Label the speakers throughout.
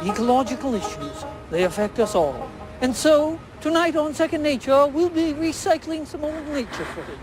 Speaker 1: Ecological issues, they affect us all. And so, tonight on Second Nature, we'll be recycling some old nature footage.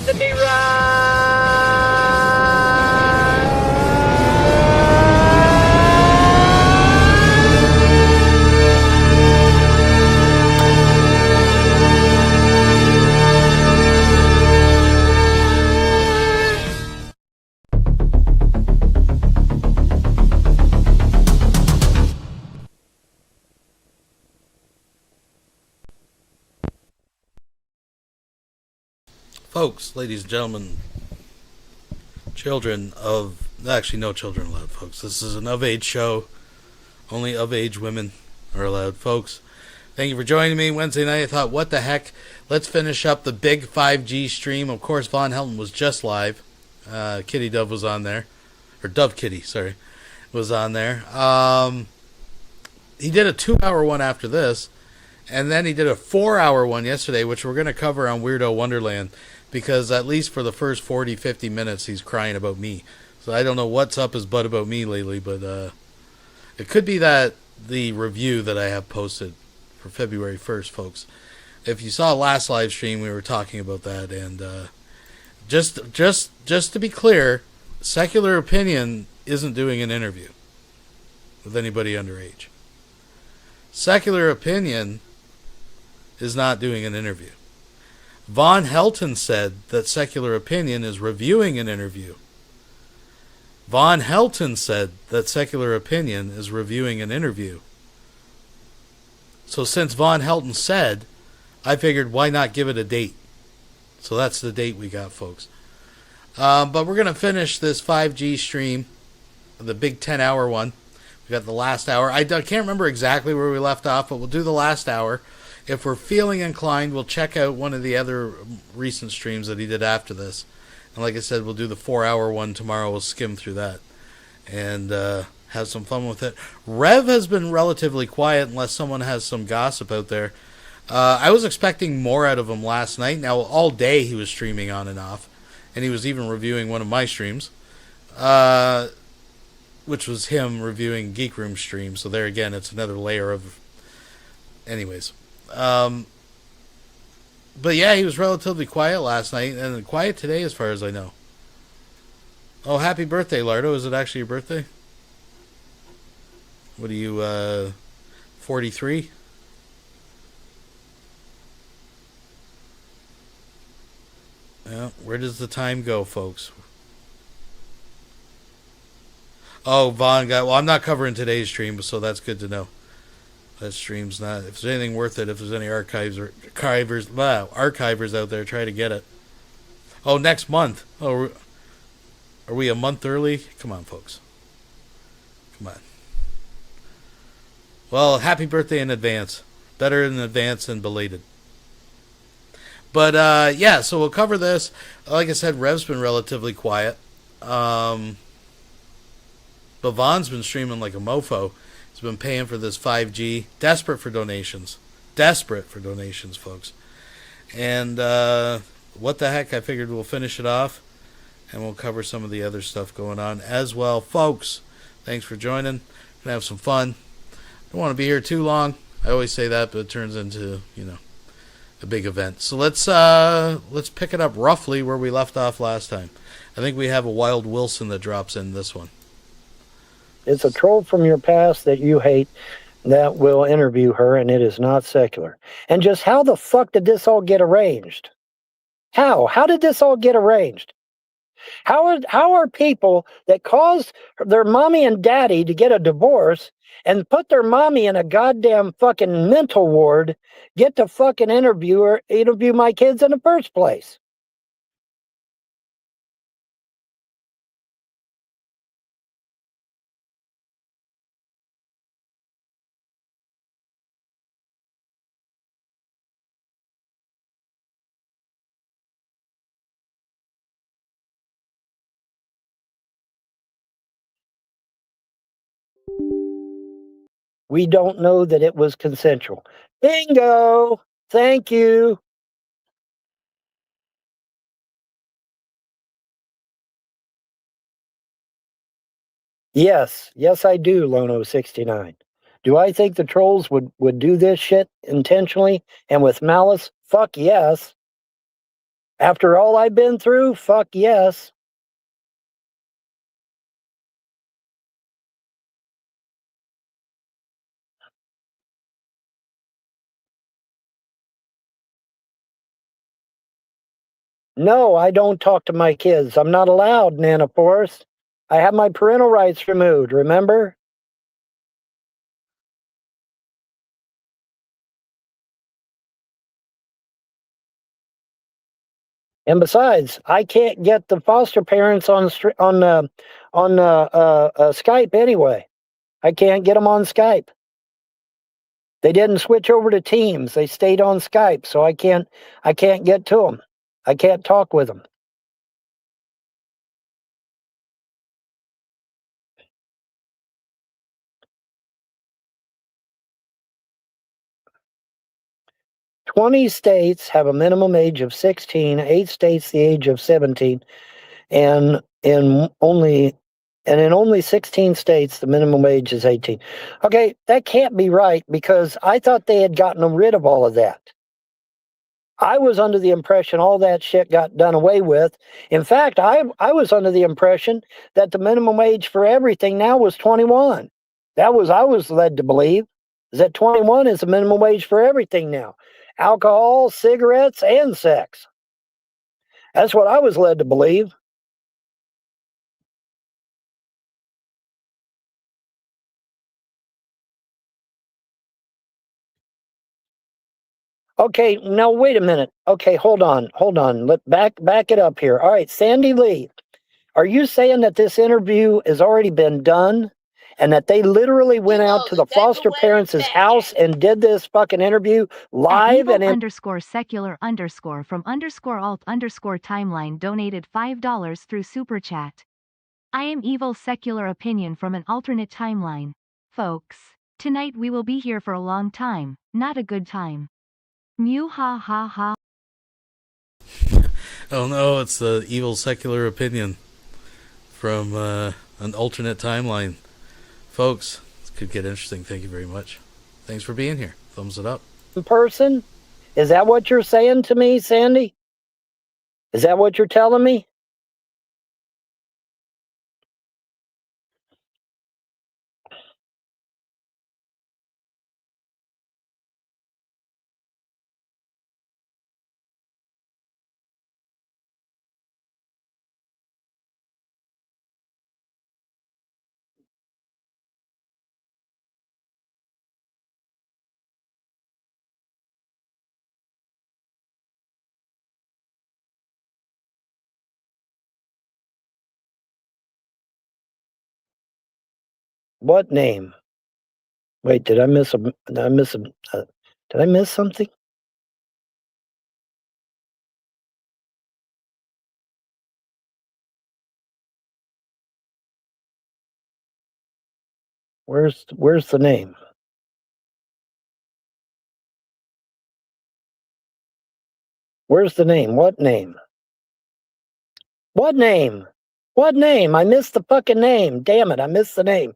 Speaker 2: to be right.
Speaker 3: Folks, ladies and gentlemen, children of... Actually, no children allowed, folks. This is an of-age show. Only of-age women are allowed, folks. Thank you for joining me Wednesday night. I thought, what the heck? Let's finish up the big 5G stream. Of course, Vonhelton was just live. Kitty Dove was on there. Or Dove Kitty, sorry. Was on there. He did a 2-hour one after this. And then he did a 4-hour one yesterday, which we're going to cover on Weirdo Wonderland. Because at least for the first 40, 50 minutes, he's crying about me. So I don't know what's up his butt about me lately, but it could be that the review that I have posted for February 1st, folks. If you saw last live stream, we were talking about that. And just to be clear, Secular Opinion isn't doing an interview with anybody underage. Secular Opinion is not doing an interview. Vonhelton said that Secular Opinion is reviewing an interview. Vonhelton said that Secular Opinion is reviewing an interview. So since Vonhelton said, I figured why not give it a date. So that's the date we got, folks. But we're going to finish this 5G stream, the big 10-hour one. We got the last hour. I can't remember exactly where we left off, but we'll do the last hour. If we're feeling inclined, we'll check out one of the other recent streams that he did after this. And like I said, we'll do the 4-hour one tomorrow. We'll skim through that and have some fun with it. Rev has been relatively quiet unless someone has some gossip out there. I was expecting more out of him last night. Now, all day he was streaming on and off. And he was even reviewing one of my streams, which was him reviewing Geek Room stream. So there again, it's another layer of... Anyways. But yeah, he was relatively quiet last night, and quiet today as far as I know. Oh, happy birthday, Lardo. Is it actually your birthday? What are you, 43? Well, where does the time go, folks? Oh, Vaughn got... Well, I'm not covering today's stream, so that's good to know. That stream's not... If there's anything worth it, if there's any archivers out there, try to get it. Oh, next month. Oh, are we a month early? Come on, folks. Come on. Well, happy birthday in advance. Better in advance than belated. But, yeah, so we'll cover this. Like I said, Rev's been relatively quiet. But Vaughn's been streaming like a mofo. He's been paying for this 5G. Desperate for donations. Desperate for donations, folks. And what the heck, I figured we'll finish it off. And we'll cover some of the other stuff going on as well. Folks, thanks for joining. Gonna have some fun. Don't want to be here too long. I always say that, but it turns into, you know, a big event. So let's pick it up roughly where we left off last time. I think we have a Wild Wilson that drops in this one.
Speaker 4: It's a troll from your past that you hate that will interview her, and it is not secular. And just how the fuck did this all get arranged? How? How did this all get arranged? How are people that caused their mommy and daddy to get a divorce and put their mommy in a goddamn fucking mental ward get to fucking interview my kids in the first place? We don't know that it was consensual. Bingo! Thank you. Yes, I do, Lono69. Do I think the trolls would do this shit intentionally and with malice? Fuck yes. After all I've been through, fuck yes. No, I don't talk to my kids. I'm not allowed, Nana Force. I have my parental rights removed, remember? And besides, I can't get the foster parents on Skype anyway. I can't get them on Skype. They didn't switch over to Teams. They stayed on Skype, so I can't get to them. I can't talk with them. "20 states have a minimum age of 16, 8 states the age of 17, and in only 16 states the minimum age is 18. Okay, that can't be right because I thought they had gotten rid of all of that. I was under the impression all that shit got done away with. In fact, I was under the impression that the minimum age for everything now was 21. I was led to believe is that 21 is the minimum wage for everything now. Alcohol, cigarettes, and sex. That's what I was led to believe. Okay, now wait a minute. Okay, hold on. Let back it up here. All right, Sandy Lee, are you saying that this interview has already been done and that they literally went out to the foster parents' house and did this fucking interview live and in
Speaker 5: _secular_ from _alt_ timeline donated $5 through super chat. I am evil secular opinion from an alternate timeline. Folks, tonight we will be here for a long time, not a good time. Mew ha ha ha.
Speaker 3: Oh no, it's the evil secular opinion from an alternate timeline. Folks, this could get interesting. Thank you very much. Thanks for being here. Thumbs it up.
Speaker 4: person? Is that what you're saying to me, Sandy? Is that what you're telling me? What name? Wait, did I miss something? Where's the name? Where's the name? What name? What name? What name? I missed the fucking name. Damn it, I missed the name.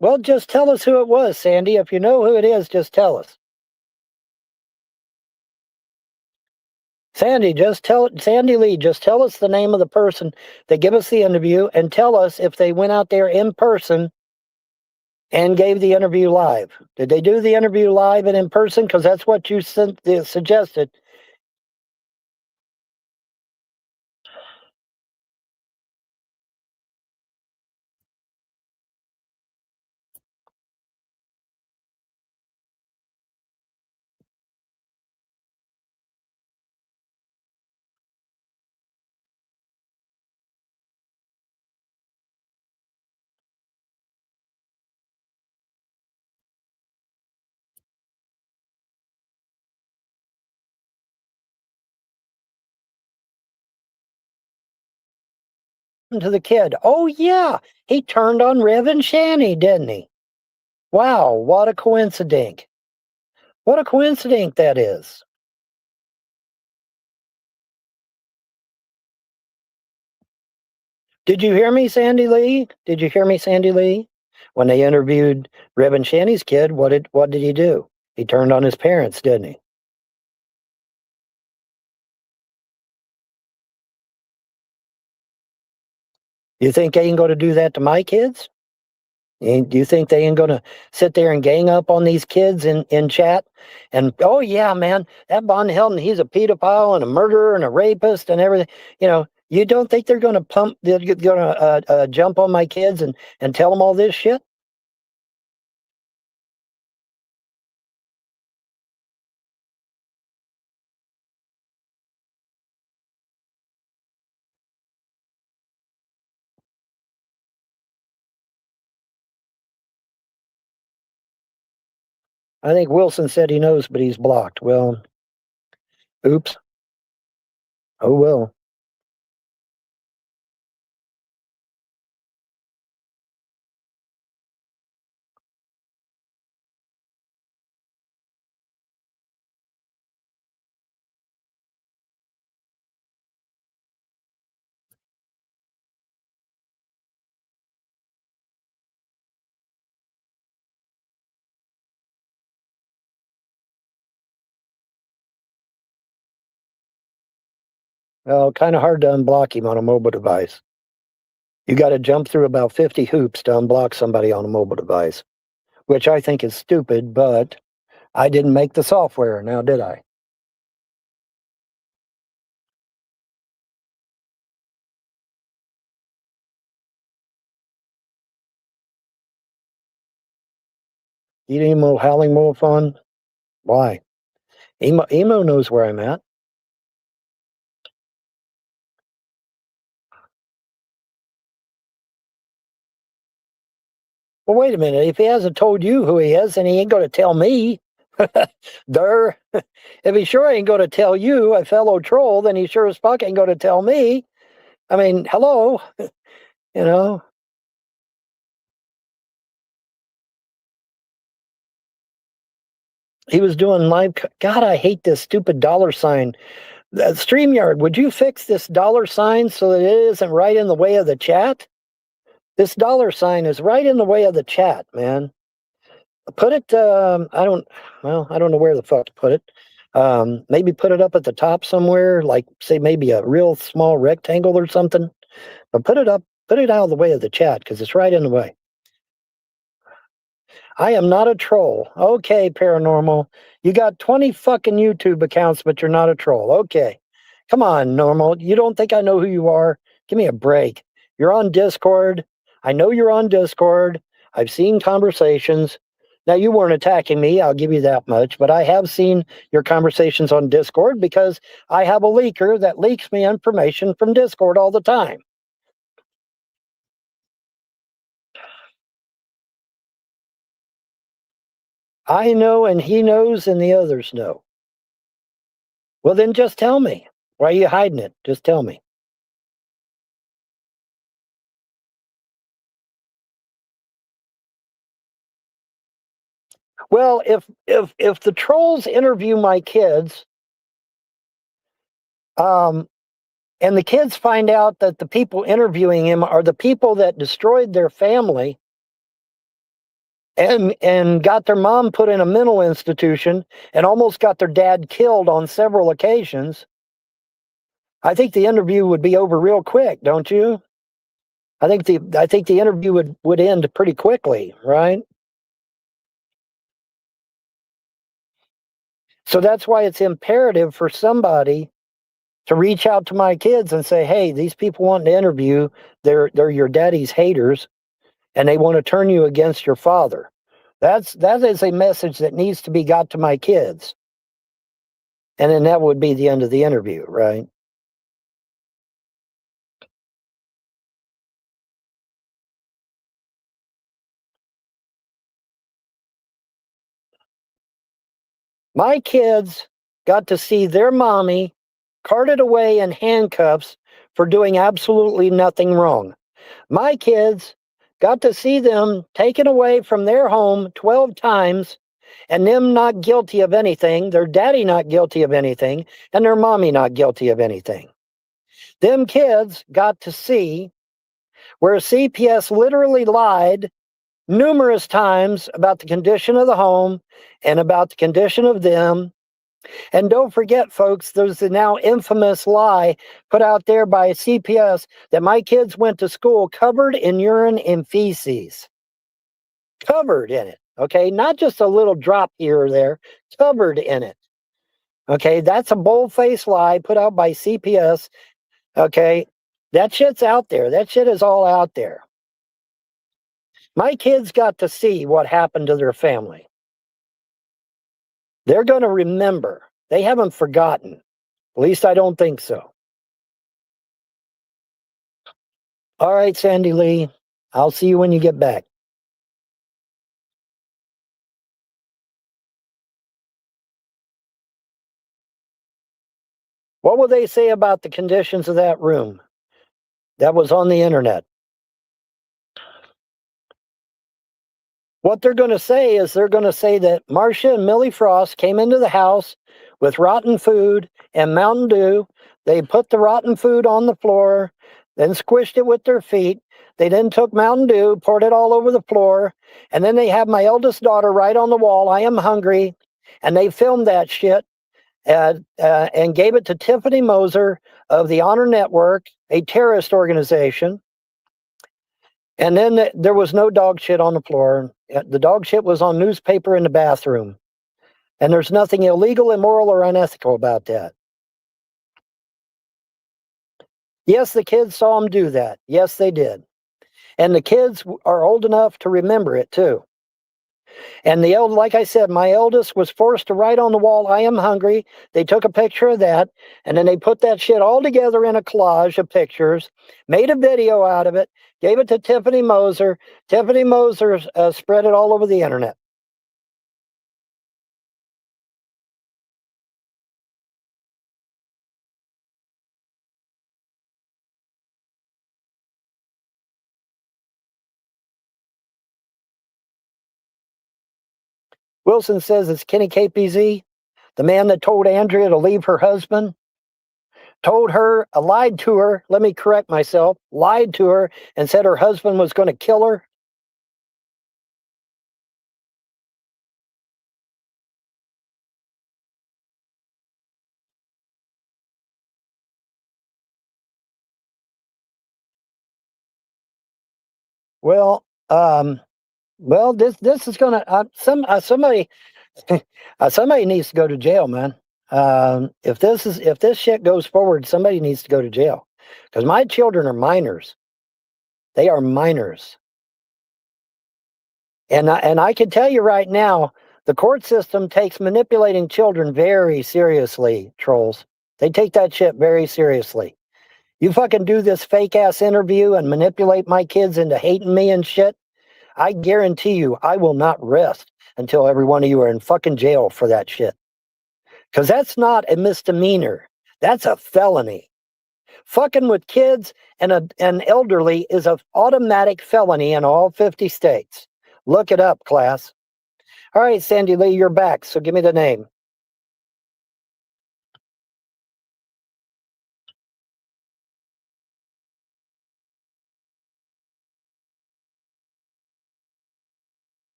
Speaker 4: Well, just tell us who it was, Sandy. If you know who it is, just tell us. Sandy Lee, just tell us the name of the person that gave us the interview and tell us if they went out there in person and gave the interview live. Did they do the interview live and in person? Because that's what you suggested. To the kid. Oh, yeah. He turned on Rev and Shanny, didn't he? Wow, what a coincidence. What a coincidence that is. Did you hear me, Sandy Lee? Did you hear me, Sandy Lee? When they interviewed Rev and Shanny's kid, what did he do? He turned on his parents, didn't he? You think they ain't going to do that to my kids? Do you think they ain't going to sit there and gang up on these kids in chat? And, oh, yeah, man, that Vonhelton, he's a pedophile and a murderer and a rapist and everything. You don't think they're going to jump on my kids and tell them all this shit? I think Wilson said he knows, but he's blocked. Well, oops. Oh, well. Well, kind of hard to unblock him on a mobile device. You got to jump through about 50 hoops to unblock somebody on a mobile device, which I think is stupid, but I didn't make the software, now did I? Eat emo, howling wolf on? Why? Emo knows where I'm at. Well, wait a minute. If he hasn't told you who he is, then he ain't going to tell me. Durr. If he sure ain't going to tell you, a fellow troll, then he sure as fuck ain't going to tell me. I mean, hello. You know? He was doing live. God, I hate this stupid $sign. StreamYard, would you fix this $sign so that it isn't right in the way of the chat? This $sign is right in the way of the chat, man. Put it, I don't know where the fuck to put it. Maybe put it up at the top somewhere, like say maybe a real small rectangle or something. But put it out of the way of the chat because it's right in the way. I am not a troll. Okay, paranormal. You got 20 fucking YouTube accounts, but you're not a troll. Okay. Come on, normal. You don't think I know who you are? Give me a break. You're on Discord. I know you're on Discord. I've seen conversations. Now, you weren't attacking me, I'll give you that much, but I have seen your conversations on Discord because I have a leaker that leaks me information from Discord all the time. I know, and he knows, and the others know. Well, then just tell me. Why are you hiding it? Just tell me. Well, if the trolls interview my kids, and the kids find out that the people interviewing him are the people that destroyed their family and got their mom put in a mental institution and almost got their dad killed on several occasions, I think the interview would be over real quick, don't you? I think the interview would end pretty quickly, right? So that's why it's imperative for somebody to reach out to my kids and say, hey, these people want to interview, they're your daddy's haters, and they want to turn you against your father. That is a message that needs to be got to my kids. And then that would be the end of the interview, right? My kids got to see their mommy carted away in handcuffs for doing absolutely nothing wrong. My kids got to see them taken away from their home 12 times and them not guilty of anything, their daddy not guilty of anything, and their mommy not guilty of anything. Them kids got to see where CPS literally lied numerous times about the condition of the home and about the condition of them And don't forget, folks, there's the now infamous lie put out there by CPS that my kids went to school covered in urine and feces. Covered in it, okay? Not just a little drop here or there, covered in it. Okay, that's a bold-faced lie put out by CPS, okay? That shit's out there. That shit is all out there. My kids got to see what happened to their family. They're going to remember. They haven't forgotten. At least I don't think so. All right, Sandy Lee. I'll see you when you get back. What will they say about the conditions of that room that was on the internet? What they're going to say is they're going to say that Marcia and Millie Frost came into the house with rotten food and Mountain Dew. They put the rotten food on the floor, then squished it with their feet. They then took Mountain Dew, poured it all over the floor, and then they have my eldest daughter right on the wall, I am hungry, and they filmed that shit and gave it to Tiffany Moser of the Honor Network, a terrorist organization. And then there was no dog shit on the floor. The dog shit was on newspaper in the bathroom. And there's nothing illegal, immoral, or unethical about that. Yes, the kids saw them do that. Yes, they did. And the kids are old enough to remember it too. And like I said, my eldest was forced to write on the wall, I am hungry. They took a picture of that, and then they put that shit all together in a collage of pictures, made a video out of it, gave it to Tiffany Moser. Tiffany Moser spread it all over the internet. Wilson says it's Kenny KPZ, the man that told Andrea to leave her husband, lied to her, let me correct myself, lied to her and said her husband was going to kill her. Well, this is gonna somebody somebody needs to go to jail, man. If this shit goes forward, somebody needs to go to jail because my children are minors. They are minors, and I can tell you right now, the court system takes manipulating children very seriously. Trolls, they take that shit very seriously. You fucking do this fake ass interview and manipulate my kids into hating me and shit. I guarantee you, I will not rest until every one of you are in fucking jail for that shit. Because that's not a misdemeanor. That's a felony. Fucking with kids and an elderly is an automatic felony in all 50 states. Look it up, class. All right, Sandy Lee, you're back, so give me the name.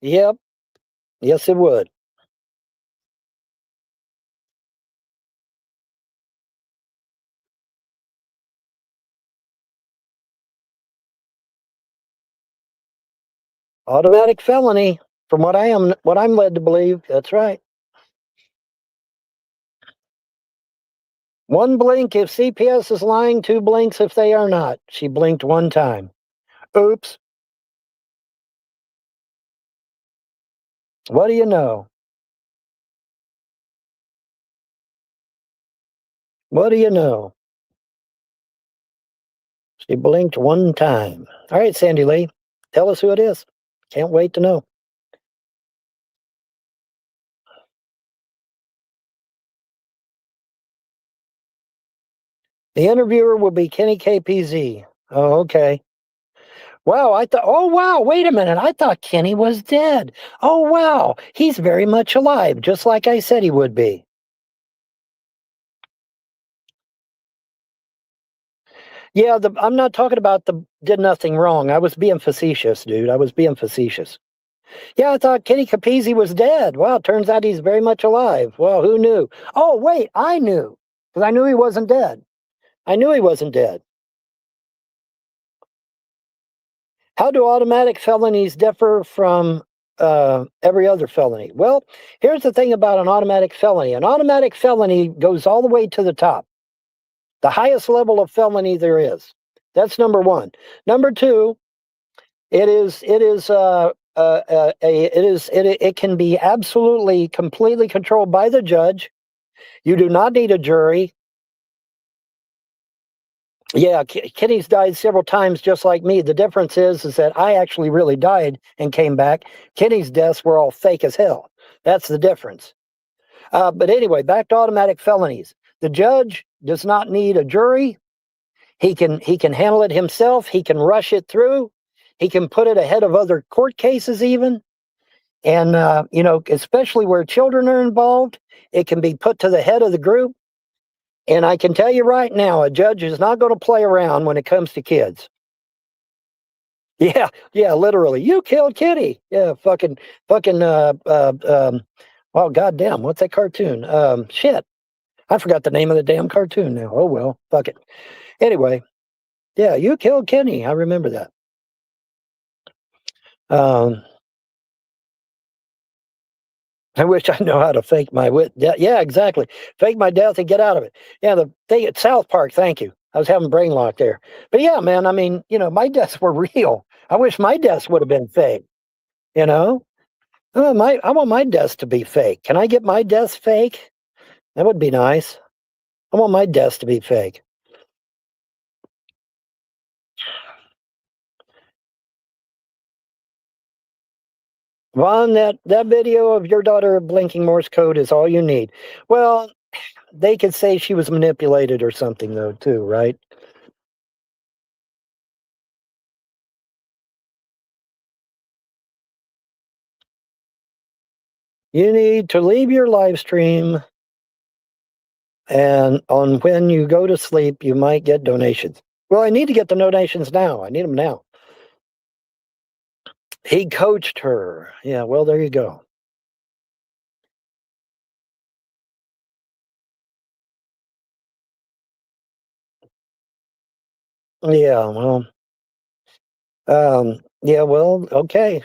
Speaker 4: Yep. Yes, it would. Automatic felony, from what I'm led to believe. That's right. One blink if CPS is lying, two blinks if they are not. She blinked one time. Oops. What do you know? What do you know? She blinked one time. All right, Sandy Lee, tell us who it is. Can't wait to know. The interviewer will be Kenny KPZ. Oh, okay. Wow, oh, wow, wait a minute. I thought Kenny was dead. Oh, wow, he's very much alive, just like I said he would be. Yeah, I'm not talking about the did nothing wrong. I was being facetious, dude. I was being facetious. Yeah, I thought Kenny Capizzi was dead. Wow, turns out he's very much alive. Well, who knew? Oh, wait, I knew. Because I knew he wasn't dead. I knew he wasn't dead. How do automatic felonies differ from every other felony? Well, here's the thing about an automatic felony. An automatic felony goes all the way to the top, the highest level of felony there is. That's number one. Number two, it can be absolutely, completely controlled by the judge. You do not need a jury. Yeah, Kenny's died several times just like me. The difference is that I actually really died and came back. Kenny's deaths were all fake as hell. That's the difference. But anyway, back to automatic felonies. The judge does not need a jury. He can handle it himself. He can rush it through. He can put it ahead of other court cases even. And, especially where children are involved, it can be put to the head of the group. And I can tell you right now, a judge is not going to play around when it comes to kids. Yeah, literally. You killed Kitty. Yeah, oh, goddamn, what's that cartoon? Shit. I forgot the name of the damn cartoon now. Oh, well, fuck it. Anyway, yeah, you killed Kenny. I remember that. I wish I know how to fake my yeah, exactly. Fake my death and get out of it. Yeah, the thing at South Park, thank you. I was having brain lock there. But yeah, man, I mean, my deaths were real. I wish my deaths would have been fake. I want my deaths to be fake. Can I get my deaths fake? That would be nice. I want my deaths to be fake. Vaughn, that video of your daughter blinking Morse code is all you need. Well, they could say she was manipulated or something, though, too, right? You need to leave your live stream, and on when you go to sleep, you might get donations. Well, I need to get the donations now. I need them now. He coached her. Yeah, well, there you go. Yeah, well, yeah, well, okay.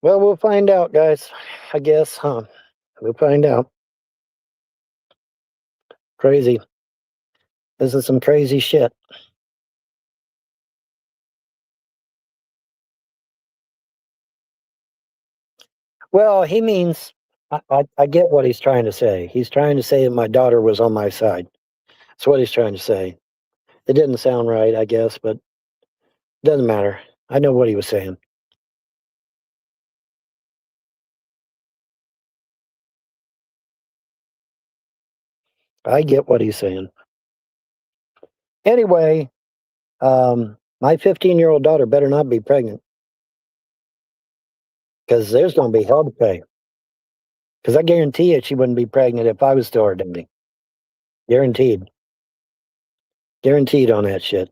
Speaker 4: Well, we'll find out, guys. I guess, huh? We'll find out. Crazy. This is some crazy shit. Well, he means, I get what he's trying to say. He's trying to say that my daughter was on my side. That's what he's trying to say. It didn't sound right, I guess, but doesn't matter. I know what he was saying. I get what he's saying. Anyway, my 15-year-old daughter better not be pregnant, because there's going to be hell to pay. Because I guarantee you she wouldn't be pregnant if I was still her daddy. Guaranteed. Guaranteed on that shit.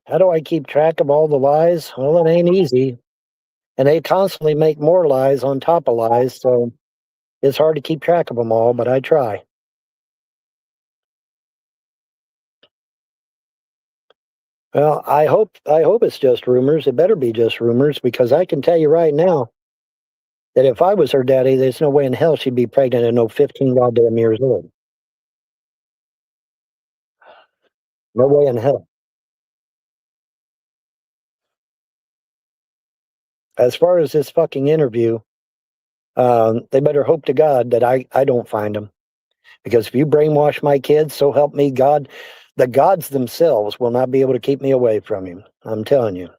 Speaker 4: How do I keep track of all the lies? Well, it ain't easy. And they constantly make more lies on top of lies, so it's hard to keep track of them all, but I try. Well, I hope it's just rumors. It better be just rumors, because I can tell you right now that if I was her daddy, there's no way in hell she'd be pregnant at no 15 goddamn years old. No way in hell. As far as this fucking interview, They better hope to God that I don't find them. Because if you brainwash my kids, so help me God, the gods themselves will not be able to keep me away from him. I'm telling you.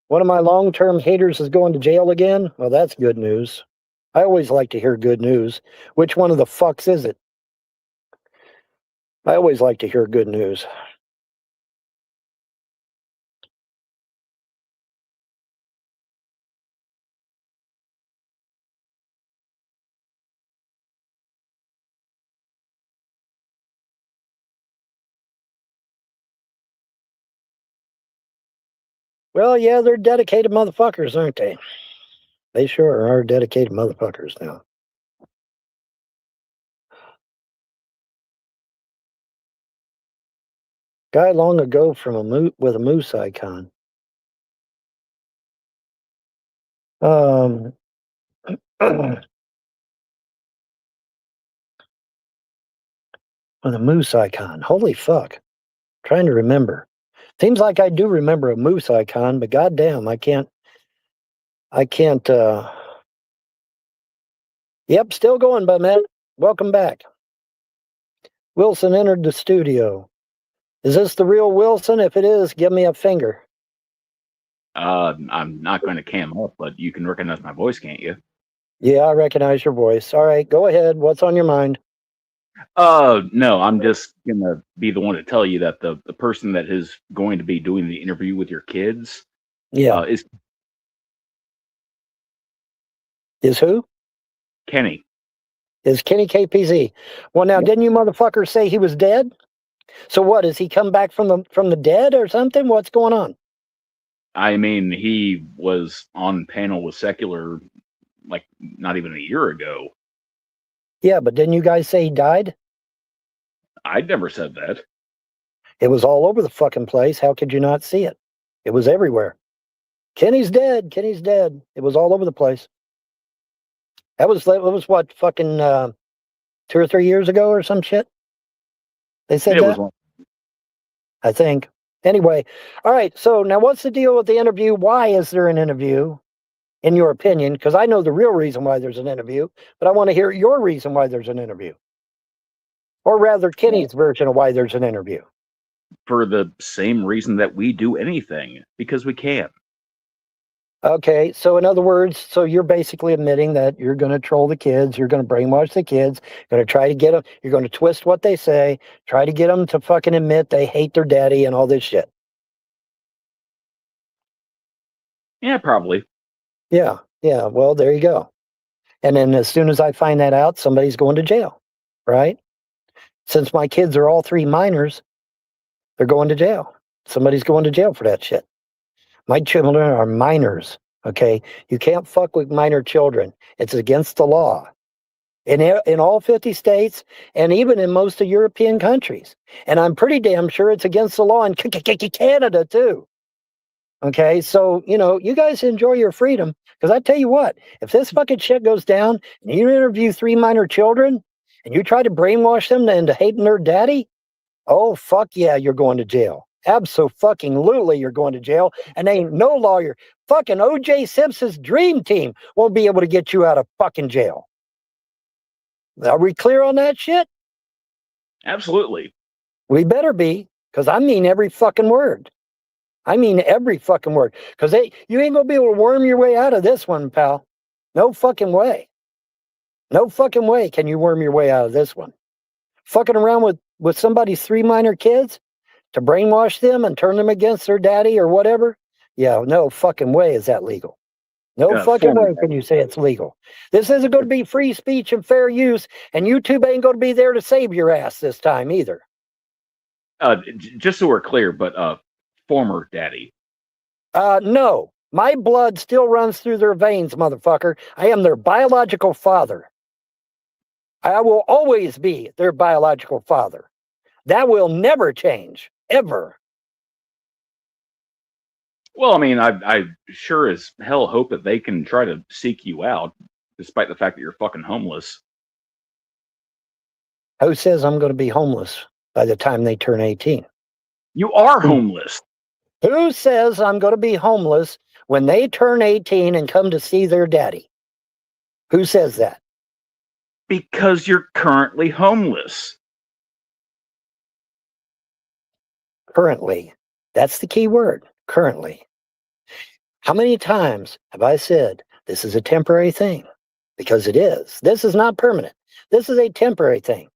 Speaker 4: One of my long-term haters is going to jail again. Well, that's good news. I always like to hear good news. Which one of the fucks is it? I always like to hear good news. Well, yeah, they're dedicated motherfuckers, aren't they? They sure are dedicated motherfuckers now. Guy long ago from with a moose icon. With a moose icon. Holy fuck. Trying to remember. Seems like I do remember a moose icon, but goddamn, I can't. Yep, still going, but man, welcome back. Wilson entered the studio. Is this the real Wilson? If it is, give me a finger.
Speaker 2: I'm not going to cam up, but you can recognize my voice, can't you?
Speaker 4: Yeah, I recognize your voice. All right, go ahead. What's on your mind?
Speaker 2: No, I'm just going to be the one to tell you that the person that is going to be doing the interview with your kids is
Speaker 4: who?
Speaker 2: Kenny.
Speaker 4: Is Kenny KPZ. Well, now, didn't you motherfuckers say he was dead? So what, has he come back from the dead or something? What's going on?
Speaker 2: I mean, he was on panel with Secular like not even a year ago.
Speaker 4: Yeah, but didn't you guys say he died?
Speaker 2: I never said that.
Speaker 4: It was all over the fucking place. How could you not see it? It was everywhere. Kenny's dead. Kenny's dead. It was all over the place. It was what, fucking 2 or 3 years ago or some shit? They said that? I think. Anyway, all right, so now what's the deal with the interview? Why is there an interview, in your opinion? Because I know the real reason why there's an interview, but I want to hear your reason why there's an interview. Or rather, Kenny's version of why there's an interview.
Speaker 2: For the same reason that we do anything, because we can.
Speaker 4: Okay, so in other words, so you're basically admitting that you're going to troll the kids, you're going to brainwash the kids, going to try to get them, you're going to twist what they say, try to get them to fucking admit they hate their daddy and all this shit.
Speaker 2: Yeah, probably.
Speaker 4: Yeah, well, there you go. And then as soon as I find that out, somebody's going to jail, right? Since my kids are all 3 minors, they're going to jail. Somebody's going to jail for that shit. My children are minors, okay? You can't fuck with minor children. It's against the law. In all 50 states, and even in most of European countries. And I'm pretty damn sure it's against the law in Canada, too. Okay, so, you guys enjoy your freedom. Because I tell you what, if this fucking shit goes down, and you interview 3 minor children, and you try to brainwash them into hating their daddy, oh, fuck yeah, you're going to jail. Absolutely, you're going to jail. And ain't no lawyer. Fucking O.J. Simpson's dream team won't be able to get you out of fucking jail. Are we clear on that shit?
Speaker 2: Absolutely.
Speaker 4: We better be, because I mean every fucking word. I mean every fucking word. Because you ain't going to be able to worm your way out of this one, pal. No fucking way. No fucking way can you worm your way out of this one. Fucking around with somebody's 3 minor kids to brainwash them and turn them against their daddy or whatever? Yeah, no fucking way is that legal. No fucking way can you say it's legal. This isn't going to be free speech and fair use, and YouTube ain't going to be there to save your ass this time either.
Speaker 2: Just so we're clear, but former daddy.
Speaker 4: No. My blood still runs through their veins, motherfucker. I am their biological father. I will always be their biological father. That will never change, ever.
Speaker 2: Well, I mean, I sure as hell hope that they can try to seek you out, despite the fact that you're fucking homeless.
Speaker 4: Who says I'm going to be homeless? by the time they turn 18.
Speaker 2: You are homeless.
Speaker 4: Who says I'm going to be homeless when they turn 18 and come to see their daddy? Who says that?
Speaker 2: Because you're currently homeless.
Speaker 4: Currently. That's the key word, currently. How many times have I said this is a temporary thing? Because it is. This is not permanent. This is a temporary thing.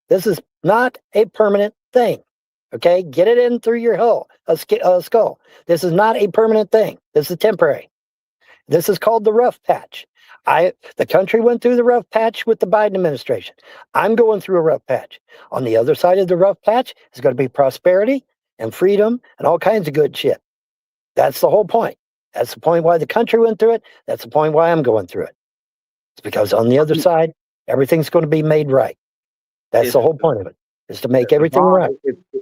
Speaker 4: This is not a permanent thing. Okay? Get it in through your skull. This is not a permanent thing. This is temporary. This is called the rough patch. The country went through the rough patch with the Biden administration. I'm going through a rough patch. On the other side of the rough patch is going to be prosperity and freedom and all kinds of good shit. That's the whole point. That's the point why the country went through it. That's the point why I'm going through it. It's because on the other side, everything's going to be made right. That's the whole point of it, is to make everything right.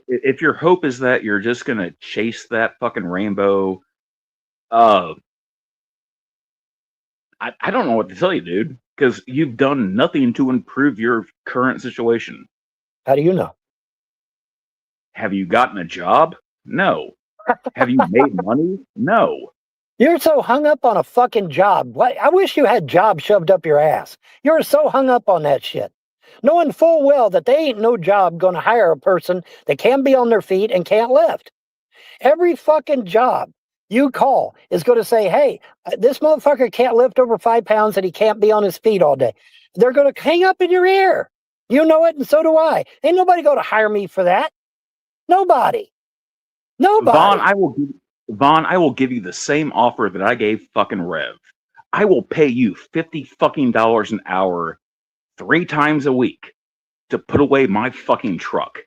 Speaker 2: If your hope is that you're just going to chase that fucking rainbow, I don't know what to tell you, dude, because you've done nothing to improve your current situation.
Speaker 4: How do you know?
Speaker 2: Have you gotten a job? No. Have you made money? No.
Speaker 4: You're so hung up on a fucking job. I wish you had job shoved up your ass. You're so hung up on that shit, knowing full well that they ain't no job going to hire a person that can't be on their feet and can't lift. Every fucking job you call is going to say, hey, this motherfucker can't lift over 5 pounds and he can't be on his feet all day. They're going to hang up in your ear. You know it, and so do I. Ain't nobody going to hire me for that. Nobody.
Speaker 2: Vaughn, I will give you the same offer that I gave fucking Rev. I will pay you $50 fucking an hour 3 times a week to put away my fucking truck.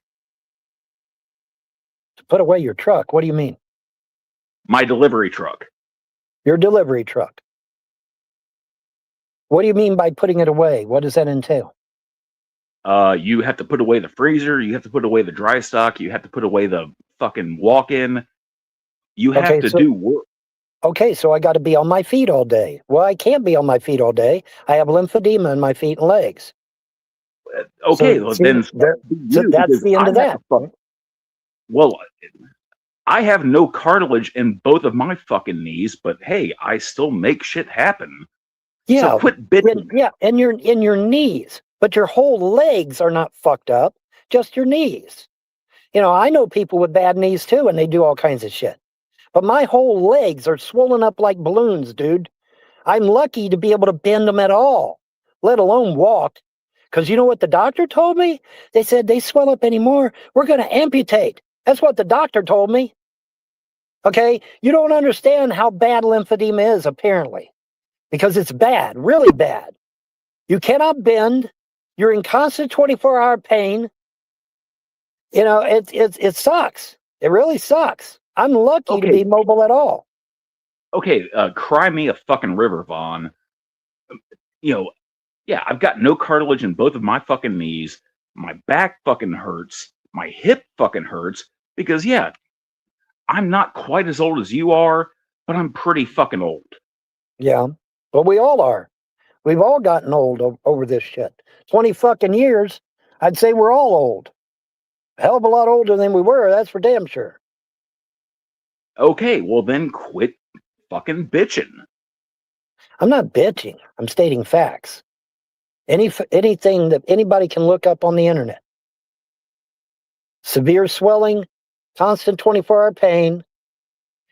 Speaker 4: To put away your truck? What do you mean?
Speaker 2: My delivery truck.
Speaker 4: Your delivery truck. What do you mean by putting it away? What does that entail?
Speaker 2: You have to put away the freezer. You have to put away the dry stock. You have to put away the fucking walk-in. You have to do work.
Speaker 4: Okay, so I got to be on my feet all day. Well, I can't be on my feet all day. I have lymphedema in my feet and legs.
Speaker 2: Okay,
Speaker 4: so,
Speaker 2: then
Speaker 4: that's the end of that.
Speaker 2: Well, I have no cartilage in both of my fucking knees, but hey, I still make shit happen.
Speaker 4: Yeah,
Speaker 2: so quit bitching.
Speaker 4: In your knees, but your whole legs are not fucked up. Just your knees. You know, I know people with bad knees too, and they do all kinds of shit. But my whole legs are swollen up like balloons, dude. I'm lucky to be able to bend them at all, let alone walk. Because you know what the doctor told me? They said they swell up anymore, we're going to amputate. That's what the doctor told me. Okay? You don't understand how bad lymphedema is, apparently. Because it's bad, really bad. You cannot bend. You're in constant 24-hour pain. You know, it sucks. It really sucks. I'm lucky to be mobile at all.
Speaker 2: Okay, cry me a fucking river, Vaughn. You know, yeah, I've got no cartilage in both of my fucking knees. My back fucking hurts. My hip fucking hurts. Because, yeah, I'm not quite as old as you are, but I'm pretty fucking old.
Speaker 4: Yeah, well, we all are. We've all gotten old over this shit. 20 fucking years, I'd say we're all old. A hell of a lot older than we were, that's for damn sure.
Speaker 2: Okay, well then quit fucking bitching.
Speaker 4: I'm not bitching. I'm stating facts. Anything that anybody can look up on the internet. Severe swelling, constant 24-hour pain.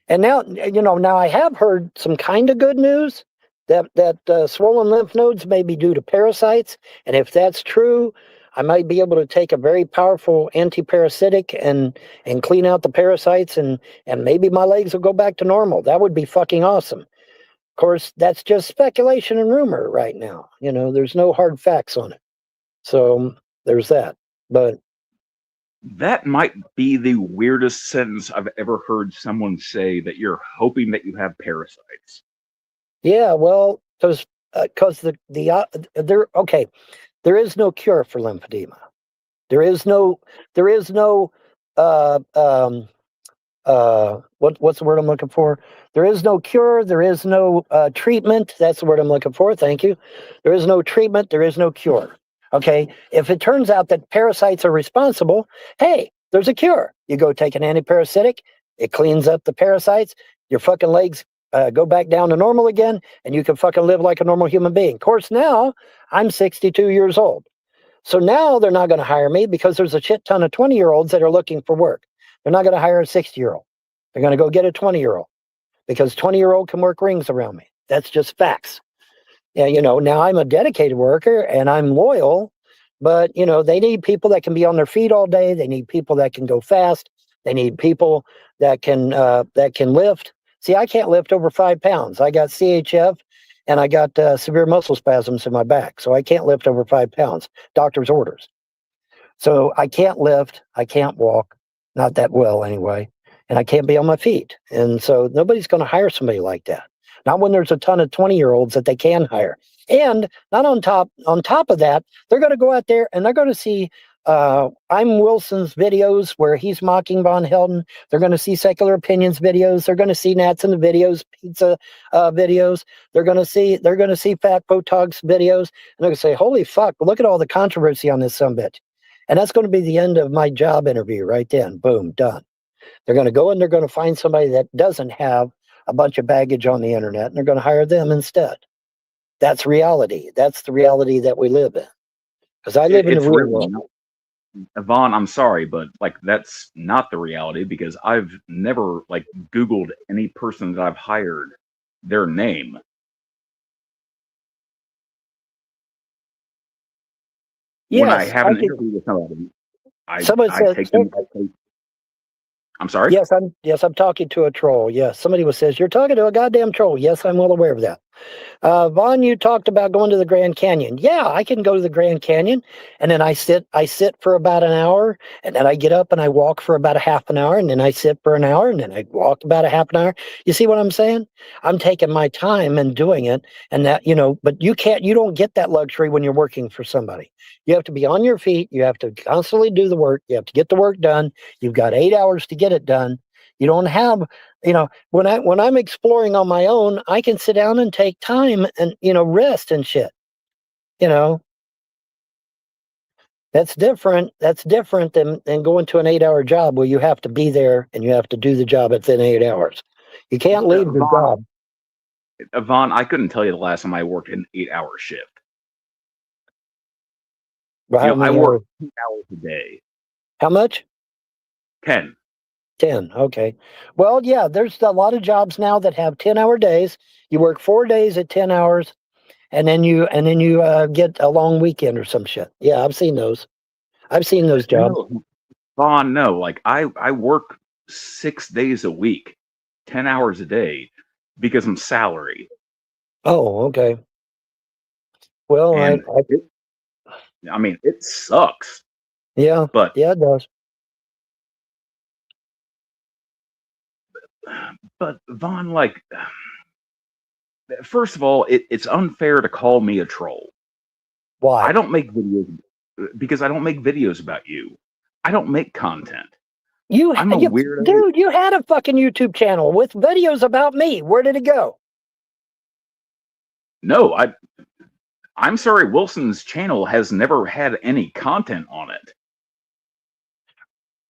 Speaker 4: And now, you know, now I have heard some kind of good news that swollen lymph nodes may be due to parasites. And if that's true, I might be able to take a very powerful anti-parasitic and clean out the parasites, and maybe my legs will go back to normal. That would be fucking awesome. Of course, that's just speculation and rumor right now. You know, there's no hard facts on it. So there's that. But
Speaker 2: that might be the weirdest sentence I've ever heard someone say, that you're hoping that you have parasites.
Speaker 4: Yeah, well, because there is no cure for lymphedema. There is no what's the word I'm looking for? There is no cure. There is no treatment. That's the word I'm looking for. Thank you. There is no treatment. There is no cure. Okay, if it turns out that parasites are responsible, hey, there's a cure. You go take an antiparasitic, it cleans up the parasites, your fucking legs go back down to normal again, and you can fucking live like a normal human being. Of course, now I'm 62 years old. So now they're not going to hire me because there's a shit ton of 20-year-olds that are looking for work. They're not going to hire a 60-year-old. They're going to go get a 20-year-old because 20-year-old can work rings around me. That's just facts. Yeah, now I'm a dedicated worker and I'm loyal, but they need people that can be on their feet all day. They need people that can go fast. They need people that can lift. See, I can't lift over 5 pounds. I got CHF and I got severe muscle spasms in my back, so I can't lift over 5 pounds. Doctor's orders. So I can't lift. I can't walk, not that well anyway, and I can't be on my feet. And so nobody's going to hire somebody like that. Not when there's a ton of 20-year-olds that they can hire. And not on top of that, they're going to go out there and they're going to see I'm Wilson's videos where he's mocking Vonhelton. They're going to see Secular Opinions videos. They're going to see Nats in the videos, pizza videos. They're going to see Fat Botox videos. And they're going to say, holy fuck, look at all the controversy on this sumbitch. And that's going to be the end of my job interview right then. Boom, done. They're going to go and they're going to find somebody that doesn't have a bunch of baggage on the internet, and they're going to hire them instead. That's reality. That's the reality that we live in. Because I live in the real world.
Speaker 2: Vaughn, I'm sorry, but that's not the reality, because I've never Googled any person that I've hired, their name.
Speaker 4: Yes,
Speaker 2: when I have an interview with somebody, I take them. I'm sorry?
Speaker 4: Yes, I'm talking to a troll. Yes, somebody says, you're talking to a goddamn troll. Yes, I'm well aware of that. Vaughn, you talked about going to the Grand Canyon. Yeah, I can go to the Grand Canyon, and then I sit for about an hour, and then I get up and I walk for about a half an hour, and then I sit for an hour, and then I walk about a half an hour. You see what I'm saying? I'm taking my time and doing it, and that, but you don't get that luxury when you're working for somebody. You have to be on your feet. You have to constantly do the work. You have to get the work done. You've got 8 hours to get it done. You don't have, when I'm exploring on my own, I can sit down and take time and, rest and shit. That's different. That's different than going to an 8-hour job where you have to be there and you have to do the job within 8 hours. You can't leave the job.
Speaker 2: Vaughn, I couldn't tell you the last time I worked an 8-hour shift.
Speaker 4: Well,
Speaker 2: I work 2 hours a day.
Speaker 4: How much?
Speaker 2: 10.
Speaker 4: 10. Okay. Well, yeah, there's a lot of jobs now that have 10-hour days. You work 4 days at 10 hours, and then you get a long weekend or some shit. Yeah, I've seen those. I've seen those jobs.
Speaker 2: No, Vaughn, no. I work 6 days a week, 10 hours a day, because I'm salary.
Speaker 4: Oh, okay. Well,
Speaker 2: it sucks.
Speaker 4: Yeah,
Speaker 2: but
Speaker 4: yeah, it does.
Speaker 2: But Vaughn, first of all, it's unfair to call me a troll.
Speaker 4: Why?
Speaker 2: I don't make videos because I don't make videos about you. I don't make content. I'm a weirdo.
Speaker 4: Dude, you had a fucking YouTube channel with videos about me. Where did it go?
Speaker 2: No, I'm sorry, Wilson's channel has never had any content on it.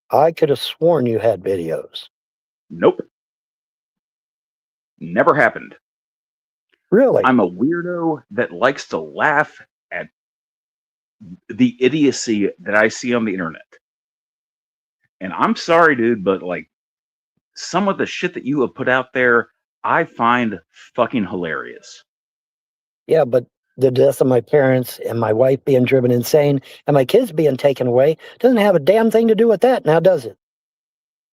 Speaker 4: I could have sworn you had videos.
Speaker 2: Nope. Never happened.
Speaker 4: Really?
Speaker 2: I'm a weirdo that likes to laugh at the idiocy that I see on the internet. And I'm sorry, dude, but some of the shit that you have put out there, I find fucking hilarious.
Speaker 4: Yeah, but the death of my parents and my wife being driven insane and my kids being taken away doesn't have a damn thing to do with that now, does it?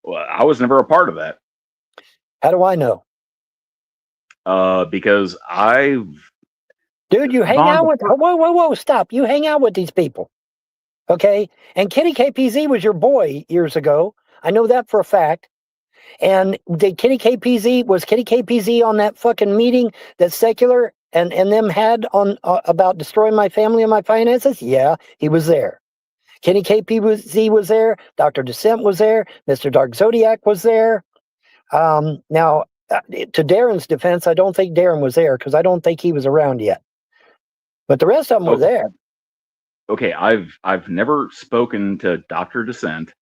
Speaker 2: Well, I was never a part of that.
Speaker 4: How do I know?
Speaker 2: Because
Speaker 4: Dude, you hang out with... Whoa, stop. You hang out with these people. Okay? And Kitty KPZ was your boy years ago. I know that for a fact. And was Kitty KPZ on that fucking meeting that Secular and them had on about destroying my family and my finances? Yeah, he was there. Kitty KPZ was there. Dr. Dissent was there. Mr. Dark Zodiac was there. Now, to Darren's defense, I don't think Darren was there because I don't think he was around yet. But the rest of them were there.
Speaker 2: okay, I've never spoken to Dr. Descent.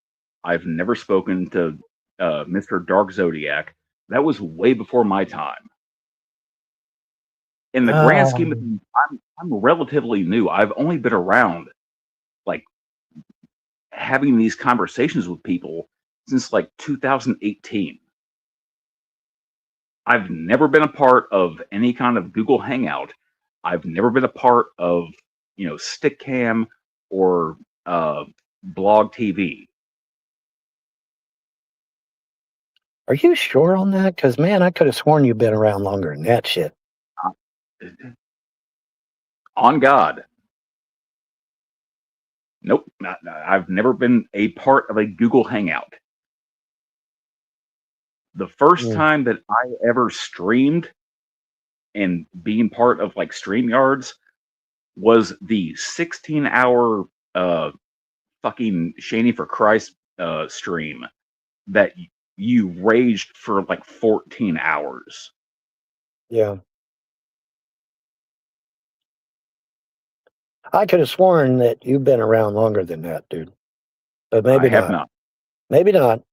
Speaker 2: I've never spoken to Mr. Dark Zodiac. That was way before my time. In the grand scheme of things, I'm relatively new. I've only been around, like, having these conversations with people since like 2018. I've never been a part of any kind of Google Hangout. I've never been a part of, Stickcam or Blog TV.
Speaker 4: Are you sure on that? Because, man, I could have sworn you've been around longer than that shit.
Speaker 2: On God. Nope. I've never been a part of a Google Hangout. The first time that I ever streamed and being part of like StreamYards was the 16-hour fucking Shaney for Christ stream that you raged for like 14 hours.
Speaker 4: Yeah. I could have sworn that you've been around longer than that, dude. But maybe
Speaker 2: I have not.
Speaker 4: Maybe not.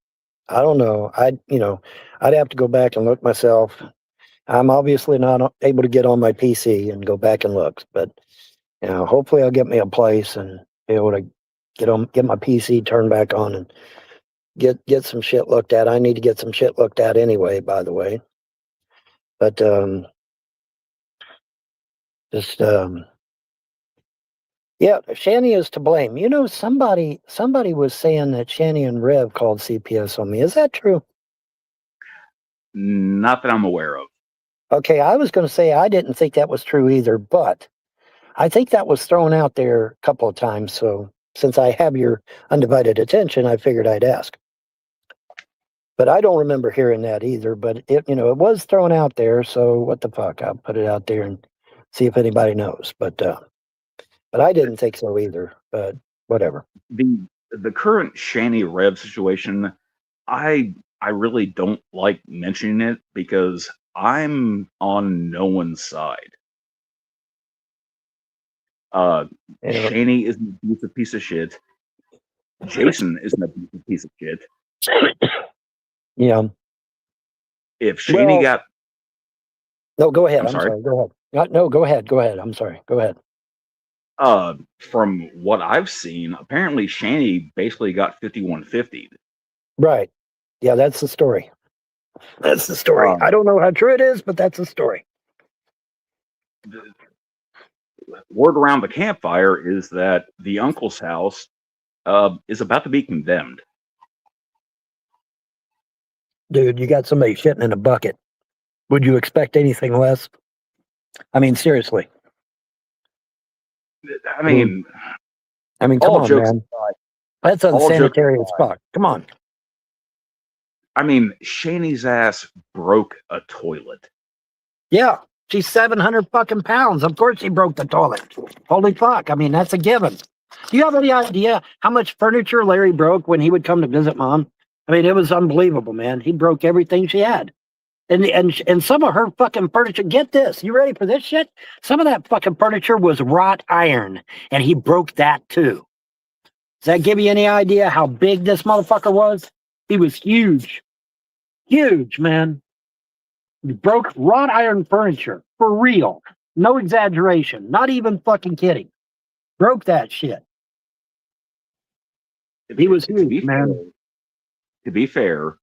Speaker 4: I don't know. I'd have to go back and look myself. I'm obviously not able to get on my PC and go back and look, but hopefully I'll get me a place and be able to get my PC turned back on and get some shit looked at. I need to get some shit looked at anyway, by the way. But yeah, Shanny is to blame. Somebody was saying that Shanny and Rev called CPS on me. Is that true?
Speaker 2: Not that I'm aware of.
Speaker 4: Okay, I was going to say I didn't think that was true either, but I think that was thrown out there a couple of times. So since I have your undivided attention, I figured I'd ask. But I don't remember hearing that either. But it was thrown out there. So what the fuck? I'll put it out there and see if anybody knows. But I didn't think so either. But whatever.
Speaker 2: The current Shanny Rev situation, I really don't like mentioning it because I'm on no one's side. Shanny is an abusive piece of shit. Jason is an abusive piece of shit.
Speaker 4: Yeah.
Speaker 2: If Shanny got...
Speaker 4: No, go ahead. I'm sorry. Go ahead. No, go ahead. Go ahead. I'm sorry. Go ahead.
Speaker 2: From what I've seen, apparently Shanny basically got 51-50'd.
Speaker 4: Right. Yeah, that's the story. That's the story. I don't know how true it is, but that's the story.
Speaker 2: The word around the campfire is that the uncle's house is about to be condemned.
Speaker 4: Dude, you got somebody shitting in a bucket. Would you expect anything less? I mean, seriously.
Speaker 2: I mean,
Speaker 4: come on, man. Aside, that's unsanitary as fuck. Come on.
Speaker 2: I mean, Shanny's ass broke a toilet.
Speaker 4: Yeah, she's 700 fucking pounds. Of course she broke the toilet. Holy fuck. I mean, that's a given. Do you have any idea how much furniture Larry broke when he would come to visit Mom? I mean, it was unbelievable, man. He broke everything she had. And some of her fucking furniture, get this, you ready for this shit? Some of that fucking furniture was wrought iron, and he broke that too. Does that give you any idea how big this motherfucker was? He was huge. Huge, man. He broke wrought iron furniture. For real. No exaggeration. Not even fucking kidding. Broke that shit. He was huge, man.
Speaker 2: To be fair,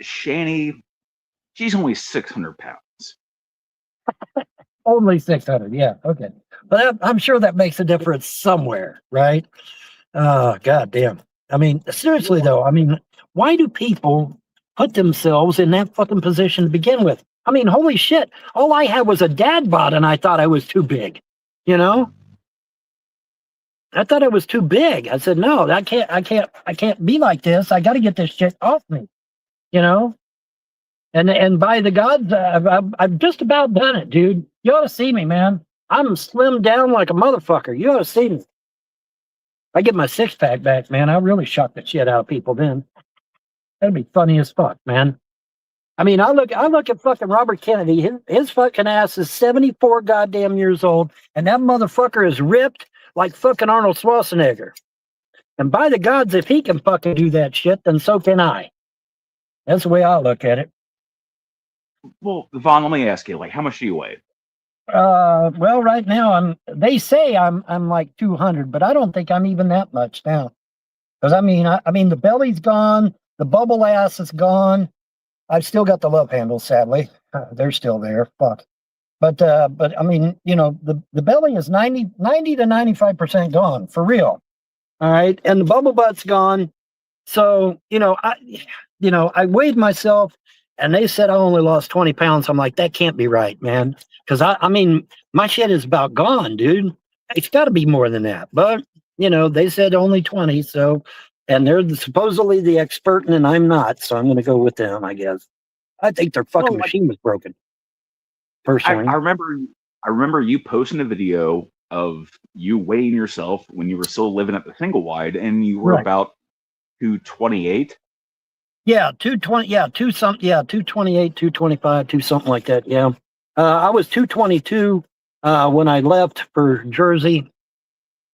Speaker 2: Shanny, she's only 600 pounds.
Speaker 4: Only 600, yeah, okay. But I'm sure that makes a difference somewhere, right? Oh, goddamn. I mean, seriously, though, I mean, why do people put themselves in that fucking position to begin with? I mean, holy shit. All I had was a dad bod, and I thought I was too big, you know? I thought I was too big. I said, no, I can't be like this. I got to get this shit off me, you know? And by the gods, I've just about done it, dude. You ought to see me, man. I'm slimmed down like a motherfucker. You ought to see me. I get my six-pack back, man. I really shock the shit out of people then. That'd be funny as fuck, man. I mean, I look at fucking Robert Kennedy. His fucking ass is 74 goddamn years old, and that motherfucker is ripped, like fucking Arnold Schwarzenegger. And by the gods, if he can fucking do that shit, then so can I. That's the way I look at it.
Speaker 2: Well, Vaughn, let me ask you, like, how much do you weigh?
Speaker 4: Well, right now they say I'm like 200, but I don't think I'm even that much now. Because I mean the belly's gone, the bubble ass is gone. I've still got the love handles, sadly. They're still there. Fuck. But I mean, you know, the belly is 90 to 95% gone for real. All right, and the bubble butt's gone. So I weighed myself, and they said I only lost 20 pounds. I'm like, that can't be right, man. Because I mean, my shit is about gone, dude. It's got to be more than that. But they said only 20. So, and they're supposedly the expert, and I'm not. So I'm going to go with them, I guess. I think their fucking machine was broken. Personally,
Speaker 2: I remember you posting a video of you weighing yourself when you were still living at the single wide, and you were about 228.
Speaker 4: Yeah, 220. Yeah, 228, 225, something like that. Yeah, I was 222 when I left for Jersey,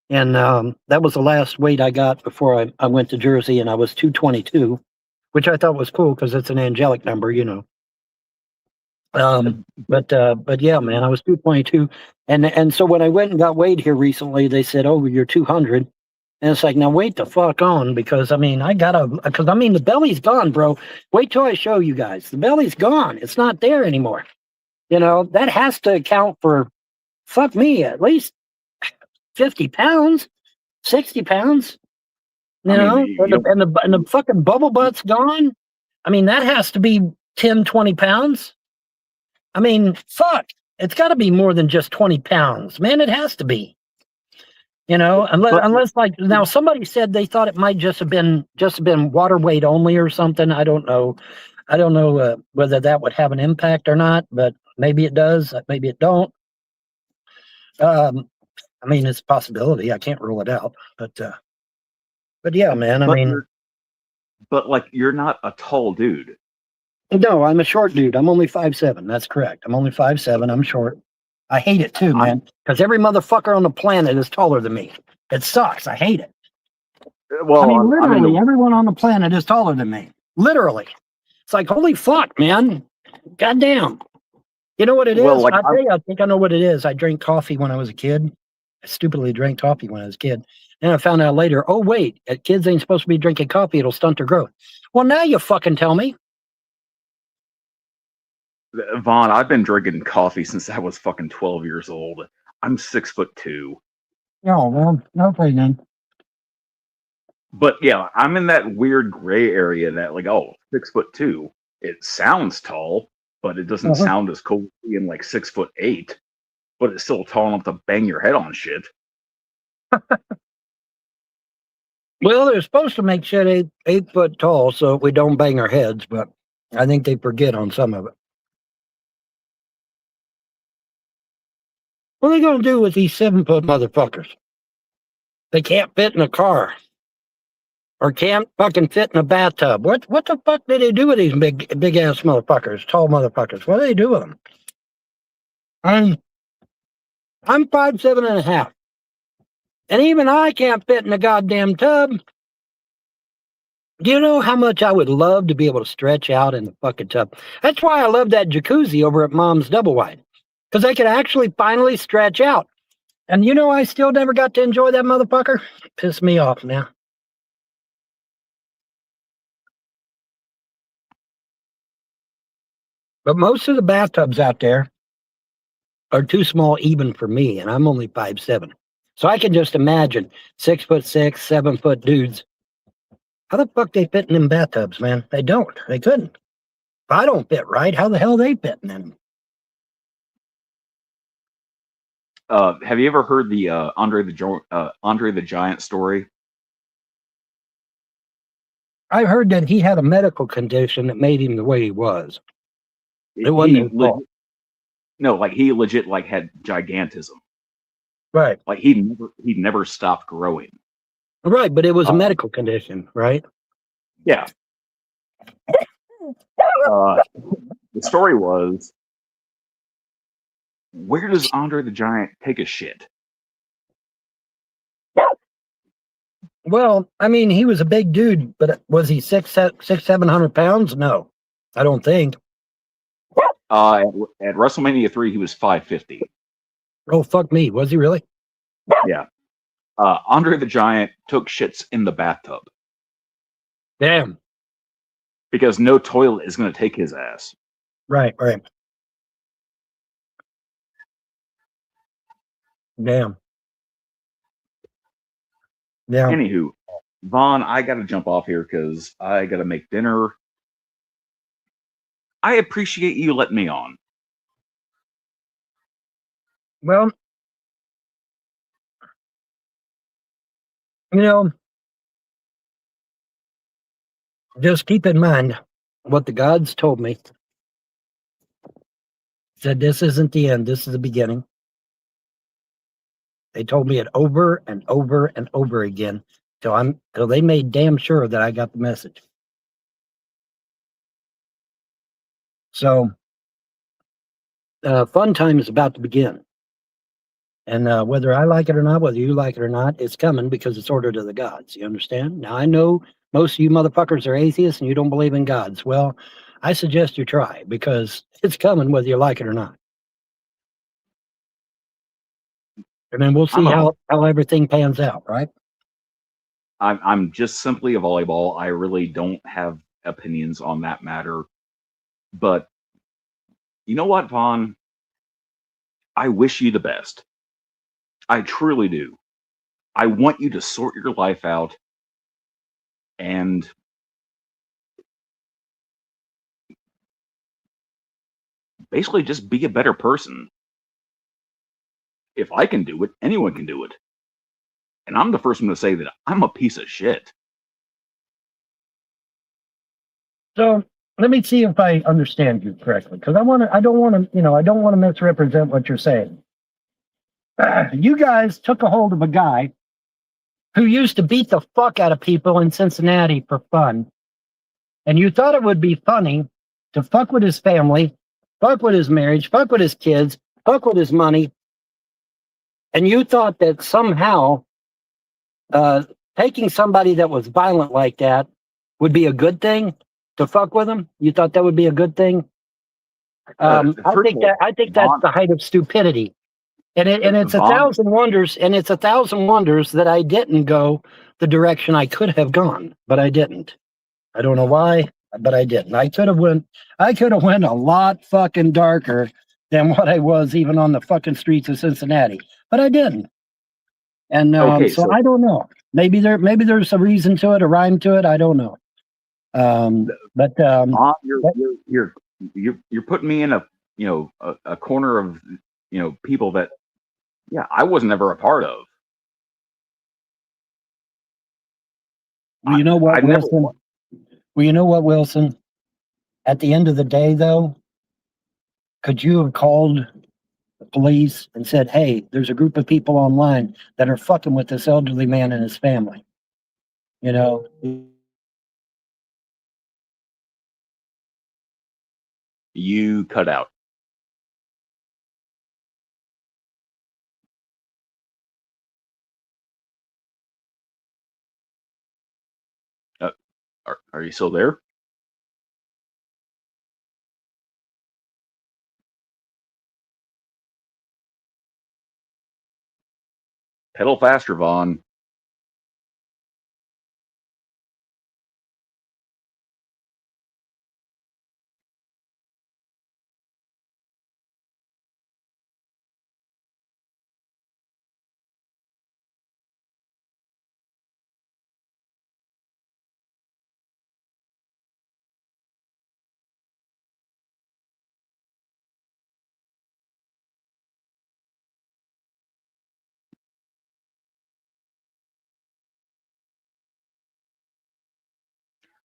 Speaker 4: and that was the last weight I got before I went to Jersey, and I was 222, which I thought was cool because it's an angelic number, But yeah, man, I was 222, and so when I went and got weighed here recently, they said, "Oh, you're 200." And it's like, now wait the fuck on, because I mean, the belly's gone, bro. Wait till I show you guys. The belly's gone. It's not there anymore. That has to account for, fuck me, at least 50 pounds, 60 pounds. And the fucking bubble butt's gone. I mean, that has to be 10, 20 pounds. I mean, fuck. It's got to be more than just 20 pounds, man. It has to be. Unless like now somebody said they thought it might just have been water weight only or something. I don't know whether that would have an impact or not, but maybe it does, maybe it don't. I mean, it's a possibility. I can't rule it out, but yeah, man.
Speaker 2: But like, you're not a tall dude.
Speaker 4: No, I'm a short dude. I'm only 5'7". That's correct. I'm only 5'7". I'm short. I hate it too, man, because every motherfucker on the planet is taller than me. It sucks. I hate it.
Speaker 2: Well,
Speaker 4: literally, everyone on the planet is taller than me. Literally. It's like, holy fuck, man. Goddamn. You know what it is?
Speaker 2: Like,
Speaker 4: I'll tell you, I think I know what it is. I drank coffee when I was a kid. I stupidly drank coffee when I was a kid. And I found out later, oh, wait, kids ain't supposed to be drinking coffee. It'll stunt their growth. Well, now you fucking tell me.
Speaker 2: Vaughn, I've been drinking coffee since I was fucking 12 years old. I'm 6'2".
Speaker 4: Oh, well, okay then.
Speaker 2: But yeah, I'm in that weird gray area that, like, 6'2". It sounds tall, but it doesn't sound as cool as being like 6'8". But it's still tall enough to bang your head on shit.
Speaker 4: Well, they're supposed to make shit 8 foot tall so we don't bang our heads, but I think they forget on some of it. What are they going to do with these 7 foot motherfuckers? They can't fit in a car. Or can't fucking fit in a bathtub. What the fuck do they do with these big ass motherfuckers, tall motherfuckers? What do they do with them? I'm 5'7.5". And even I can't fit in a goddamn tub. Do you know how much I would love to be able to stretch out in the fucking tub? That's why I love that jacuzzi over at Mom's Double Wide. Because I could actually finally stretch out. And I still never got to enjoy that motherfucker. Piss me off now. But most of the bathtubs out there are too small even for me, and I'm only 5'7". So I can just imagine 6'6", 7 foot dudes. How the fuck they fit in them bathtubs, man? They don't. They couldn't. If I don't fit right, how the hell they fit in them?
Speaker 2: Have you ever heard the Andre the Giant story?
Speaker 4: I heard that he had a medical condition that made him the way he was. It wasn't his fault.
Speaker 2: No, like he legit had gigantism.
Speaker 4: Right.
Speaker 2: Like he never stopped growing.
Speaker 4: Right, but it was a medical condition, right?
Speaker 2: Yeah. The story was, where does Andre the Giant take a shit?
Speaker 4: Well, I mean, he was a big dude, but was he 700 pounds? No, I don't think.
Speaker 2: At WrestleMania 3, he was 550.
Speaker 4: Oh, fuck me. Was he really?
Speaker 2: Yeah. Andre the Giant took shits in the bathtub
Speaker 4: Damn.
Speaker 2: because no toilet is going to take his ass.
Speaker 4: Right. Damn. Yeah.
Speaker 2: Anywho, Vaughn, I got to jump off here because I got to make dinner. I appreciate you letting me on.
Speaker 4: Well, just keep in mind what the gods told me. Said this isn't the end, this is the beginning. They told me it over and over and over again till they made damn sure that I got the message. So, fun time is about to begin. And whether I like it or not, whether you like it or not, it's coming because it's ordered of the gods. You understand? Now, I know most of you motherfuckers are atheists and you don't believe in gods. Well, I suggest you try because it's coming whether you like it or not. And then we'll see how everything pans out, right?
Speaker 2: I'm just simply a volleyball. I really don't have opinions on that matter. But you know what, Vaughn? I wish you the best. I truly do. I want you to sort your life out and basically just be a better person. If I can do it, anyone can do it. And I'm the first one to say that I'm a piece of shit.
Speaker 4: So let me see if I understand you correctly, because I don't want to misrepresent what you're saying. You guys took a hold of a guy who used to beat the fuck out of people in Cincinnati for fun, and you thought it would be funny to fuck with his family, fuck with his marriage, fuck with his kids, fuck with his money, and you thought that somehow taking somebody that was violent like that would be a good thing to fuck with him. You thought that would be a good thing. I think that's the height of stupidity, and it's a thousand wonders. And it's a thousand wonders that I didn't go the direction I could have gone, but I didn't. I don't know why, but I didn't. I could have went a lot fucking darker than what I was even on the fucking streets of Cincinnati, but I didn't. And so I don't know. Maybe there's a reason to it, a rhyme to it. I don't know.
Speaker 2: You're putting me in a corner of people that I wasn't ever a part of.
Speaker 4: Well, you know what, Wilson? Well, you know what, Wilson? At the end of the day, though, could you have called the police and said, "Hey, there's a group of people online that are fucking with this elderly man and his family"? You know.
Speaker 2: You cut out. Are you still there? Pedal faster, Vaughn.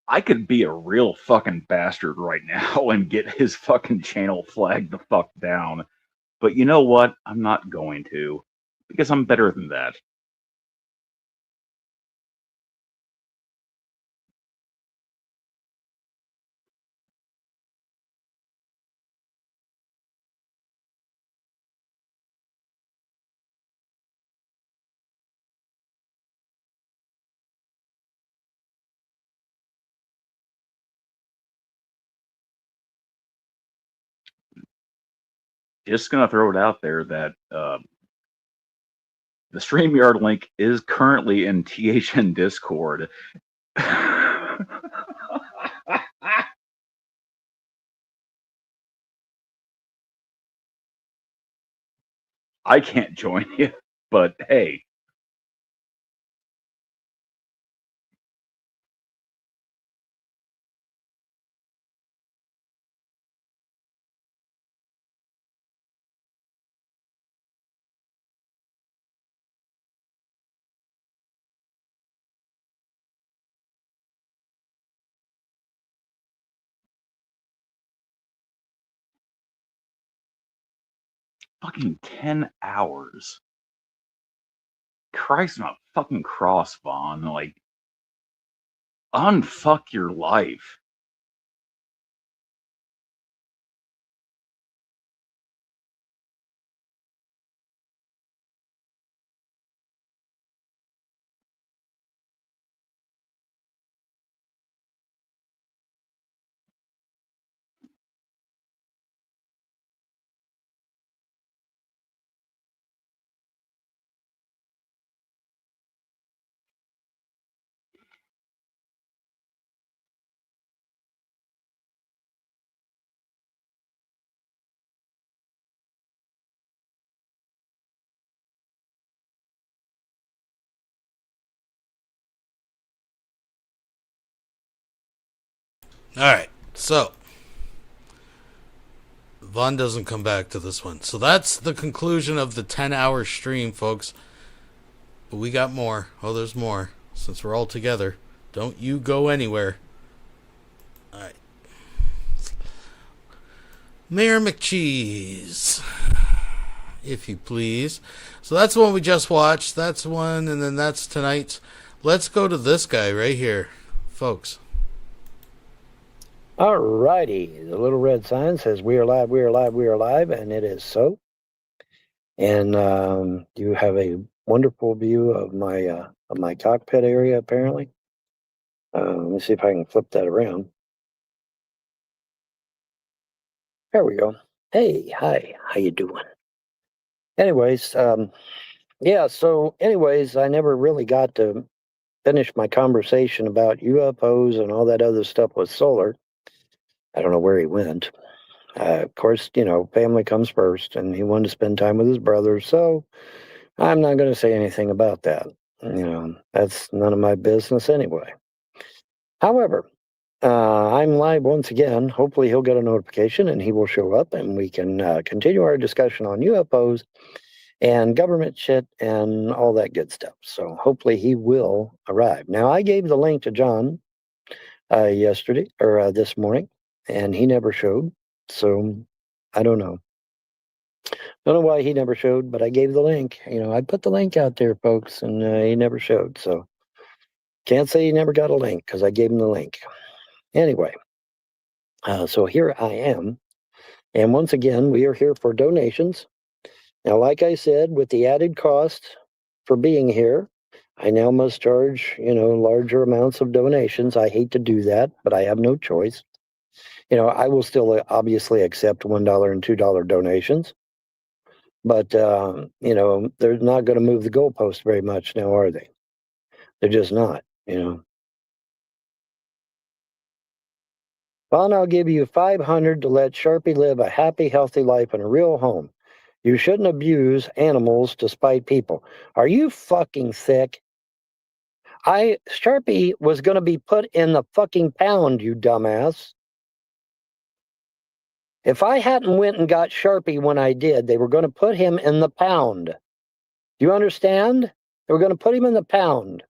Speaker 2: I could be a real fucking bastard right now and get his fucking channel flagged the fuck down. But you know what? I'm not going to, because I'm better than that. just gonna throw it out there that the StreamYard link is currently in THN Discord. I can't join you, but hey. Fucking 10 hours. Christ, not fucking cross, Vaughn. Like, unfuck your life.
Speaker 3: Alright, so Vaughn doesn't come back to this one. So that's the conclusion of the 10-hour stream, folks. But we got more. Oh, there's more. Since we're all together. Don't you go anywhere. Alright. Mayor McCheese, if you please. So that's the one we just watched. That's one, and then that's tonight's. Let's go to this guy right here, folks.
Speaker 4: All righty. The little red sign says, "We are live, we are live, we are live," and it is so. And you have a wonderful view of my cockpit area, apparently. Let me see if I can flip that around. There we go. Hey, hi, how you doing? Anyways, yeah, so anyways, I never really got to finish my conversation about UFOs and all that other stuff with Solar. I don't know where he went. Of course, family comes first, and he wanted to spend time with his brother, so I'm not going to say anything about that. That's none of my business anyway. However, I'm live once again. Hopefully he'll get a notification and he will show up, and we can continue our discussion on UFOs and government shit and all that good stuff. So hopefully he will arrive. Now, I gave the link to John yesterday, or this morning, and he never showed. So I don't know. Don't know why he never showed, but I gave the link. I put the link out there, folks, and he never showed. So can't say he never got a link because I gave him the link. Anyway, so here I am. And once again, we are here for donations. Now, like I said, with the added cost for being here, I now must charge, larger amounts of donations. I hate to do that, but I have no choice. I will still obviously accept $1 and $2 donations. But, they're not going to move the goalpost very much now, are they? They're just not, Well, I'll give you $500 to let Sharpie live a happy, healthy life in a real home. You shouldn't abuse animals to spite people. Are you fucking sick? Sharpie was going to be put in the fucking pound, you dumbass. If I hadn't went and got Sharpie when I did, they were going to put him in the pound. Do you understand? They were going to put him in the pound.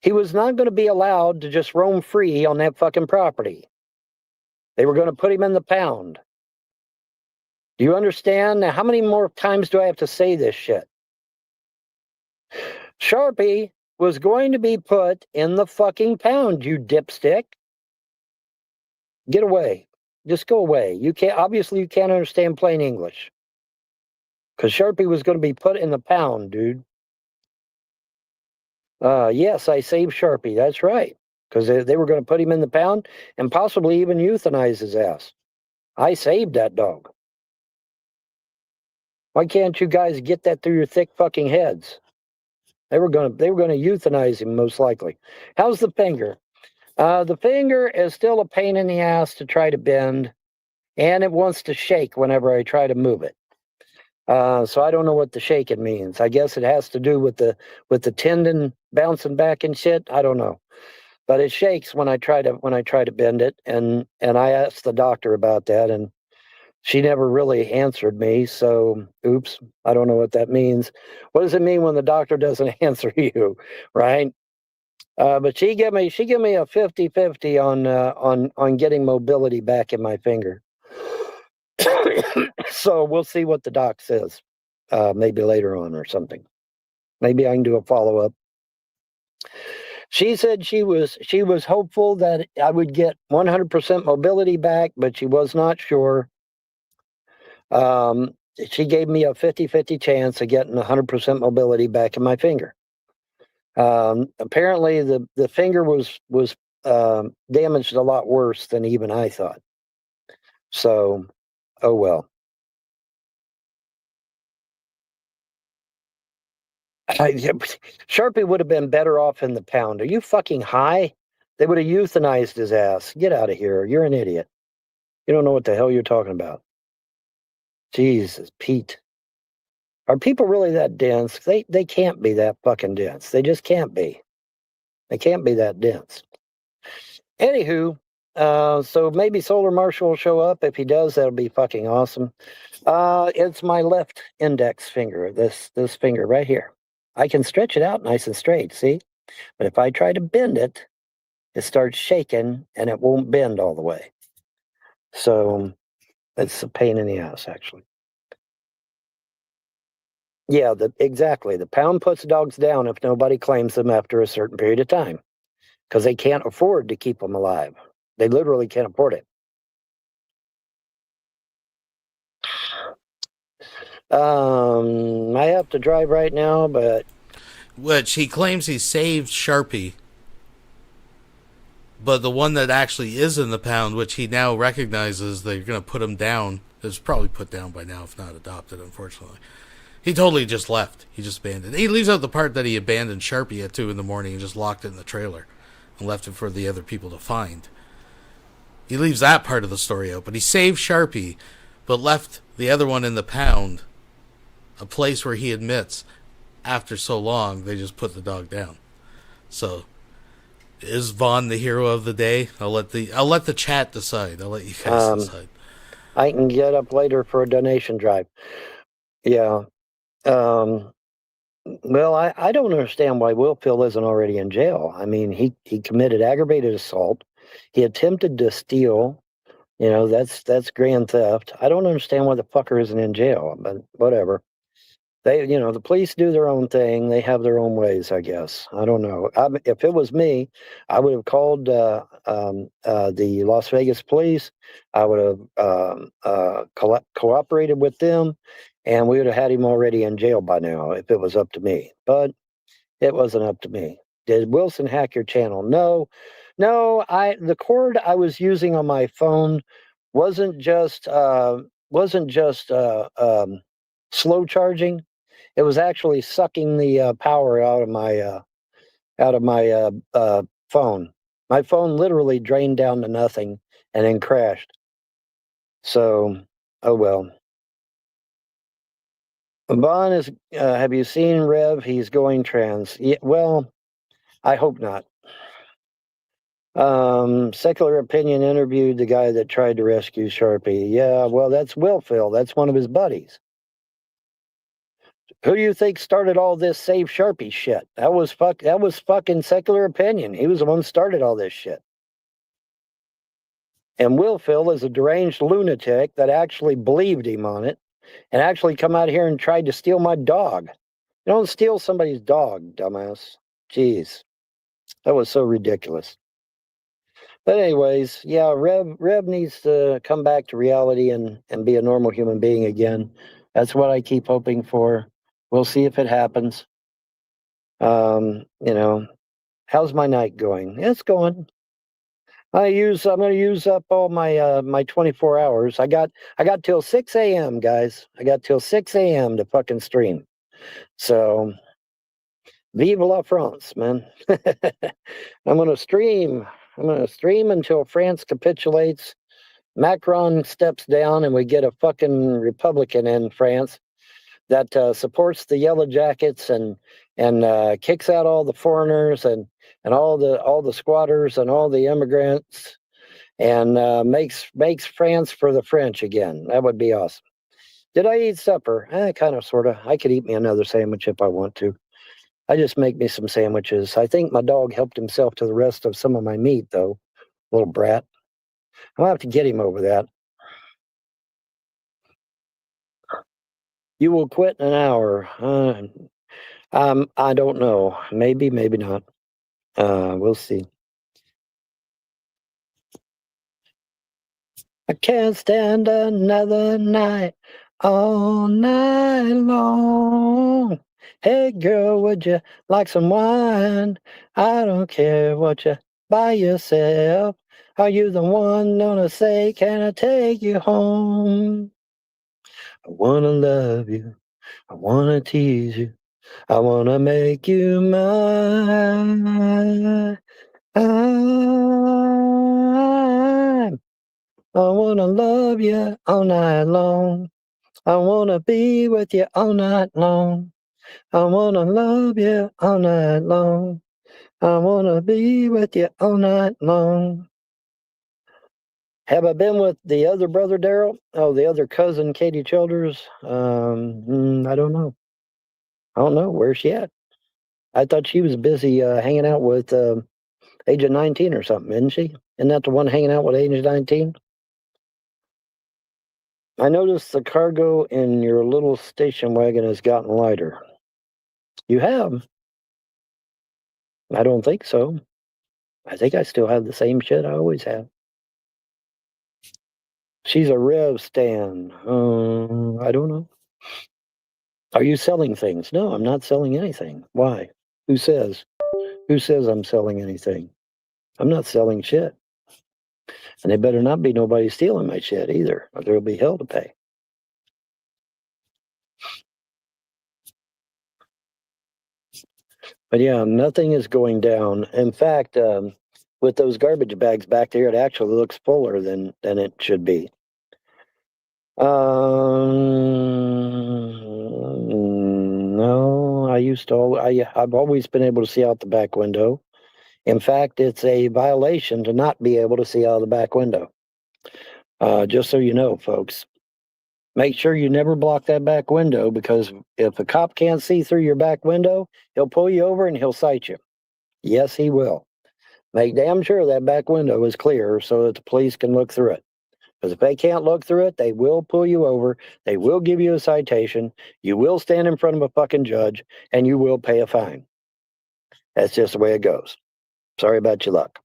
Speaker 4: He was not going to be allowed to just roam free on that fucking property. They were going to put him in the pound. Do you understand? Now, how many more times do I have to say this shit? Sharpie was going to be put in the fucking pound, you dipstick. Get away. Just go away. Obviously you can't understand plain English. Because Sharpie was going to be put in the pound, dude. Yes, I saved Sharpie. That's right. Because they were going to put him in the pound and possibly even euthanize his ass. I saved that dog. Why can't you guys get that through your thick fucking heads? They were gonna euthanize him most likely. How's the finger? The finger is still a pain in the ass to try to bend, and it wants to shake whenever I try to move it. So I don't know what the shaking means. I guess it has to do with the tendon bouncing back and shit. I don't know, but it shakes when I try to bend it, and I asked the doctor about that, and she never really answered me. So oops, I don't know what that means. What does it mean when the doctor doesn't answer you, right? But she gave me a 50-50 on getting mobility back in my finger. So we'll see what the doc says. Maybe later on or something. Maybe I can do a follow-up. She said she was hopeful that I would get 100% mobility back, but she was not sure. She gave me a 50-50 chance of getting 100% mobility back in my finger. Apparently the finger was damaged a lot worse than even I thought. So, oh well. Sharpie would have been better off in the pound. Are you fucking high? They would have euthanized his ass. Get out of here. You're an idiot. You don't know what the hell you're talking about. Jesus, Pete. Are people really that dense? They can't be that fucking dense. They just can't be. They can't be that dense. Anywho, so maybe Solar Marshal will show up. If he does, that'll be fucking awesome. It's my left index finger, this finger right here. I can stretch it out nice and straight, see? But if I try to bend it, it starts shaking and it won't bend all the way. So it's a pain in the ass, actually. Yeah, exactly. The pound puts dogs down if nobody claims them after a certain period of time, because they can't afford to keep them alive. They literally can't afford it. I have to drive right now, but...
Speaker 3: Which he claims he saved Sharpie. But the one that actually is in the pound, which he now recognizes they're going to put him down, is probably put down by now, if not adopted, unfortunately. He totally just left. He just abandoned. He leaves out the part that he abandoned Sharpie at 2 in the morning and just locked it in the trailer and left it for the other people to find. He leaves that part of the story out, but he saved Sharpie, but left the other one in the pound, a place where he admits after so long they just put the dog down. So is Vaughn the hero of the day? I'll let the chat decide. I'll let you guys decide.
Speaker 4: I can get up later for a donation drive. Yeah. Well, I don't understand why Will Phil isn't already in jail. I mean, he committed aggravated assault. He attempted to steal. You know, that's grand theft. I don't understand why the fucker isn't in jail, but whatever. The police do their own thing. They have their own ways, I guess. I don't know. If it was me, I would have called the Las Vegas police. I would have cooperated with them, and we would have had him already in jail by now if it was up to me. But it wasn't up to me. Did Wilson hack your channel? No. The cord I was using on my phone wasn't just slow charging. It was actually sucking the power out of my phone. My phone literally drained down to nothing and then crashed. So, oh well. Vaughn is. Have you seen Rev? He's going trans. Yeah, well, I hope not. Secular Opinion interviewed the guy that tried to rescue Sharpie. Yeah, well, that's Will Phil. That's one of his buddies. Who do you think started all this Save Sharpie shit? That was fucking Secular Opinion. He was the one who started all this shit. And Will Phil is a deranged lunatic that actually believed him on it and actually come out here and tried to steal my dog. You don't steal somebody's dog, dumbass. Jeez. That was so ridiculous. But anyways, yeah, Rev needs to come back to reality and be a normal human being again. That's what I keep hoping for. We'll see if it happens. How's my night going? It's going. I'm going to use up all my my 24 hours. I got till 6 a.m. guys. I got till 6 a.m. to fucking stream. So, vive la France, man. I'm going to stream. I'm going to stream until France capitulates. Macron steps down and we get a fucking Republican in France that supports the Yellow Jackets and kicks out all the foreigners and all the squatters and all the immigrants and makes France for the French again. That would be awesome. Did I eat supper? Kind of, sort of. I could eat me another sandwich if I want to. I just make me some sandwiches. I think my dog helped himself to the rest of some of my meat, though. Little brat. I'll have to get him over that. You will quit in an hour. I don't know. Maybe, maybe not. We'll see. I can't stand another night all night long. Hey girl, would you like some wine? I don't care what you buy yourself. Are you the one gonna say, can I take you home? I wanna love you. I wanna tease you. I wanna make you mine. I wanna love you all night long. I wanna be with you all night long. I wanna love you all night long. I wanna be with you all night long. Have I been with the other brother Daryl? Oh, the other cousin Katie Childers? I don't know. I don't know. Where's she at? I thought she was busy hanging out with Agent 19 or something, isn't she? Isn't that the one hanging out with Agent 19? I noticed the cargo in your little station wagon has gotten lighter. You have? I don't think so. I think I still have the same shit I always have. She's a Rev Stan. I don't know. Are you selling things? No, I'm not selling anything. Why? Who says? Who says I'm selling anything? I'm not selling shit. And there better not be nobody stealing my shit either, or there'll be hell to pay. But yeah, nothing is going down. In fact, with those garbage bags back there, it actually looks fuller than it should be. No, I've always been able to see out the back window. In fact, it's a violation to not be able to see out of the back window. Just so you know, folks. Make sure you never block that back window, because if a cop can't see through your back window, he'll pull you over and he'll cite you. Yes, he will. Make damn sure that back window is clear so that the police can look through it. Because if they can't look through it, they will pull you over. They will give you a citation. You will stand in front of a fucking judge, and you will pay a fine. That's just the way it goes. Sorry about your luck.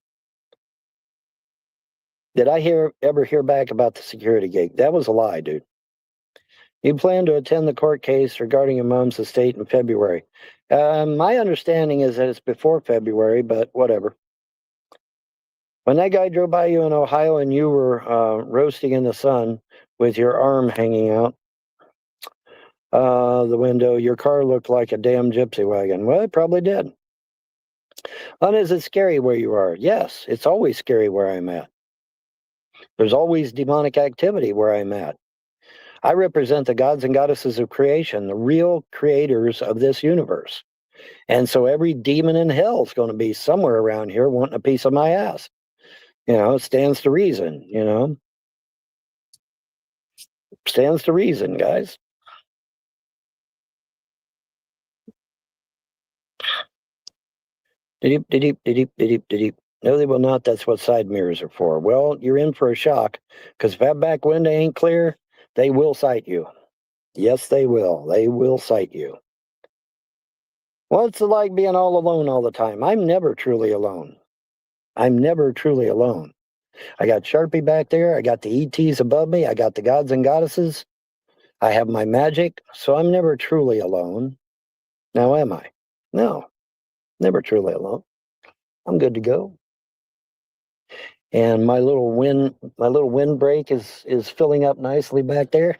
Speaker 4: Did I ever hear back about the security gate? That was a lie, dude. You plan to attend the court case regarding your mom's estate in February. My understanding is that it's before February, but whatever. When that guy drove by you in Ohio and you were roasting in the sun with your arm hanging out the window, your car looked like a damn gypsy wagon. Well, it probably did. And is it scary where you are? Yes, it's always scary where I'm at. There's always demonic activity where I'm at. I represent the gods and goddesses of creation, the real creators of this universe. And so every demon in hell is going to be somewhere around here wanting a piece of my ass. You know, it stands to reason, you know. Stands to reason, guys. Did-deep. No, they will not. That's what side mirrors are for. Well, you're in for a shock, because if that back window ain't clear, they will cite you. Yes, they will. They will cite you. What's it like being all alone all the time? I'm never truly alone. I'm never truly alone. I got Sharpie back there. I got the ETs above me. I got the gods and goddesses. I have my magic. So I'm never truly alone. Now, am I? No, never truly alone. I'm good to go. And my little windbreak is filling up nicely back there.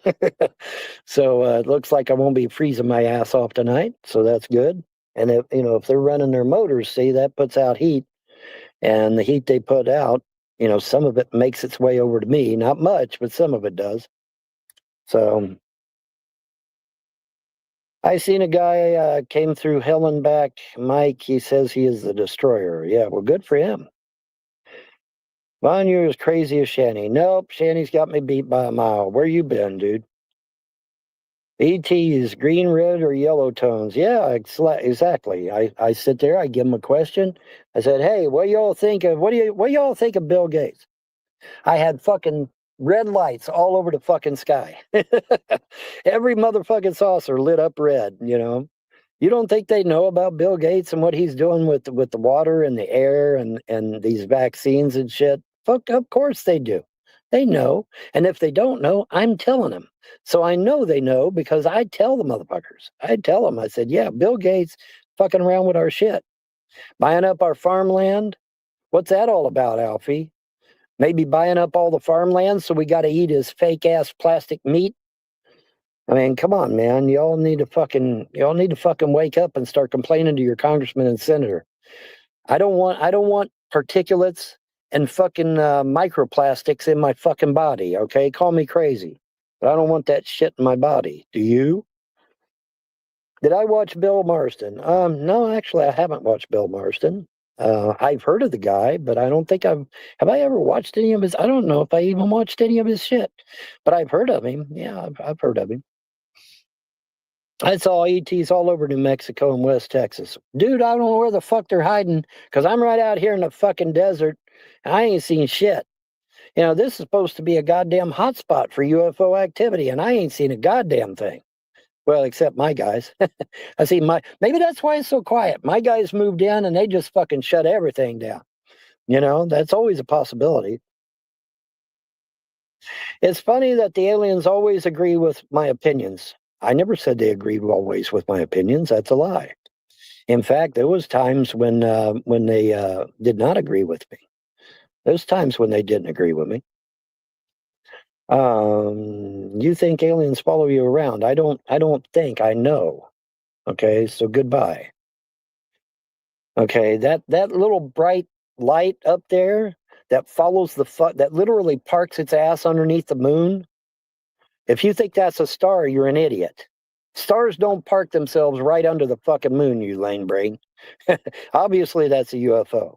Speaker 4: So it looks like I won't be freezing my ass off tonight. So that's good. And if they're running their motors, see, that puts out heat, and the heat they put out, some of it makes its way over to me. Not much, but some of it does. So I seen a guy came through hell and back. Mike, he says he is the destroyer. Yeah, well, good for him. Von, you're as crazy as Shanny. Nope, Shanny's got me beat by a mile. Where you been, dude? ETs, green, red, or yellow tones? Yeah, exactly. I sit there, I give him a question. I said, hey, what y'all think of Bill Gates? I had fucking red lights all over the fucking sky. Every motherfucking saucer lit up red, You don't think they know about Bill Gates and what he's doing with the water and the air and these vaccines and shit? Fuck, of course they do. They know. And if they don't know, I'm telling them. So I know they know because I tell the motherfuckers. I tell them, I said, yeah, Bill Gates fucking around with our shit. Buying up our farmland. What's that all about, Alfie? Maybe buying up all the farmland so we got to eat his fake-ass plastic meat? I mean, come on, man. Y'all need to fucking wake up and start complaining to your congressman and senator. I don't want particulates and fucking microplastics in my fucking body, okay? Call me crazy. But I don't want that shit in my body. Do you? Did I watch Bill Marston? No, actually, I haven't watched Bill Marston. I've heard of the guy, but I don't think have I ever watched any of his? I don't know if I even watched any of his shit, but I've heard of him. Yeah, I've heard of him. I saw ETs all over New Mexico and West Texas. Dude, I don't know where the fuck they're hiding because I'm right out here in the fucking desert and I ain't seen shit. This is supposed to be a goddamn hotspot for UFO activity and I ain't seen a goddamn thing. Well, except my guys. I see maybe that's why it's so quiet. My guys moved in and they just fucking shut everything down. That's always a possibility. It's funny that the aliens always agree with my opinions. I never said they agreed always with my opinions. That's a lie. In fact, there was times when they did not agree with me. There's times when they didn't agree with me. You think aliens follow you around? I don't think. I know. Okay, so goodbye. Okay, that little bright light up there that follows that literally parks its ass underneath the moon. If you think that's a star, you're an idiot. Stars don't park themselves right under the fucking moon, you lame brain. Obviously, that's a UFO.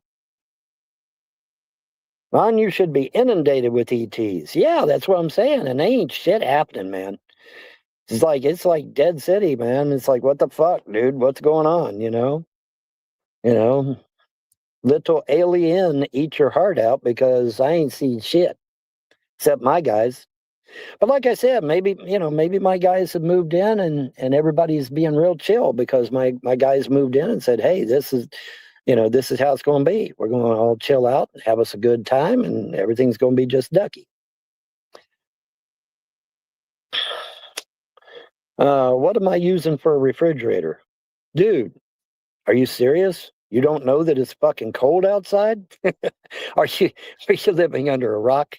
Speaker 4: Ron, you should be inundated with ETs. Yeah, that's what I'm saying. And ain't shit happening, man. It's like Dead City, man. It's like, what the fuck, dude? What's going on, Little alien, eat your heart out because I ain't seen shit. Except my guys. But like I said, maybe my guys have moved in and everybody's being real chill because my guys moved in and said, hey, this is how it's going to be. We're going to all chill out, have us a good time, and everything's going to be just ducky. What am I using for a refrigerator? Dude, are you serious? You don't know that it's fucking cold outside? Are you living under a rock?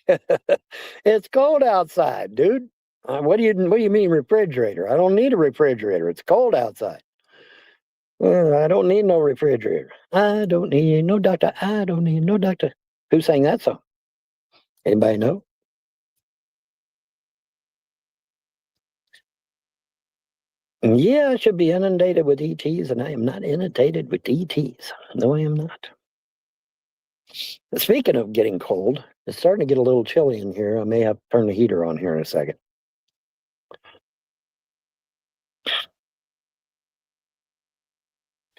Speaker 4: It's cold outside, dude. What do you mean refrigerator? I don't need a refrigerator. It's cold outside. I don't need no refrigerator. I don't need no doctor. I don't need no doctor. Who sang that song? Anybody know? Yeah, I should be inundated with ETs, and I am not inundated with ETs. No, I am not. Speaking of getting cold, it's starting to get a little chilly in here. I may have to turn the heater on here in a second.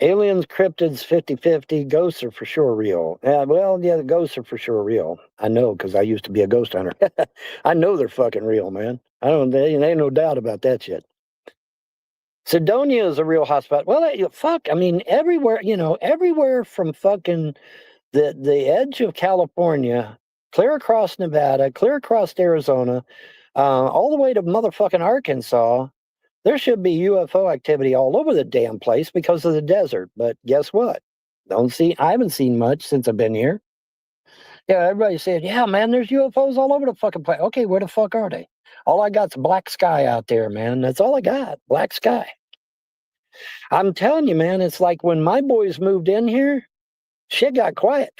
Speaker 4: Aliens, cryptids, 50-50. Ghosts are for sure real. The ghosts are for sure real. I know because I used to be a ghost hunter. I know they're fucking real, man. There ain't no doubt about that shit. Sidonia is a real hotspot. Well, fuck. I mean, everywhere from fucking the edge of California, clear across Nevada, clear across Arizona, all the way to motherfucking Arkansas. There should be UFO activity all over the damn place because of the desert. But guess what? I haven't seen much since I've been here. Yeah, everybody said, yeah, man, there's UFOs all over the fucking place. Okay, where the fuck are they? All I got's black sky out there, man. That's all I got, black sky. I'm telling you, man, it's like when my boys moved in here, shit got quiet.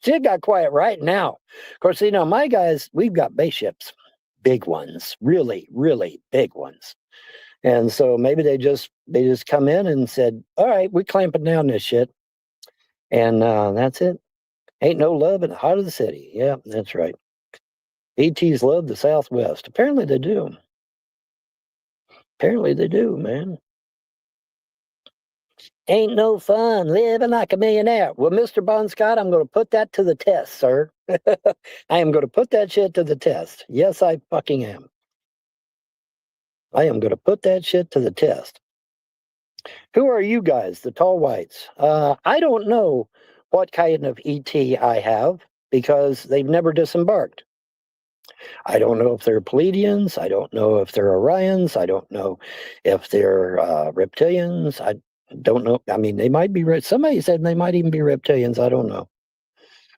Speaker 4: Shit got quiet right now. Of course, you know, my guys, we've got base ships, big ones, really, really big ones. And so maybe they just come in and said, all right, we're clamping down this shit. And that's it. Ain't no love in the heart of the city. Yeah, that's right. ETs love the Southwest. Apparently they do. Apparently they do, man. Ain't no fun living like a millionaire. Well, Mr. Bon Scott, I'm going to put that to the test, sir. I am going to put that shit to the test. Yes, I fucking am. I am going to put that shit to the test. Who are you guys, the tall whites? I don't know what kind of ET I have because they've never disembarked. I don't know if they're Pleiadians. I don't know if they're Orions. I don't know if they're reptilians. I don't know. I mean, they might be. Somebody said they might even be reptilians. I don't know.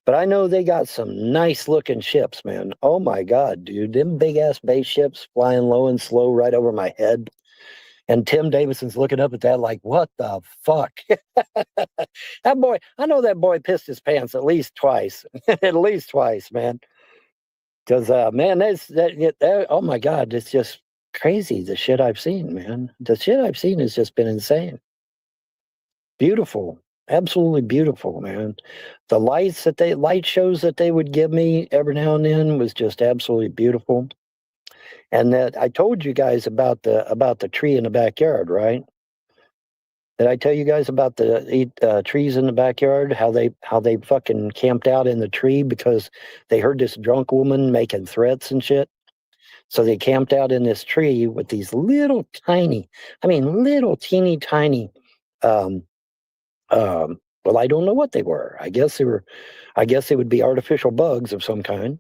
Speaker 4: But I know they got some nice looking ships, man. Oh my God, dude. Them big ass base ships flying low and slow right over my head. And Tim Davidson's looking up at that like, what the fuck? That boy, I know that boy pissed his pants at least twice. At least twice, man. Because, man, oh my God, it's just crazy, the shit I've seen, man. The shit I've seen has just been insane. Beautiful. Absolutely beautiful, man. The light shows that they would give me every now and then was just absolutely beautiful. And that I told you guys about the tree in the backyard, right? Did I tell you guys about the trees in the backyard? How they fucking camped out in the tree because they heard this drunk woman making threats and shit. So they camped out in this tree with these little teeny tiny. Well, I don't know what they were. I guess they would be artificial bugs of some kind.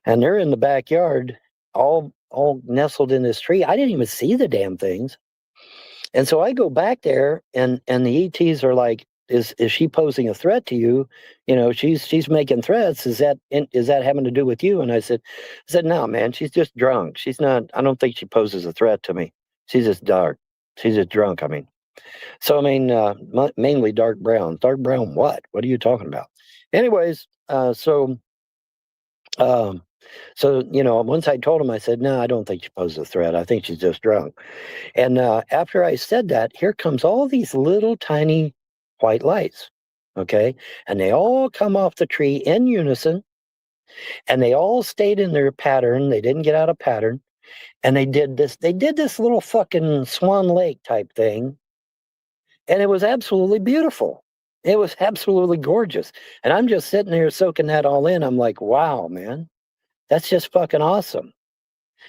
Speaker 4: And they're in the backyard, all nestled in this tree. I didn't even see the damn things. And so I go back there, and the ETs are like, "Is she posing a threat to you? You know, she's making threats. Is that having to do with you?" And I said, "No, man. She's just drunk. She's not. I don't think she poses a threat to me. She's just dark. She's just drunk. I mean, so I mean, mainly dark brown. Dark brown. What? What are you talking about? Anyways, so you know, once I told him, I said, "No, I don't think she poses a threat. I think she's just drunk." And after I said that, here comes all these little tiny white lights, okay? And they all come off the tree in unison, and they all stayed in their pattern. They didn't get out of pattern. And they did this little fucking Swan Lake type thing, and it was absolutely beautiful. It was absolutely gorgeous. And I'm just sitting there soaking that all in. I'm like, wow, man, that's just fucking awesome.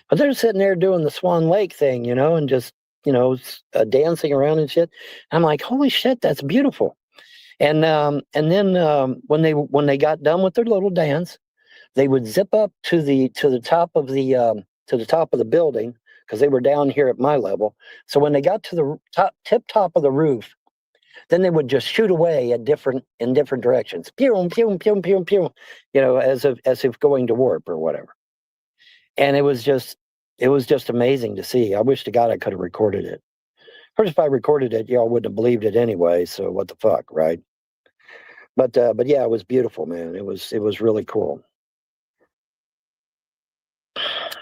Speaker 4: But they're sitting there doing the Swan Lake thing, you know, and just, you know, dancing around and shit. I'm like, holy shit, that's beautiful. And then when they got done with their little dance, they would zip up to the top of the building because they were down here at my level. So when they got to the top of the roof, then they would just shoot away in different directions, pew pew pew pew pew, you know, as if going to warp or whatever. And it was just amazing to see. I wish to God I could have recorded it. Of course, if I recorded it, y'all wouldn't have believed it anyway. So what the fuck, right? But yeah, it was beautiful, man. It was really cool.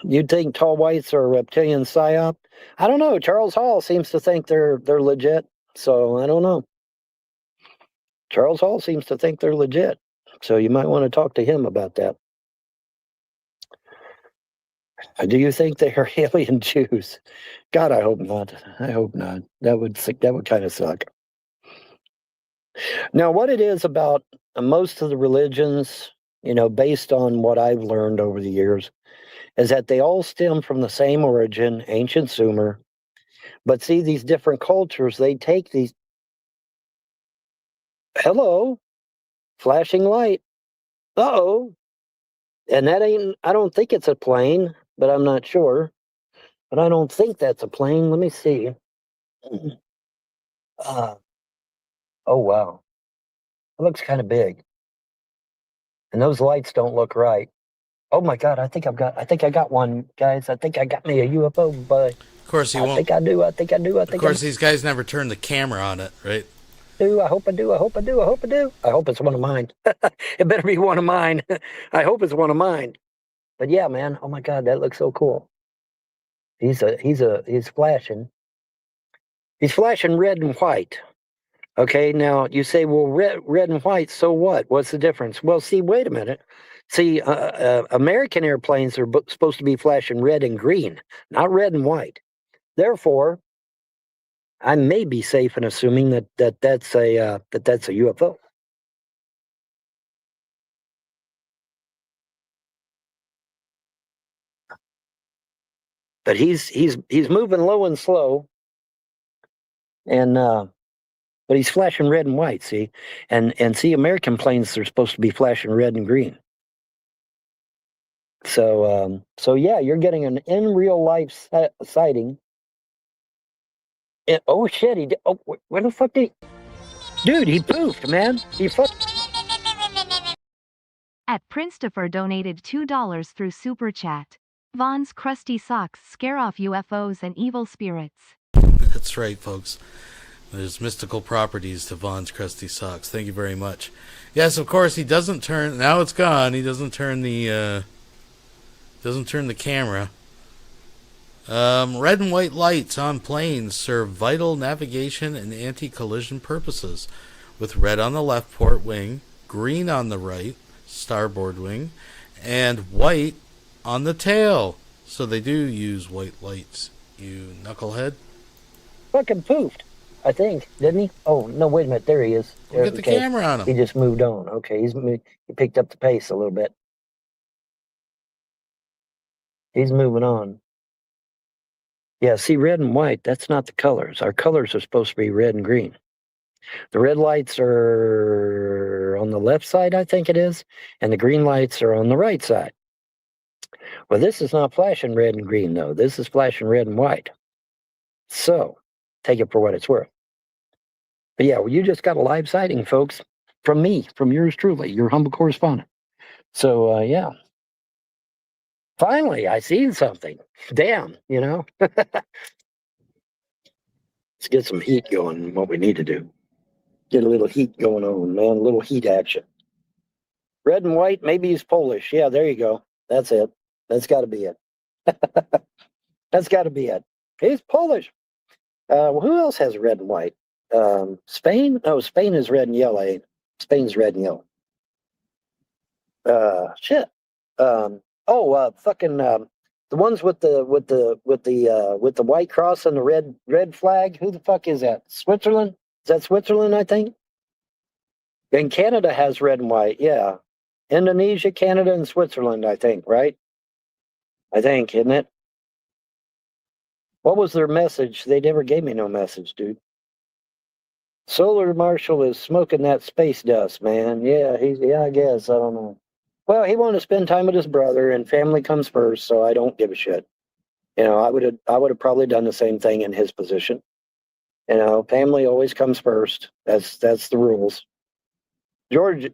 Speaker 4: You'd think tall whites are a reptilian psyop? I don't know. Charles Hall seems to think they're legit. So I don't know. Charles Hall seems to think they're legit. So you might want to talk to him about that. Do you think they are alien Jews? God, I hope not. I hope not. That would kind of suck. Now, what it is about most of the religions, you know, based on what I've learned over the years, is that they all stem from the same origin, ancient Sumer. But see, these different cultures, they take these. Hello, flashing light. Uh-oh. And that ain't, I don't think it's a plane, but I'm not sure. But I don't think that's a plane. Let me see. Oh, wow. It looks kind of big. And those lights don't look right. Oh my God, I think I got one, guys. I think I got me a UFO, but
Speaker 3: Of course, he
Speaker 4: I
Speaker 3: won't.
Speaker 4: think I do. I think I do. I
Speaker 3: Of
Speaker 4: think
Speaker 3: course, these guys never turn the camera on it, right?
Speaker 4: I hope I do. I hope I do. I hope I do. I hope it's one of mine. It better be one of mine. I hope it's one of mine. But yeah, man. Oh my God, that looks so cool. He's flashing. He's flashing red and white. Okay, now you say, well, red and white, so what? What's the difference? Well, see, wait a minute. See, American airplanes are supposed to be flashing red and green, not red and white. Therefore, I may be safe in assuming that's a UFO. But he's moving low and slow, and but he's flashing red and white. See, and see, American planes are supposed to be flashing red and green. So yeah, you're getting an in real life sighting. Oh shit! He did. Oh, where the fuck did he? Dude, he poofed, man. He fucked.
Speaker 5: At Christopher donated $2 through Super Chat. Von's crusty socks scare off UFOs and evil spirits.
Speaker 3: That's right, folks. There's mystical properties to Von's crusty socks. Thank you very much. Yes, of course, he doesn't turn... Now it's gone. He doesn't turn the... camera. Red and white lights on planes serve vital navigation and anti-collision purposes, with red on the left port wing, green on the right starboard wing, and white on the tail. So they do use white lights, you knucklehead.
Speaker 4: Fucking poofed, I think, didn't he? Oh, no, wait a minute. There he is.
Speaker 3: Look at the camera on him.
Speaker 4: He just moved on. Okay, he picked up the pace a little bit. He's moving on. Yeah, see, red and white, that's not the colors. Our colors are supposed to be red and green. The red lights are on the left side, I think it is, and the green lights are on the right side. Well, this is not flashing red and green, though. This is flashing red and white. So, take it for what it's worth. But yeah, well, you just got a live sighting, folks, from me, from yours truly, your humble correspondent. So, yeah. Finally, I seen something. Damn, you know. Let's get some heat going, what we need to do. Get a little heat going on, man, a little heat action. Red and white, maybe he's Polish. Yeah, there you go. That's it. That's got to be it. That's got to be it. He's Polish. Well, who else has red and white? Spain? No, Spain is red and yellow. Spain's red and yellow. Shit. Fucking the ones with the white cross and the red flag. Who the fuck is that? Switzerland? Is that Switzerland? I think. And Canada has red and white. Yeah, Indonesia, Canada, and Switzerland. I think, right? I think, isn't it? What was their message? They never gave me no message, dude. Solar Marshal is smoking that space dust, man. Yeah, I guess. I don't know. Well, he wanted to spend time with his brother, and family comes first, so I don't give a shit. You know, I would have probably done the same thing in his position. You know, family always comes first. That's the rules. Georgia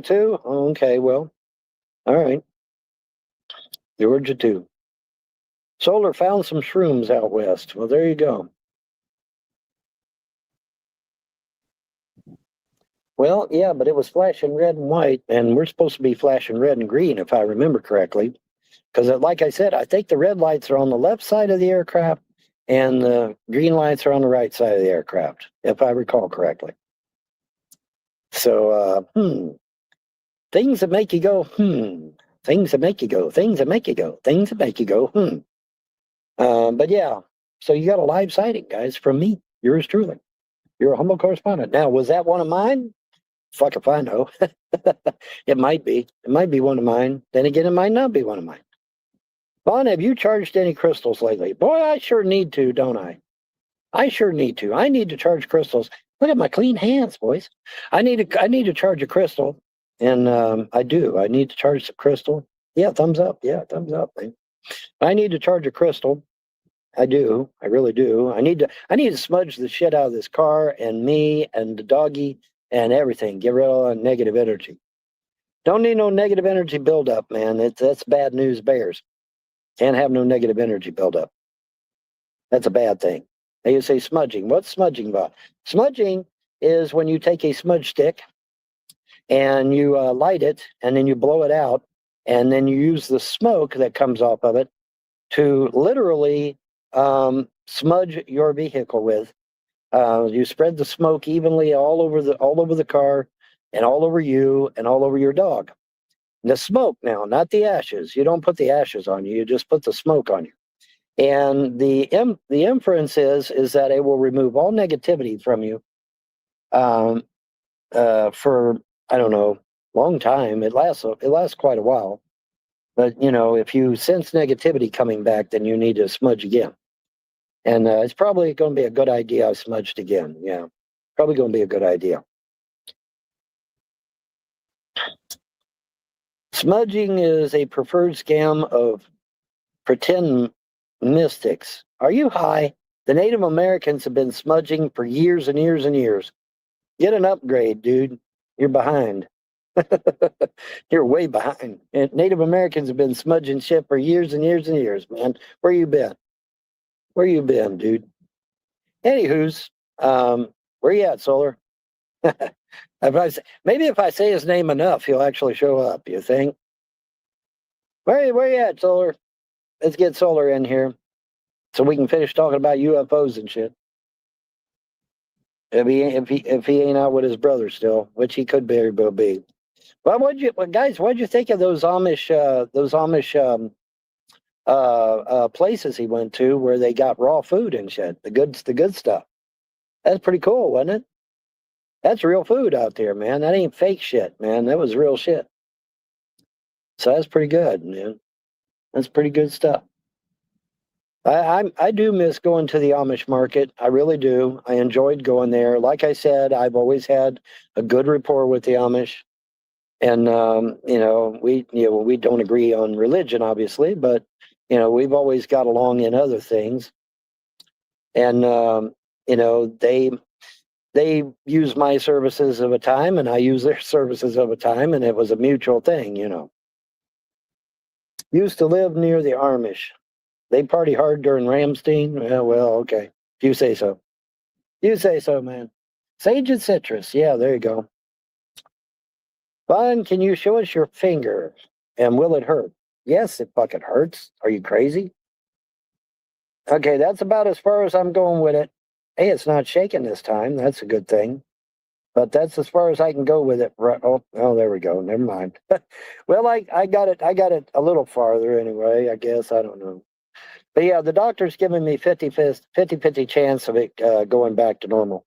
Speaker 4: too? Oh, okay, well, all right. Georgia too. Solar found some shrooms out west. Well, there you go. Well, yeah, but it was flashing red and white, and we're supposed to be flashing red and green, if I remember correctly. Because, like I said, I think the red lights are on the left side of the aircraft, and the green lights are on the right side of the aircraft, if I recall correctly. So, things that make you go, things that make you go, things that make you go, things that make you go, But yeah, so you got a live sighting, guys, from me, yours truly. You're a humble correspondent. Now, was that one of mine? Fuck if I know. It might be. It might be one of mine. Then again, it might not be one of mine. Vaughn, have you charged any crystals lately? Boy, I sure need to, don't I? I sure need to. I need to charge crystals. Look at my clean hands, boys. I need to charge a crystal, and I do. I need to charge the crystal. Yeah, thumbs up. Yeah, thumbs up, man. I need to charge a crystal. I do. I really do. I need to smudge the shit out of this car and me and the doggy and everything. Get rid of all that negative energy. Don't need no negative energy buildup, man. That's bad news bears. Can't have no negative energy buildup. That's a bad thing. Now you say smudging. What's smudging about? Smudging is when you take a smudge stick and you light it, and then you blow it out, and then you use the smoke that comes off of it to literally smudge your vehicle with. You spread the smoke evenly all over the car, and all over you, and all over your dog. The smoke now, not the ashes. You don't put the ashes on you. You just put the smoke on you. And the inference is that it will remove all negativity from you for, I don't know, long time. It lasts quite a while. But, if you sense negativity coming back, then you need to smudge again. And it's probably going to be a good idea I smudged again. Yeah, probably going to be a good idea. Smudging is a preferred scam of pretend mystics. Are you high? The Native Americans have been smudging for years and years and years. Get an upgrade, dude. You're behind. You're way behind. And Native Americans have been smudging shit for years and years and years, man. Where you been? Where you been, dude? Anywho's, where you at, Solar? Maybe if I say his name enough, he'll actually show up, you think? Where you at, Solar? Let's get Solar in here so we can finish talking about UFOs and shit. If he ain't out with his brother still, which he could very well be. Well, what'd you think of those Amish places he went to where they got raw food and shit, the good stuff? That's pretty cool, wasn't it? That's real food out there, man. That ain't fake shit, man. That was real shit. So that's pretty good, man. That's pretty good stuff. I do miss going to the Amish market. I really do. I enjoyed going there. Like I said, I've always had a good rapport with the Amish. And we don't agree on religion, obviously, but we've always got along in other things. And they use my services of a time, and I use their services of a time, and it was a mutual thing. Used to live near the Amish. They party hard during Ramstein. Yeah, well, okay. If you say so. You say so, man. Sage and citrus. Yeah, there you go. Fun, can you show us your finger? And will it hurt? Yes, it fucking hurts. Are you crazy? Okay, that's about as far as I'm going with it. Hey, it's not shaking this time. That's a good thing. But that's as far as I can go with it. Oh, there we go. Never mind. Well, I got it a little farther anyway, I guess. I don't know. But yeah, the doctor's giving me 50-50 chance of it going back to normal.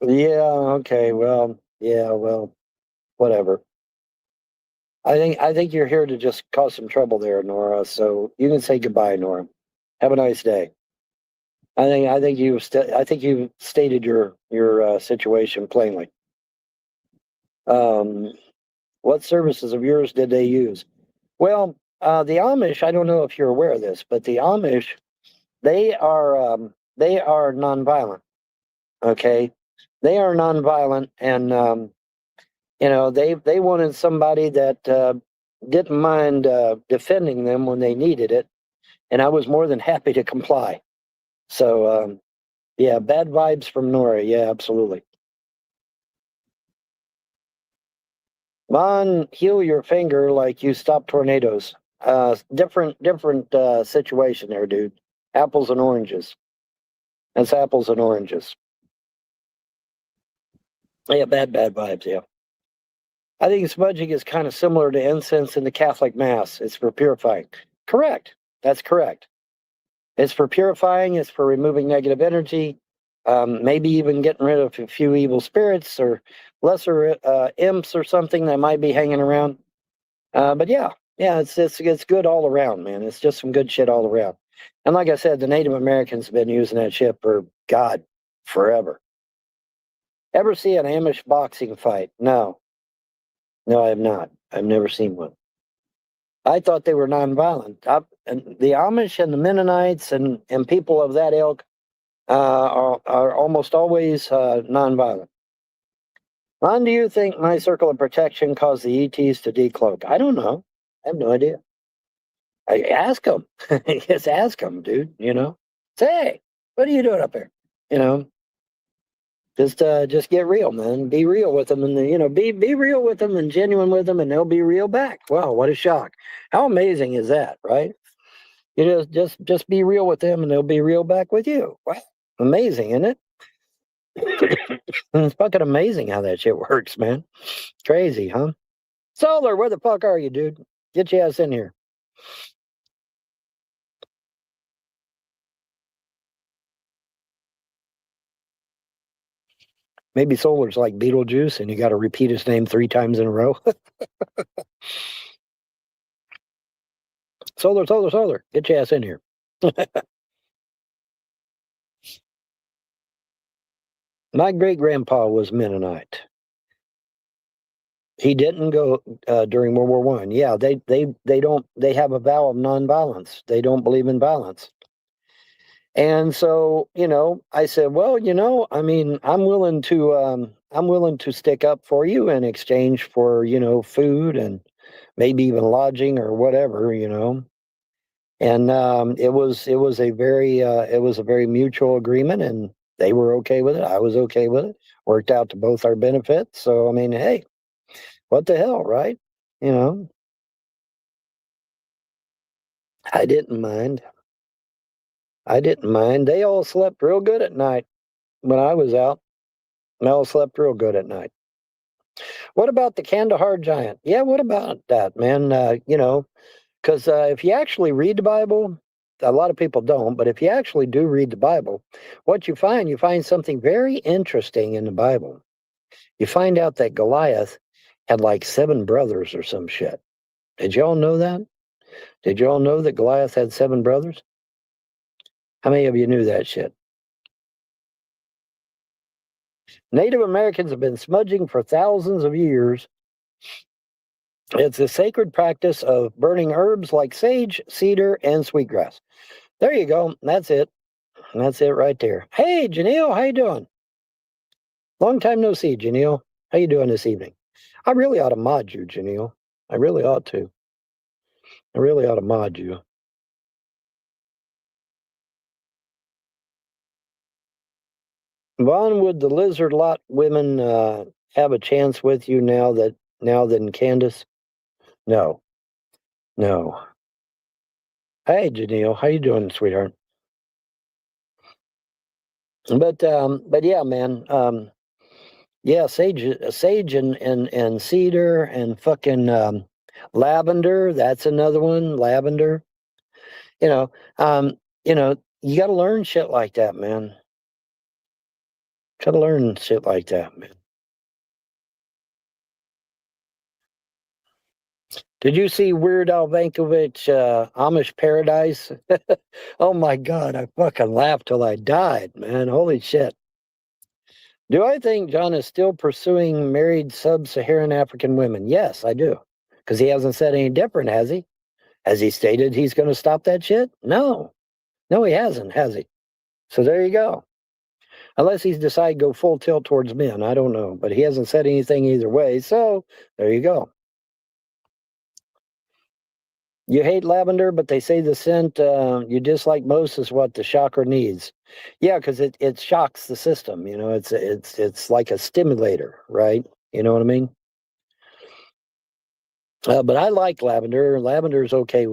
Speaker 4: Yeah, okay, well, whatever. I think you're here to just cause some trouble there, Nora. So you can say goodbye, Nora. Have a nice day. I think you've stated your situation plainly. What services of yours did they use? Well, the Amish. I don't know if you're aware of this, but the Amish, they are nonviolent. Okay, they are nonviolent, and they wanted somebody that didn't mind defending them when they needed it, and I was more than happy to comply. So yeah, bad vibes from Nora. Yeah, absolutely. Von, heal your finger like you stop tornadoes. Different situation there, dude. Apples and oranges. That's apples and oranges. Yeah, bad vibes, yeah. I think smudging is kind of similar to incense in the Catholic Mass. It's for purifying. Correct. That's correct. It's for purifying. It's for removing negative energy. Maybe even getting rid of a few evil spirits or lesser imps or something that might be hanging around. But yeah, it's good all around, man. It's just some good shit all around. And like I said, the Native Americans have been using that shit for, God, forever. Ever see an Amish boxing fight? No, I have not. I've never seen one. I thought they were nonviolent. And the Amish and the Mennonites and people of that ilk are almost always nonviolent. Ron, do you think my circle of protection caused the ETs to decloak? I don't know. I have no idea. I ask them. Just ask them, dude. Say, hey, what are you doing up there? Just get real, man. Be real with them, and be real with them and genuine with them, and they'll be real back. Wow, what a shock! How amazing is that, right? You just be real with them, and they'll be real back with you. Wow, amazing, isn't it? It's fucking amazing how that shit works, man. Crazy, huh? Solar, where the fuck are you, dude? Get your ass in here. Maybe Solar's like Beetlejuice and you got to repeat his name 3 times in a row. Solar. Get your ass in here. My great-grandpa was Mennonite. He didn't go during World War I. Yeah, they have a vow of nonviolence. They don't believe in violence. And so, I said, well, I mean, I'm willing to stick up for you in exchange for, food and maybe even lodging or whatever, And it was a very mutual agreement, and they were okay with it. I was okay with it. Worked out to both our benefits. So I mean, hey, what the hell, right? I didn't mind. They all slept real good at night when I was out. They all slept real good at night. What about the Kandahar giant? Yeah, what about that, man? Because if you actually read the Bible, a lot of people don't, but if you actually do read the Bible, what you find something very interesting in the Bible. You find out that Goliath had like 7 brothers or some shit. Did y'all know that? Did y'all know that Goliath had 7 brothers? How many of you knew that shit? Native Americans have been smudging for thousands of years. It's a sacred practice of burning herbs like sage, cedar, and sweetgrass. There you go. That's it. That's it right there. Hey, Janelle, how you doing? Long time no see, Janelle. How you doing this evening? I really ought to mod you, Janelle. I really ought to. I really ought to mod you. Vaughn, would the lizard lot women have a chance with you now than Candace? No. Hey, Janelle, how you doing, sweetheart? But yeah, man. Yeah, sage and cedar and fucking lavender. That's another one. Lavender. You know, you got to learn shit like that, man. Got to learn shit like that, man. Did you see Weird Al Yankovic, Amish Paradise? Oh my God, I fucking laughed till I died, man. Holy shit. Do I think John is still pursuing married sub-Saharan African women? Yes, I do. Because he hasn't said any different, has he? Has he stated he's going to stop that shit? No. No, he hasn't, has he? So there you go. Unless he's decided to go full tilt towards men. I don't know. But he hasn't said anything either way. So there you go. You hate lavender, but they say the scent you dislike most is what the shocker needs. Yeah, because it shocks the system. You know, it's like a stimulator, right? You know what I mean? But I like lavender. Lavender is okay.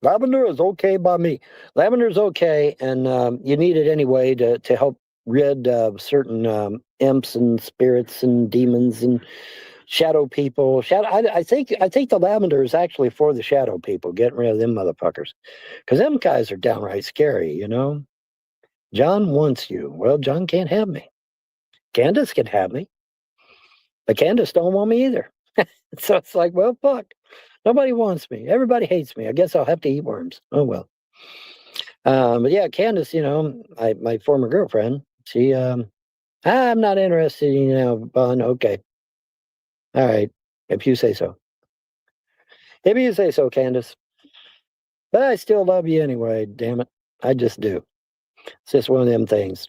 Speaker 4: Lavender is okay by me. Lavender is okay, and you need it anyway to help rid certain imps and spirits and demons and shadow people. I think the lavender is actually for the shadow people, getting rid of them motherfuckers, because them guys are downright scary. You know. John wants you. Well, John can't have me. Candace can have me, but Candace don't want me either. So it's like, well, fuck. Nobody wants me. Everybody hates me. I guess I'll have to eat worms. Oh well. But yeah, Candace, my former girlfriend, she I'm not interested in Bun. Okay. All right, if you say so. Maybe you say so, Candace. But I still love you anyway, damn it. I just do. It's just one of them things.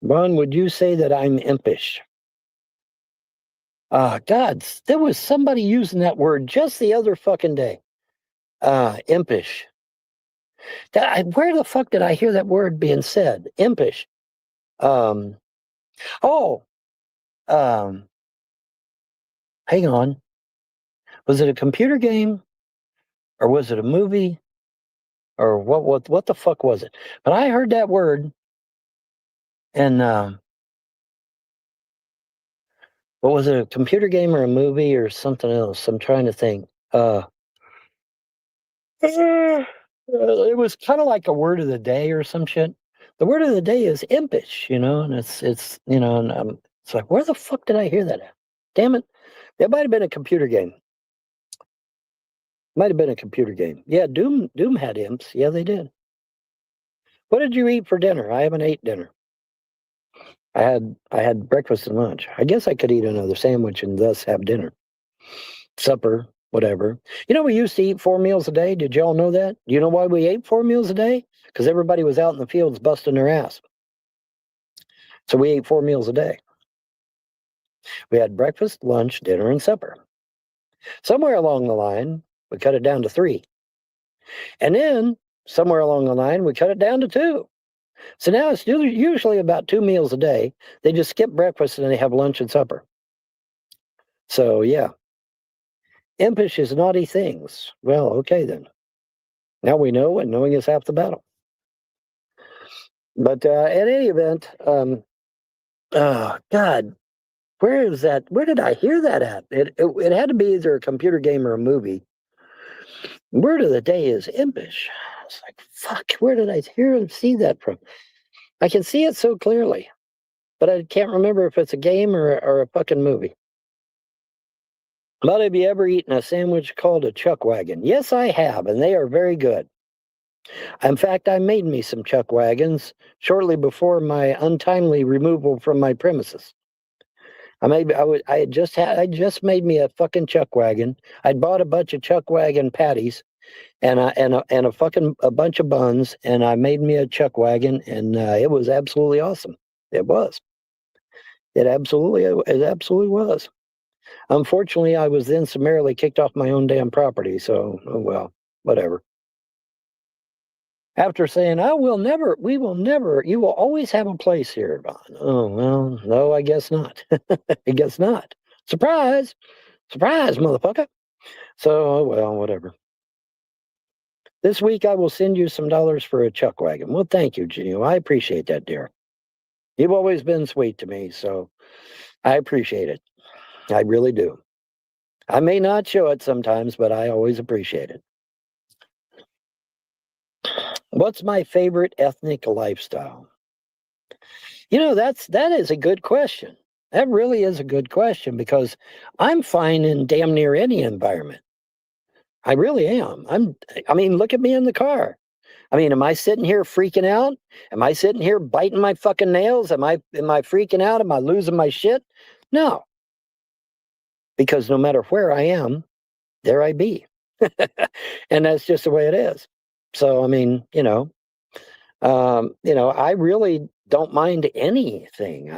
Speaker 4: Ron, would you say that I'm impish? God, there was somebody using that word just the other fucking day. Impish. Where the fuck did I hear that word being said? Impish. Hang on. Was it a computer game? Or was it a movie? Or what the fuck was it? But I heard that word, and what was it, a computer game or a movie or something else? I'm trying to think. It was kind of like a word of the day or some shit. The word of the day is impish, and it's and it's like, where the fuck did I hear that at? Damn it. It might have been a computer game. Might have been a computer game. Yeah, Doom had imps. Yeah, they did. What did you eat for dinner? I haven't ate dinner. I had breakfast and lunch. I guess I could eat another sandwich and thus have dinner. Supper, whatever. We used to eat 4 meals a day. Did y'all know that? You know why we ate 4 meals a day? Because everybody was out in the fields busting their ass. So we ate 4 meals a day. We had breakfast, lunch, dinner, and supper. Somewhere along the line, we cut it down to 3. And then, somewhere along the line, we cut it down to 2. So now it's usually about 2 meals a day. They just skip breakfast and they have lunch and supper. So, yeah. Impish is naughty things. Well, okay then. Now we know, and knowing is half the battle. But in any event, God, where is that? Where did I hear that at? It had to be either a computer game or a movie. Word of the day is impish. It's like, fuck, where did I hear and see that from? I can see it so clearly, but I can't remember if it's a game or a fucking movie. But have you ever eaten a sandwich called a chuck wagon? Yes, I have, and they are very good. In fact, I made me some chuck wagons shortly before my untimely removal from my premises. I just made me a fucking chuck wagon. I'd bought a bunch of chuck wagon patties and a bunch of buns, and I made me a chuck wagon, and it was absolutely awesome. It was. It absolutely was. Unfortunately, I was then summarily kicked off my own damn property, so, oh well, whatever. After saying, we will never, you will always have a place here, Von. Oh, well, no, I guess not. I guess not. Surprise! Surprise, motherfucker! So, oh, well, whatever. This week I will send you some dollars for a chuck wagon. Well, thank you, Gino. I appreciate that, dear. You've always been sweet to me, so I appreciate it. I really do. I may not show it sometimes, but I always appreciate it. What's my favorite ethnic lifestyle? That is a good question. That really is a good question because I'm fine in damn near any environment. I really am. Look at me in the car. Am I sitting here freaking out? Am I sitting here biting my fucking nails? Am I freaking out? Am I losing my shit? No. Because no matter where I am, there I be. And that's just the way it is. So, I really don't mind anything. I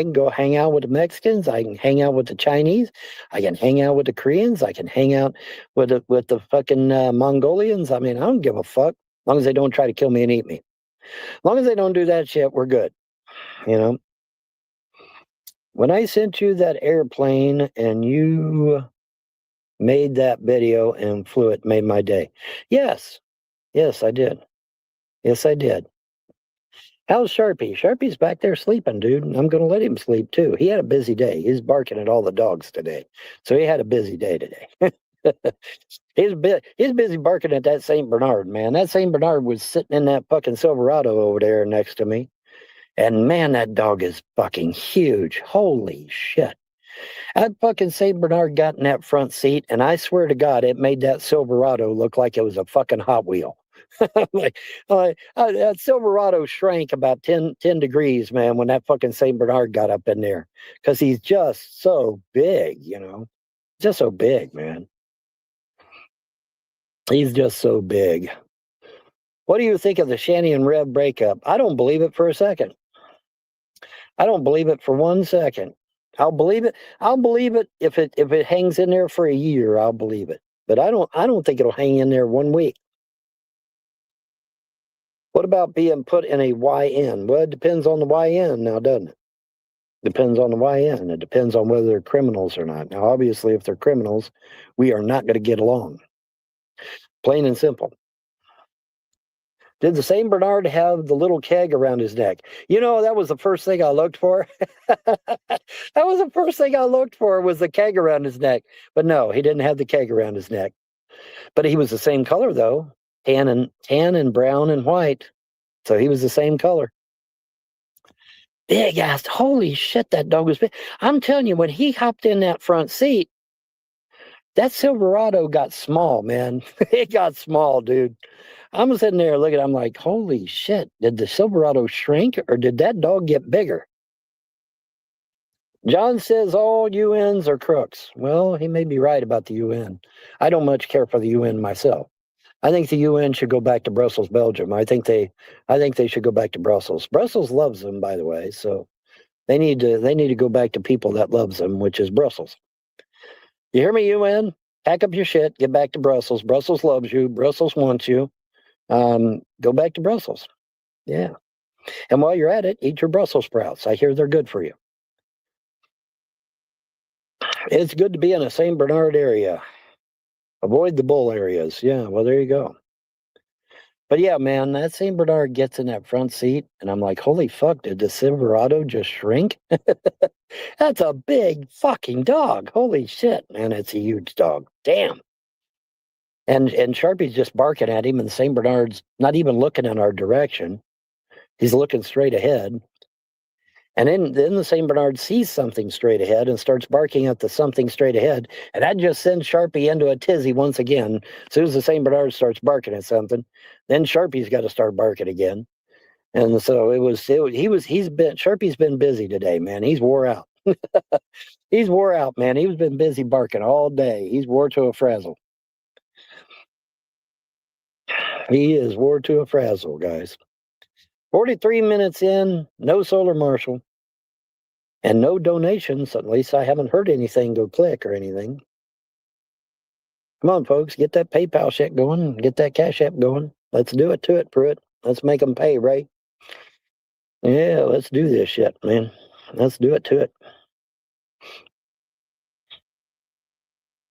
Speaker 4: can go hang out with the Mexicans. I can hang out with the Chinese. I can hang out with the Koreans. I can hang out with the fucking Mongolians. I don't give a fuck. As long as they don't try to kill me and eat me. As long as they don't do that shit, we're good. When I sent you that airplane and you made that video and flew it, made my day. Yes, I did. Yes, I did. How's Sharpie? Sharpie's back there sleeping, dude. I'm going to let him sleep, too. He had a busy day. He's barking at all the dogs today. So he had a busy day today. He's busy barking at that St. Bernard, man. That St. Bernard was sitting in that fucking Silverado over there next to me. And, man, that dog is fucking huge. Holy shit. That fucking St. Bernard got in that front seat, and I swear to God, it made that Silverado look like it was a fucking Hot Wheel. That Silverado shrank about 10 degrees, man, when that fucking St. Bernard got up in there. Because he's just so big, just so big, man. He's just so big. What do you think of the Shanny and Rev breakup? I don't believe it for a second. I don't believe it for 1 second. I'll believe it. I'll believe it if it hangs in there for a year. I'll believe it. But I don't think it'll hang in there 1 week. What about being put in a YN? Well, it depends on the YN now, doesn't it? Depends on the YN. It depends on whether they're criminals or not. Now, obviously, if they're criminals, we are not going to get along. Plain and simple. Did the St. Bernard have the little keg around his neck? That was the first thing I looked for. That was the first thing I looked for was the keg around his neck. But no, he didn't have the keg around his neck. But he was the same color, though. Tan and brown and white. So he was the same color. Big ass. Holy shit, that dog was big. I'm telling you, when he hopped in that front seat, that Silverado got small, man. It got small, dude. I'm sitting there looking, I'm like, holy shit, did the Silverado shrink or did that dog get bigger? John says all UNs are crooks. Well, he may be right about the UN. I don't much care for the UN myself. I think the UN should go back to Brussels, Belgium. I think they should go back to Brussels. Brussels loves them, by the way, so they need to go back to people that loves them, which is Brussels. You hear me, UN? Pack up your shit, get back to Brussels. Brussels loves you. Brussels wants you. Go back to Brussels. Yeah. And while you're at it, eat your Brussels sprouts. I hear they're good for you. It's good to be in a St. Bernard area. Avoid the bull areas. Yeah, well, there you go. But yeah, man, that St. Bernard gets in that front seat, and I'm like, holy fuck, did the Silverado just shrink? That's a big fucking dog. Holy shit, man, it's a huge dog. Damn. And Sharpie's just barking at him, and the St. Bernard's not even looking in our direction. He's looking straight ahead. And then the St. Bernard sees something straight ahead and starts barking at the something straight ahead. And that just sends Sharpie into a tizzy once again. As soon as the St. Bernard starts barking at something, then Sharpie's got to start barking again. And so Sharpie's been busy today, man. He's wore out. He's wore out, man. He's been busy barking all day. He's wore to a frazzle. He is wore to a frazzle, guys. 43 minutes in, no Solar Marshal, and no donations. At least I haven't heard anything go click or anything. Come on, folks, get that PayPal shit going, get that Cash App going. Let's do it to it, Pruitt. Let's make them pay, Ray. Yeah, let's do this shit, man. Let's do it to it.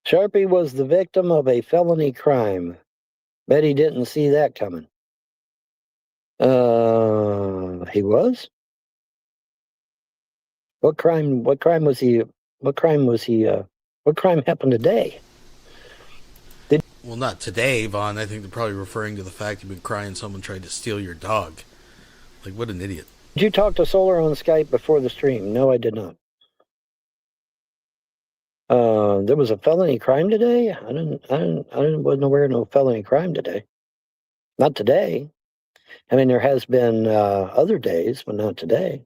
Speaker 4: Sharpie was the victim of a felony crime. Bet he didn't see that coming. He was? What crime happened today?
Speaker 3: Well, not today, Vaughn. I think they're probably referring to the fact you've been crying someone tried to steal your dog. Like, what an idiot.
Speaker 4: Did you talk to Solar on Skype before the stream? No, I did not. There was a felony crime today? Wasn't aware of no felony crime today. Not today. I mean, there has been other days, but not today.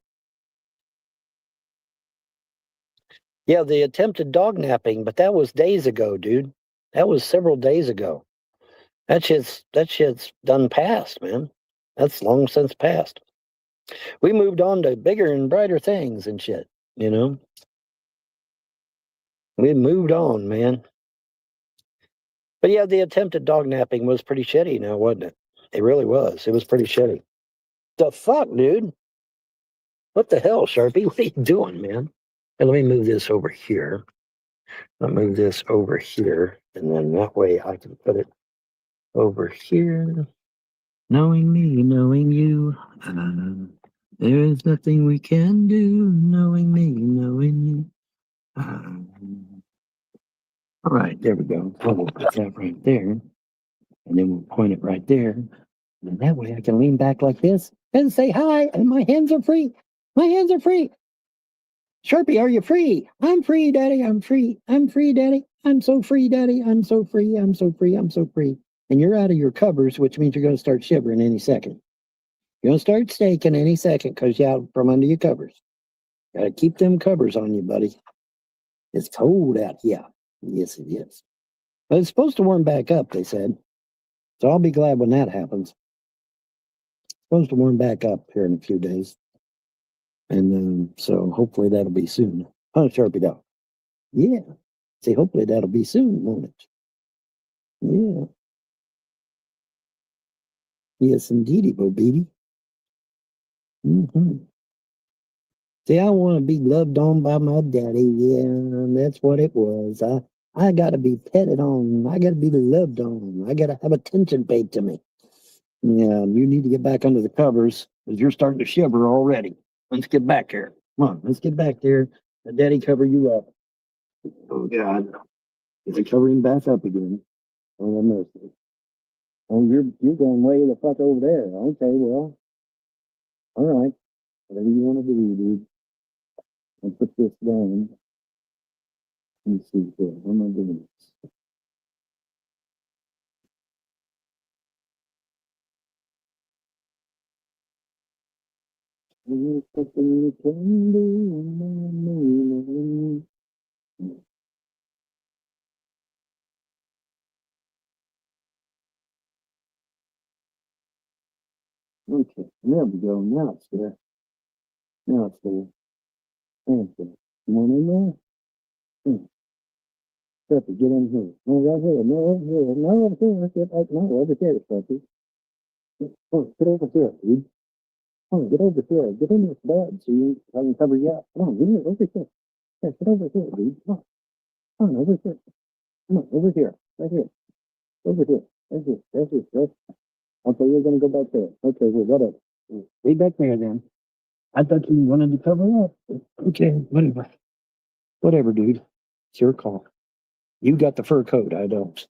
Speaker 4: Yeah, the attempted dog napping, but that was days ago, dude. That was several days ago. That shit's done past, man. That's long since past. We moved on to bigger and brighter things and shit, you know? We moved on, man. But yeah, the attempted dog napping was pretty shitty now, wasn't it? It really was. It was pretty shitty. The fuck, dude? What the hell, Sharpie? What are you doing, man? And let me move this over here. I'll move this over here, and then that way I can put it over here. Knowing me, knowing you, there is nothing we can do. Knowing me, knowing you. All right, there we go. We'll put that right there, and then we'll point it right there. And that way I can lean back like this and say hi, and my hands are free. My hands are free. Sharpie, are you free? I'm free, Daddy. I'm free. I'm free, Daddy. I'm so free, Daddy. I'm so free. I'm so free. I'm so free. and you're out of your covers, which means you're going to start shivering any second. You're going to start staking any second because you're out from under your covers. Got to keep them covers on you, buddy. It's cold out here. Yes, it is. But it's supposed to warm back up, they said. So I'll be glad when that happens. It's supposed to warm back up here in a few days. And so hopefully that'll be soon. Oh, Sharpie dog. Yeah. See, hopefully that'll be soon, won't it? Yeah. Yes, indeedy, Bo Beatty. Mm-hmm. See, I want to be loved on by my daddy. Yeah, that's what it was. I got to be petted on. I got to be loved on. I got to have attention paid to me. Yeah, you need to get back under the covers because you're starting to shiver already. Let's get back here. Come on, let's get back there. Let Daddy cover you up. Oh, God. Is it covering back up again? Oh, I missed it. Oh, you're going way the fuck over there. Okay, well. All right. Whatever you want to do, dude. I'll put this down. Let me see here. How am I doing this? There's something you can do. Okay, there we go. Now it's there. Now it's there. Now it's there. You want in there? Peppy, get in here. No, right here. No, over here. No, over here. Get right. No, over here, Peppy. Oh, get over here, dude. Come on, get over here. Get in this bed so I can cover you up. Come on, get here, over here. Yeah, get over here, dude. Come on, over here. Come on, over here. Right here. Over here. Right here. Right here. Right. Okay, you're gonna go back there. Okay, well, whatever. Stay back there then. I thought you wanted to cover up. Okay, whatever. Whatever, dude. It's your call. You got the fur coat. I don't.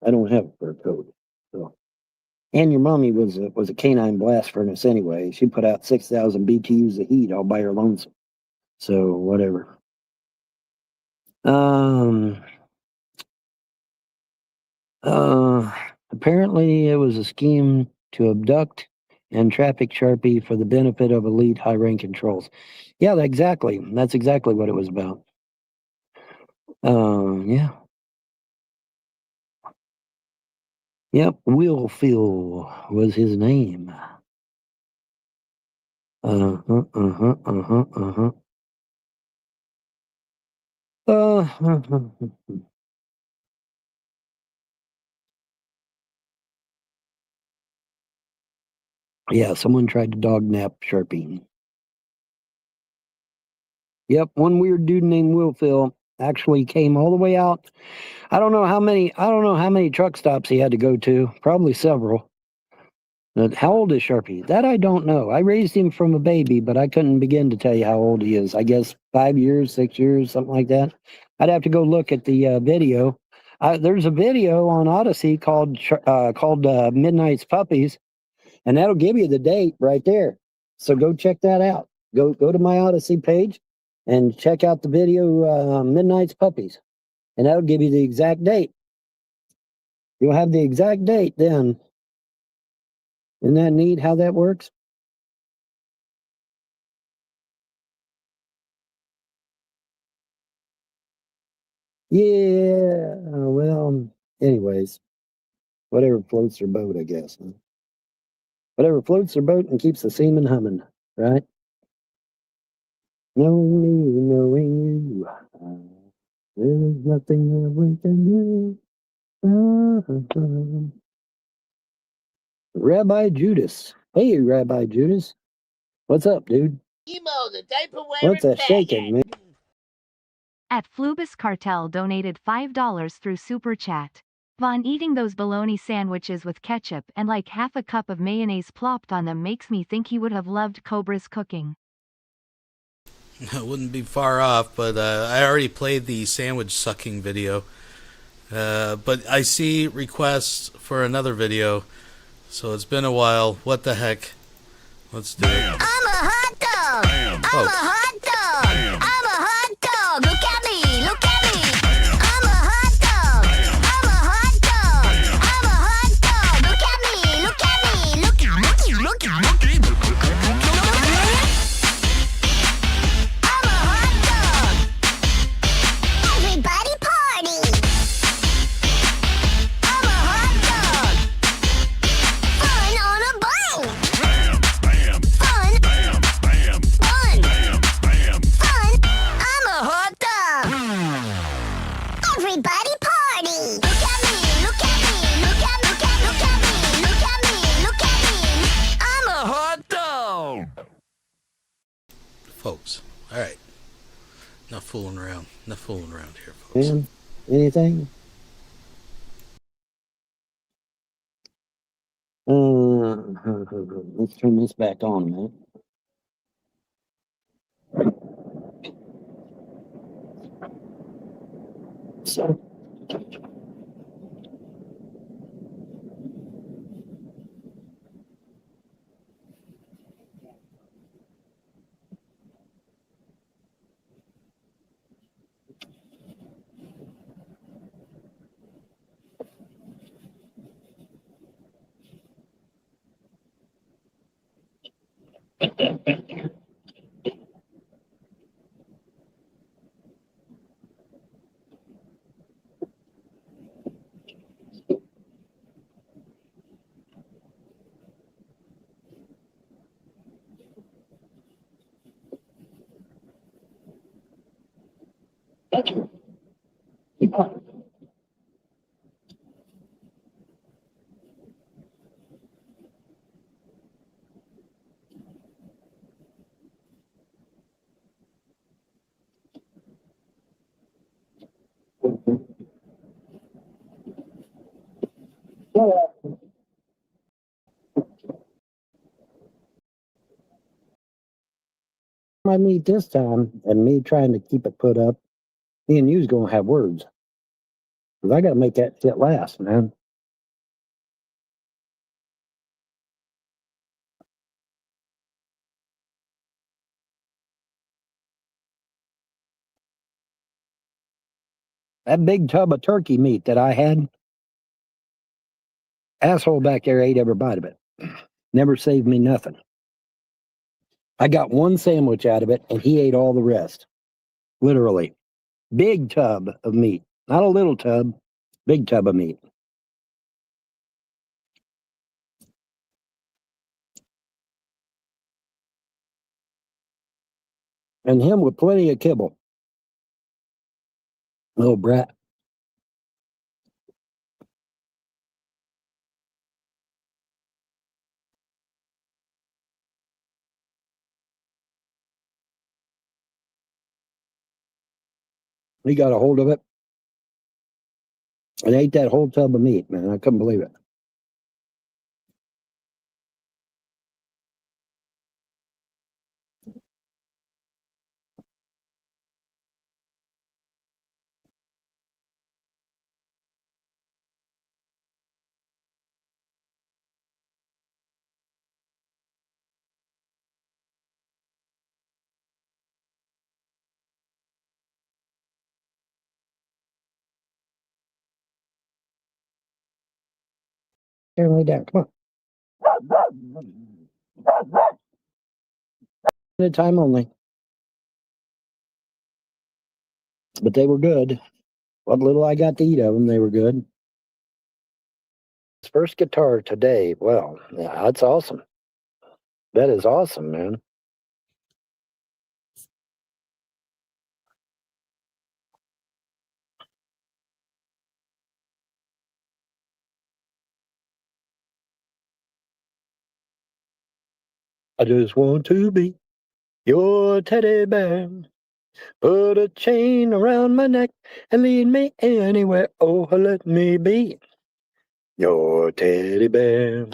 Speaker 4: I don't have a fur coat. So. And your mommy was a canine blast furnace anyway. She put out 6,000 BTUs of heat all by her lonesome. So whatever. Apparently it was a scheme to abduct and traffic Sharpie for the benefit of elite high-ranking trolls. Yeah, exactly. That's exactly what it was about. Yeah. Yep, Will Phil was his name. Yeah, someone tried to dog nap Sharpie. Yep, one weird dude named Will Phil actually came all the way out. I don't know how many truck stops he had to go to. Probably several. But how old is Sharpie? That I don't know. I raised him from a baby, but I couldn't begin to tell you how old he is. I guess 5 years, 6 years, something like that. I'd have to go look at the video. There's a video on Odyssey called Midnight's Puppies, and that'll give you the date right there. So go check that out. Go to my Odyssey page and check out the video Midnight's Puppies, and that'll give you the exact date. You'll have the exact date then. Isn't that neat how that works? Yeah, well, anyways, whatever floats their boat, I guess. Huh? Whatever floats their boat and keeps the seaman humming, right? Knowing me, knowing you, there's nothing that we can do. Rabbi Judas. Hey, Rabbi Judas. What's up, dude?
Speaker 6: Emo, the diaper wearing
Speaker 4: What's a shaking, man?
Speaker 5: At Flubus Cartel donated $5 through Super Chat. Von eating those bologna sandwiches with ketchup and like half a cup of mayonnaise plopped on them makes me think he would have loved Cobra's cooking.
Speaker 3: It wouldn't be far off, but I already played the sandwich sucking video. But I see requests for another video, so it's been a while. What the heck? Let's do it.
Speaker 6: I'm a hot dog. I'm a hot dog. I'm a hot dog. Look at me. Look at me. I'm a hot dog. I'm a hot dog. I'm a hot
Speaker 3: Enough fooling around. Enough fooling around here, folks.
Speaker 4: Man, anything? Let's turn this back on a minute. So, my meat this time, and me trying to keep it put up, me and you's gonna have words. Cause I gotta make that shit last, man. That big tub of turkey meat that I had, asshole back there ate every bite of it. Never saved me nothing. I got one sandwich out of it, and he ate all the rest. Literally. Big tub of meat. Not a little tub, big tub of meat. And him with plenty of kibble. Little brat. He got a hold of it and ate that whole tub of meat, man. I couldn't believe it. Here, lay down. Come on. At time only. But they were good. What little I got to eat of them, they were good. His first guitar today. Well, yeah, that's awesome. That is awesome, man. I just want to be your teddy bear. Put a chain around my neck and lead me anywhere. Oh, let me be your teddy bear.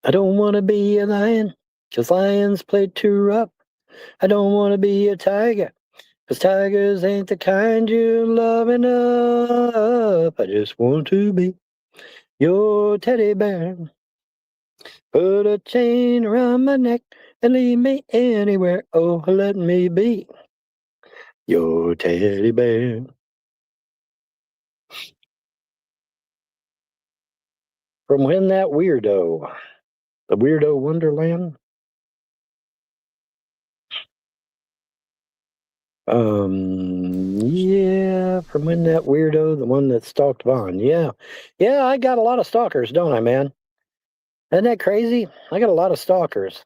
Speaker 4: I don't want to be a lion, 'cause lions play too rough. I don't want to be a tiger, 'cause tigers ain't the kind you love enough. I just want to be your teddy bear. Put a chain around my neck and lead me anywhere. Oh, let me be your teddy bear. From when that weirdo, the Weirdo Wonderland? Yeah, from when that weirdo, the one that stalked Vaughn. Yeah. Yeah, I got a lot of stalkers, don't I, man? Isn't that crazy? I got a lot of stalkers.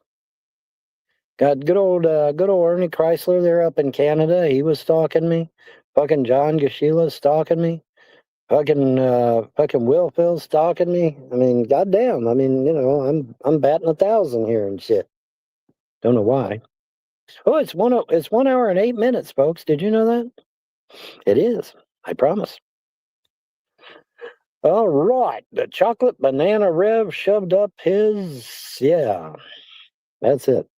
Speaker 4: Got good old Ernie Chrysler there up in Canada. He was stalking me. Fucking John Gashila stalking me. Fucking Will Phil stalking me. I mean, goddamn. I mean, you know, I'm batting 1,000 here and shit. Don't know why. Oh, it's 1 hour and 8 minutes, folks. Did you know that? It is. I promise. All right. The chocolate banana Rev shoved up his... Yeah. That's it.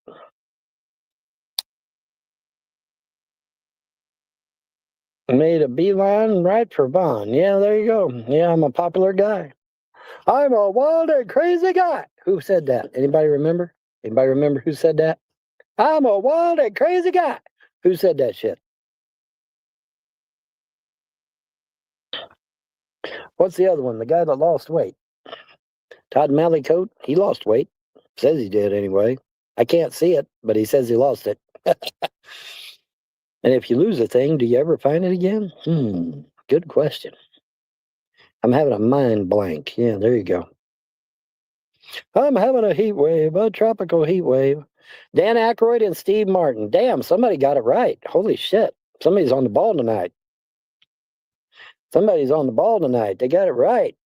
Speaker 4: Made a beeline right for Vaughn. Yeah, there you go. Yeah, I'm a popular guy. I'm a wild and crazy guy. Who said that? Anybody remember? Anybody remember who said that? I'm a wild and crazy guy. Who said that shit? What's the other one? The guy that lost weight. Todd Mallycoat, he lost weight. Says he did anyway. I can't see it, but he says he lost it. And if you lose a thing, do you ever find it again? Good question. I'm having a mind blank. Yeah, there you go. I'm having a heat wave, a tropical heat wave. Dan Aykroyd and Steve Martin. Damn, somebody got it right. Holy shit. Somebody's on the ball tonight. Somebody's on the ball tonight. They got it right.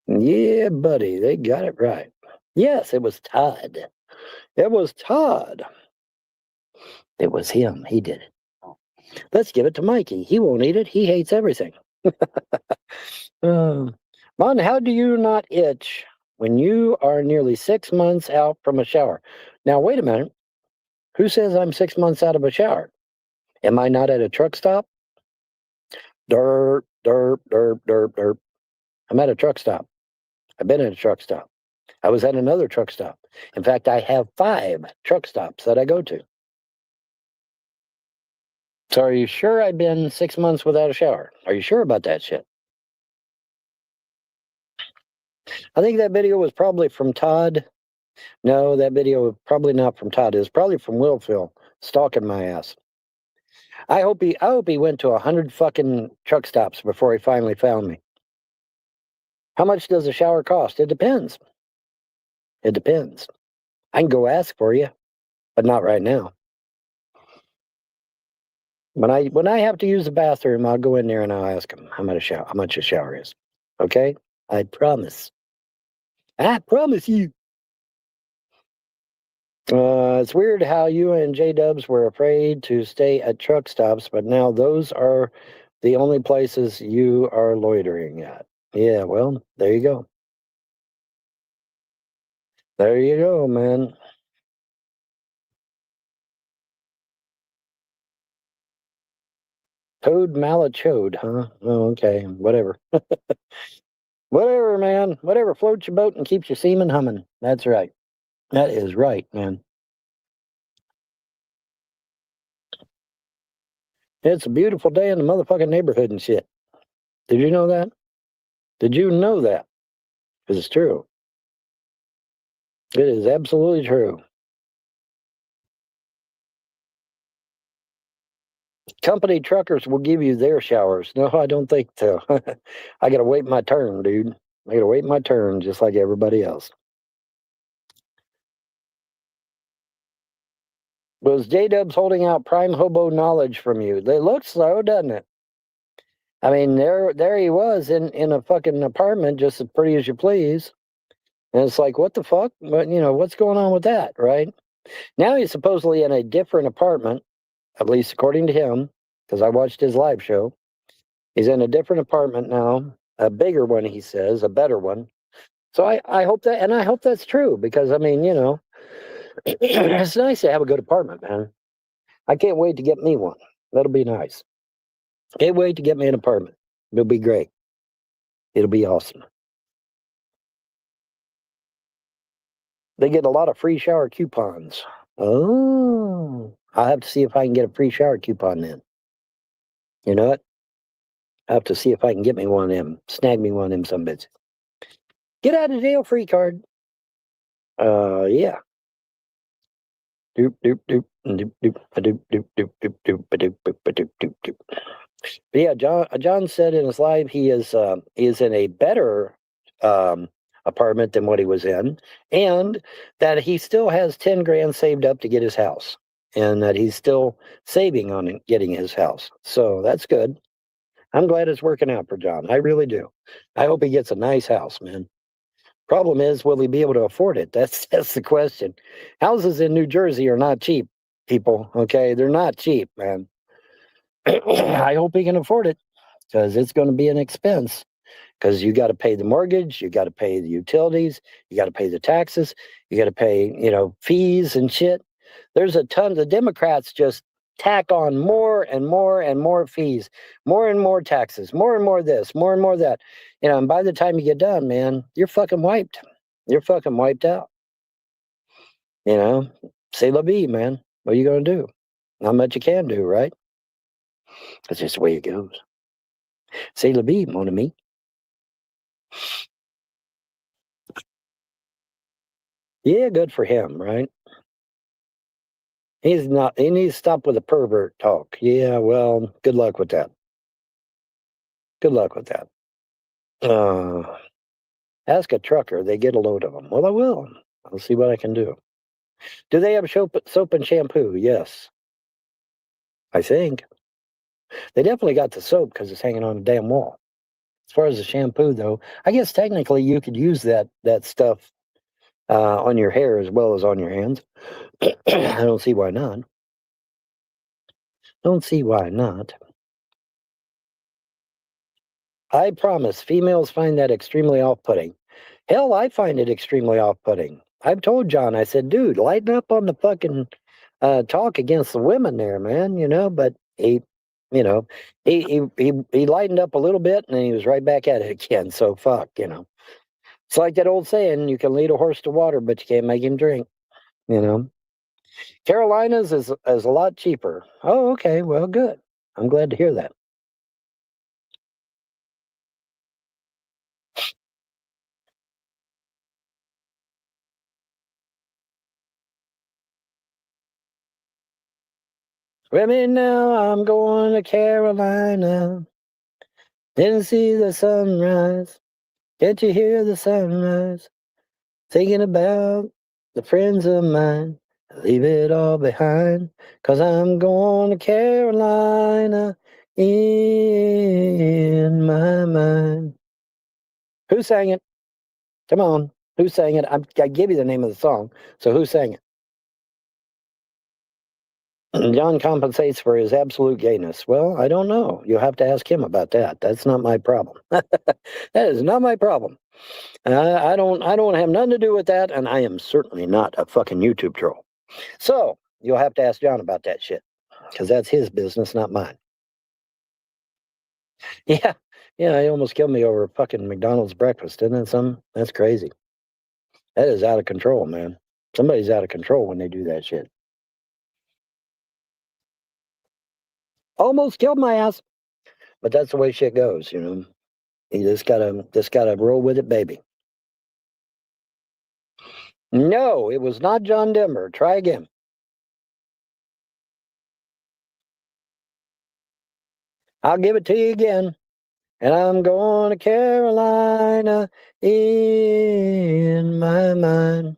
Speaker 4: Yeah, buddy, they got it right. Yes, it was Todd. It was Todd. It was him. He did it. Let's give it to Mikey. He won't eat it. He hates everything. Mon, how do you not itch when you are nearly 6 months out from a shower? Now, wait a minute. Who says I'm 6 months out of a shower? Am I not at a truck stop? Derp, derp, derp, derp, derp. I'm at a truck stop. I've been at a truck stop. I was at another truck stop. In fact, I have 5 truck stops that I go to. So are you sure I've been 6 months without a shower? Are you sure about that shit? I think that video was probably from Todd. No, that video was probably not from Todd. It was probably from Will Phil stalking my ass. I hope he went to 100 fucking truck stops before he finally found me. How much does a shower cost? It depends. It depends. I can go ask for you, but not right now. When I have to use the bathroom, I'll go in there and I'll ask him how much a shower is. Okay? I promise. I promise you. It's weird how you and J-Dubs were afraid to stay at truck stops, but now those are the only places you are loitering at. Yeah, well, there you go. There you go, man. Toad Malachode, huh? Oh, okay, whatever. Whatever, man. Whatever floats your boat and keeps your semen humming. That's right. That is right, man. It's a beautiful day in the motherfucking neighborhood and shit. Did you know that? Did you know that? Because it's true. It is absolutely true. Company truckers will give you their showers. No, I don't think so. I gotta wait my turn, dude. I gotta wait my turn just like everybody else. Was J-Dubs holding out prime hobo knowledge from you? They look so, doesn't it? I mean, there he was in a fucking apartment, just as pretty as you please. And it's like, what the fuck? But, what's going on with that, right? Now he's supposedly in a different apartment, at least according to him, because I watched his live show. He's in a different apartment now, a bigger one, he says, a better one. So I hope that, and I hope that's true, because, I mean, it's nice to have a good apartment, man. I can't wait to get me one. That'll be nice. Can't wait to get me an apartment. It'll be great. It'll be awesome. They get a lot of free shower coupons. Oh, I'll have to see if I can get a free shower coupon then. You know what? I'll have to see if I can get me one of them. Snag me one of them some bits. Get out of jail free card. Yeah. Doop doop doop doop doop doop doop doop doop doop doop doop doop doop. But yeah, John said in his live he is in a better apartment than what he was in, and that he still has 10 grand saved up to get his house, and that he's still saving on getting his house. So that's good. I'm glad it's working out for John. I really do. I hope he gets a nice house, man. Problem is, will he be able to afford it? That's the question. Houses in New Jersey are not cheap, people. Okay, they're not cheap, man. I hope he can afford it, because it's going to be an expense. Because you got to pay the mortgage, you got to pay the utilities, you got to pay the taxes, you got to pay, fees and shit. There's a ton. The Democrats just tack on more and more and more fees, more and more taxes, more and more this, more and more that. And by the time you get done, man, you're fucking wiped. You're fucking wiped out. C'est la vie, man. What are you going to do? Not much you can do, right? That's just the way it goes. C'est la vie, mon ami. Yeah, good for him, right? He needs to stop with the pervert talk. Yeah, well, good luck with that. Good luck with that. Ask a trucker, they get a load of them. Well, I will. I'll see what I can do. Do they have soap and shampoo? Yes. I think. They definitely got the soap because it's hanging on the damn wall. As far as the shampoo, though, I guess technically you could use that stuff on your hair as well as on your hands. I don't see why not. Don't see why not. I promise, females find that extremely off-putting. Hell, I find it extremely off-putting. I've told John, I said, dude, lighten up on the fucking talk against the women there, man, but he lightened up a little bit and then he was right back at it again. So fuck, It's like that old saying, you can lead a horse to water, but you can't make him drink, Carolinas is a lot cheaper. Oh, okay, well, good. I'm glad to hear that. Women, now I'm going to Carolina. Didn't see the sunrise. Can't you hear the sunrise? Thinking about the friends of mine. Leave it all behind. 'Cause I'm going to Carolina in my mind. Who sang it? Come on. Who sang it? I give you the name of the song. So who sang it? John compensates for his absolute gayness. Well, I don't know. You'll have to ask him about that. That's not my problem. That is not my problem. I don't have nothing to do with that, and I am certainly not a fucking YouTube troll. So you'll have to ask John about that shit, because that's his business, not mine. Yeah, he almost killed me over fucking McDonald's breakfast, isn't it something? That's crazy. That is out of control, man. Somebody's out of control when they do that shit. Almost killed my ass, but that's the way shit goes, You just gotta roll with it, baby. No, it was not John Denver. Try again. I'll give it to you again. And I'm going to Carolina in my mind.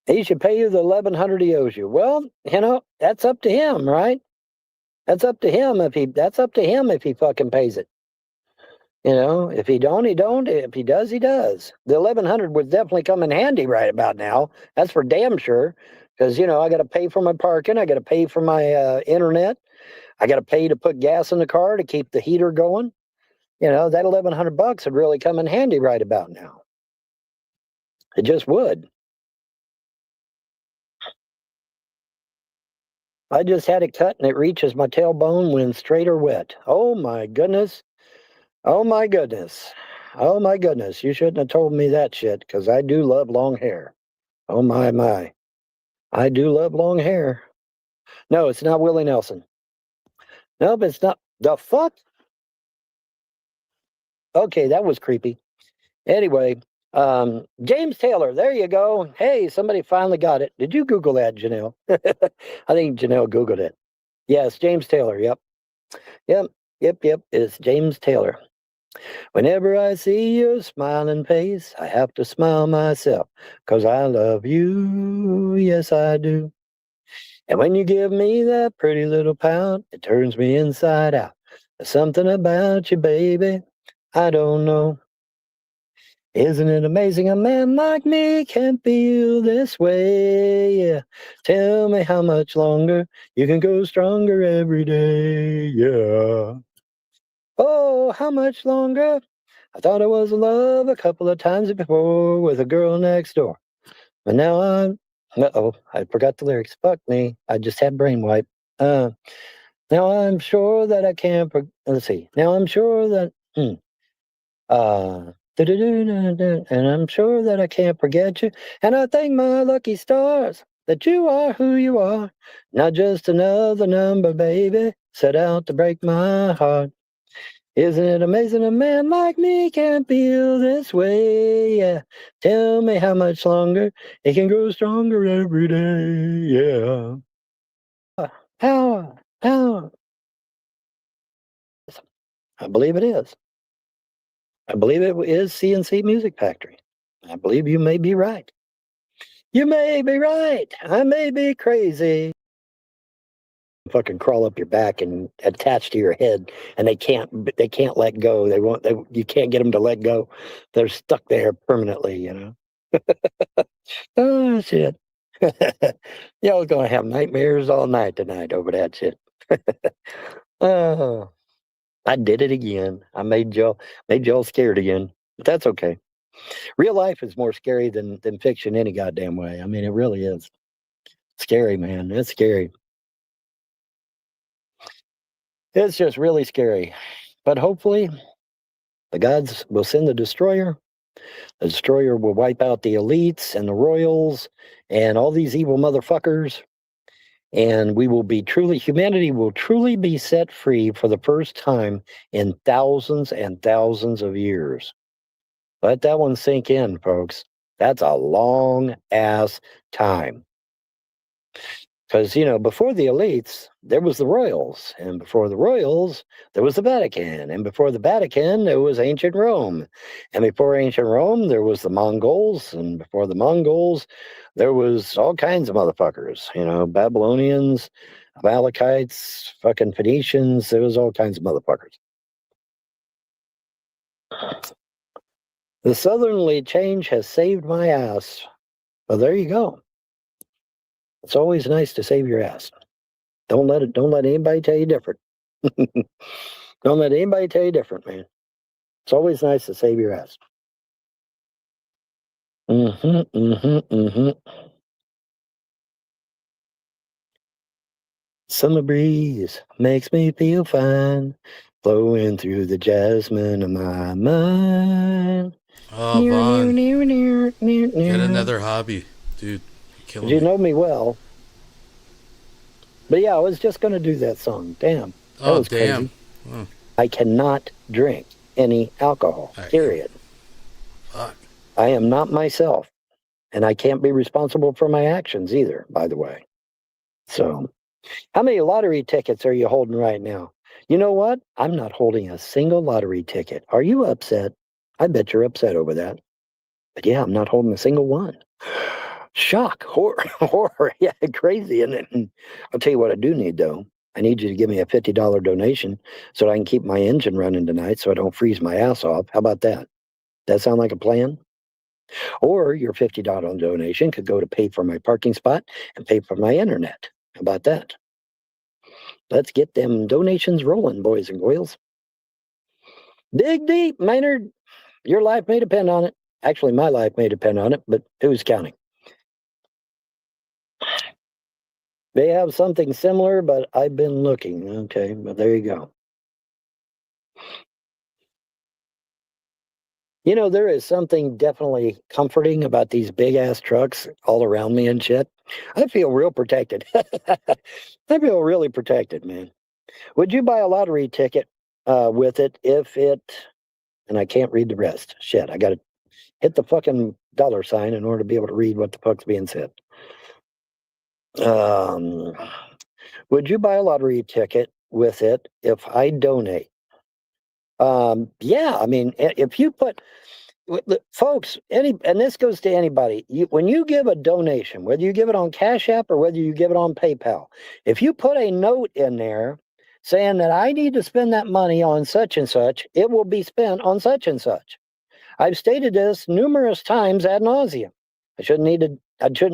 Speaker 4: He should pay you the $1,100 he owes you. Well, that's up to him, right? That's up to him if he fucking pays it. If he don't, he don't. If he does, he does. The $1,100 would definitely come in handy right about now. That's for damn sure. Because, I got to pay for my parking. I got to pay for my internet. I got to pay to put gas in the car to keep the heater going. That $1,100 would really come in handy right about now. It just would. I just had it cut and it reaches my tailbone when straight or wet. Oh my goodness. Oh my goodness. Oh my goodness. You shouldn't have told me that shit, because I do love long hair. Oh my. I do love long hair. No, it's not Willie Nelson. Nope, it's not. The fuck? Okay, that was creepy. Anyway, James Taylor, there you go. Hey, somebody finally got it. Did you Google that, Janelle? I think Janelle Googled it. Yes, James Taylor, yep. It's James Taylor. Whenever I see your smiling face, I have to smile myself, 'cause I love you, yes I do. And when you give me that pretty little pout, it turns me inside out. There's something about you, baby, I don't know. Isn't it amazing a man like me can feel this way? Yeah. Tell me how much longer you can go stronger every day. Yeah. Oh, how much longer? I thought I was in love a couple of times before with a girl next door. But now I'm... Uh-oh, I forgot the lyrics. Fuck me. I just had brain wipe. Now I'm sure that I can't... Let's see. Now I'm sure that... And I'm sure that I can't forget you. And I thank my lucky stars that you are who you are. Not just another number, baby, set out to break my heart. Isn't it amazing a man like me can feel this way? Yeah. Tell me how much longer it can grow stronger every day. Yeah. Power. I believe it is. I believe it is CNC Music Factory. I believe you may be right. You may be right. I may be crazy. Fucking crawl up your back and attach to your head, and they can't let go. You can't get them to let go. They're stuck there permanently, you know. Oh shit. Y'all gonna have nightmares all night tonight over that shit. Oh, I did it again. I made y'all scared again. But that's okay. Real life is more scary than fiction any goddamn way. I mean, it really is. Scary, man. It's scary. It's just really scary. But hopefully, the gods will send the destroyer. The destroyer will wipe out the elites and the royals and all these evil motherfuckers. And humanity will truly be set free for the first time in thousands and thousands of years. Let that one sink in, folks. That's a long ass time. Because, before the elites, there was the royals. And before the royals, there was the Vatican. And before the Vatican, there was ancient Rome. And before ancient Rome, there was the Mongols. And before the Mongols, there was all kinds of motherfuckers. Babylonians, Amalekites, fucking Phoenicians. There was all kinds of motherfuckers. The southerly change has saved my ass. Well, there you go. It's always nice to save your ass. Don't let anybody tell you different. Don't let anybody tell you different, man. It's always nice to save your ass. Summer breeze makes me feel fine, blowing through the jasmine of my mind.
Speaker 3: Oh, Vaughn. Get another hobby, dude.
Speaker 4: You know me well. But yeah, I was just going to do that song. Damn. That was
Speaker 3: damn.
Speaker 4: Crazy. Oh. I cannot drink any alcohol, period.
Speaker 3: Fuck.
Speaker 4: I am not myself. And I can't be responsible for my actions either, by the way. So, how many lottery tickets are you holding right now? You know what? I'm not holding a single lottery ticket. Are you upset? I bet you're upset over that. But yeah, I'm not holding a single one. Shock, horror, yeah, crazy, isn't it? And I'll tell you what I do need, though. I need you to give me a $50 donation so that I can keep my engine running tonight so I don't freeze my ass off. How about that? That sound like a plan? Or your $50 donation could go to pay for my parking spot and pay for my internet. How about that? Let's get them donations rolling, boys and girls. Dig deep, Maynard. Your life may depend on it. Actually, my life may depend on it, but who's counting? They have something similar, but I've been looking. Okay, but there you go. There is something definitely comforting about these big-ass trucks all around me and shit. I feel real protected. I feel really protected, man. Would you buy a lottery ticket with it if it... And I can't read the rest. Shit, I got to hit the fucking $sign in order to be able to read what the fuck's being said. Would you buy a lottery ticket with it if I donate? Yeah, I mean, if you put, folks, and this goes to anybody, when you give a donation, whether you give it on Cash App or whether you give it on PayPal, if you put a note in there saying that I need to spend that money on such and such, it will be spent on such and such. I've stated this numerous times ad nauseum. I shouldn't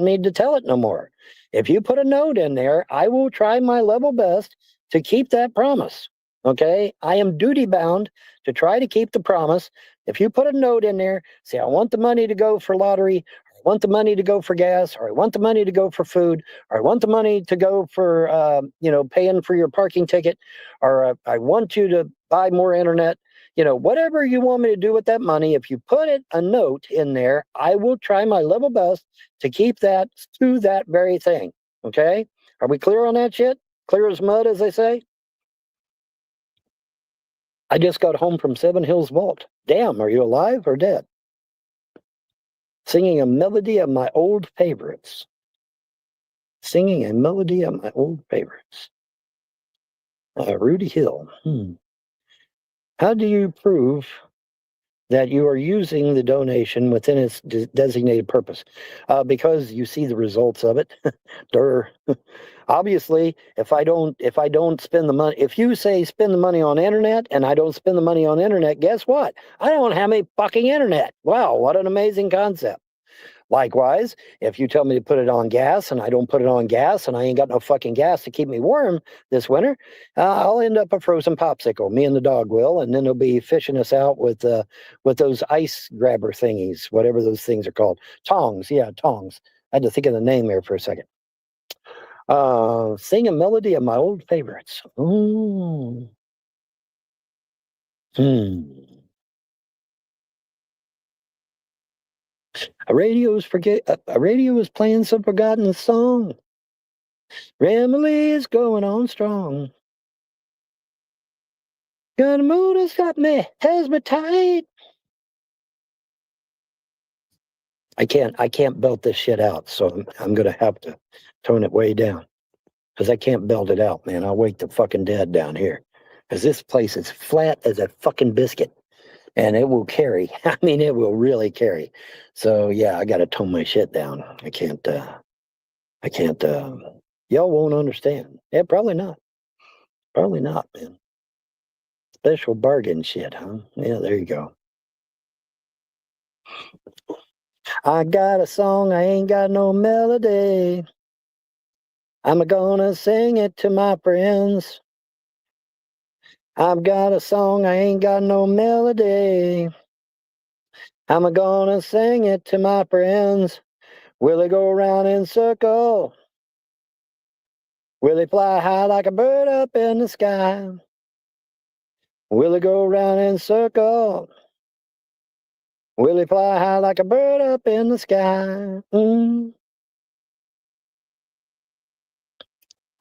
Speaker 4: need to tell it no more. If you put a note in there, I will try my level best to keep that promise. Okay? I am duty bound to try to keep the promise. If you put a note in there, say, I want the money to go for lottery, I want the money to go for gas, or I want the money to go for food, or I want the money to go for, paying for your parking ticket, or I want you to buy more internet. Whatever you want me to do with that money, if you put a note in there, I will try my level best to keep that to that very thing. Okay? Are we clear on that shit? Clear as mud, as they say? I just got home from Seven Hills Vault. Damn, are you alive or dead? Singing a melody of my old favorites. Singing a melody of my old favorites. Rudy Hill. How do you prove that you are using the donation within its designated purpose? Because you see the results of it. Durr. Obviously, if I don't spend the money, if you say spend the money on internet and I don't spend the money on internet, guess what? I don't have any fucking internet. Wow, what an amazing concept. Likewise, if you tell me to put it on gas and I don't put it on gas and I ain't got no fucking gas to keep me warm this winter, I'll end up a frozen popsicle. Me and the dog will, and then they'll be fishing us out with those ice grabber thingies, whatever those things are called. Tongs, yeah, tongs. I had to think of the name there for a second. Sing a melody of my old favorites. Ooh. A radio is playing some forgotten song. Remily is going on strong. Got a mood that's has me tight. I can't belt this shit out, so I'm gonna have to tone it way down. Because I can't belt it out, man. I'll wake the fucking dead down here. Because this place is flat as a fucking biscuit. And it will carry. I mean, it will really carry. So yeah, I gotta tone my shit down. I can't y'all won't understand. Yeah, probably not. Probably not, man. Special bargain shit, huh? Yeah, there you go. I got a song, I ain't got no melody. I'm gonna sing it to my friends. I've got a song, I ain't got no melody. I'm gonna sing it to my friends. Will it go around in circle? Will it fly high like a bird up in the sky? Will it go around in circle? Will it fly high like a bird up in the sky? Oh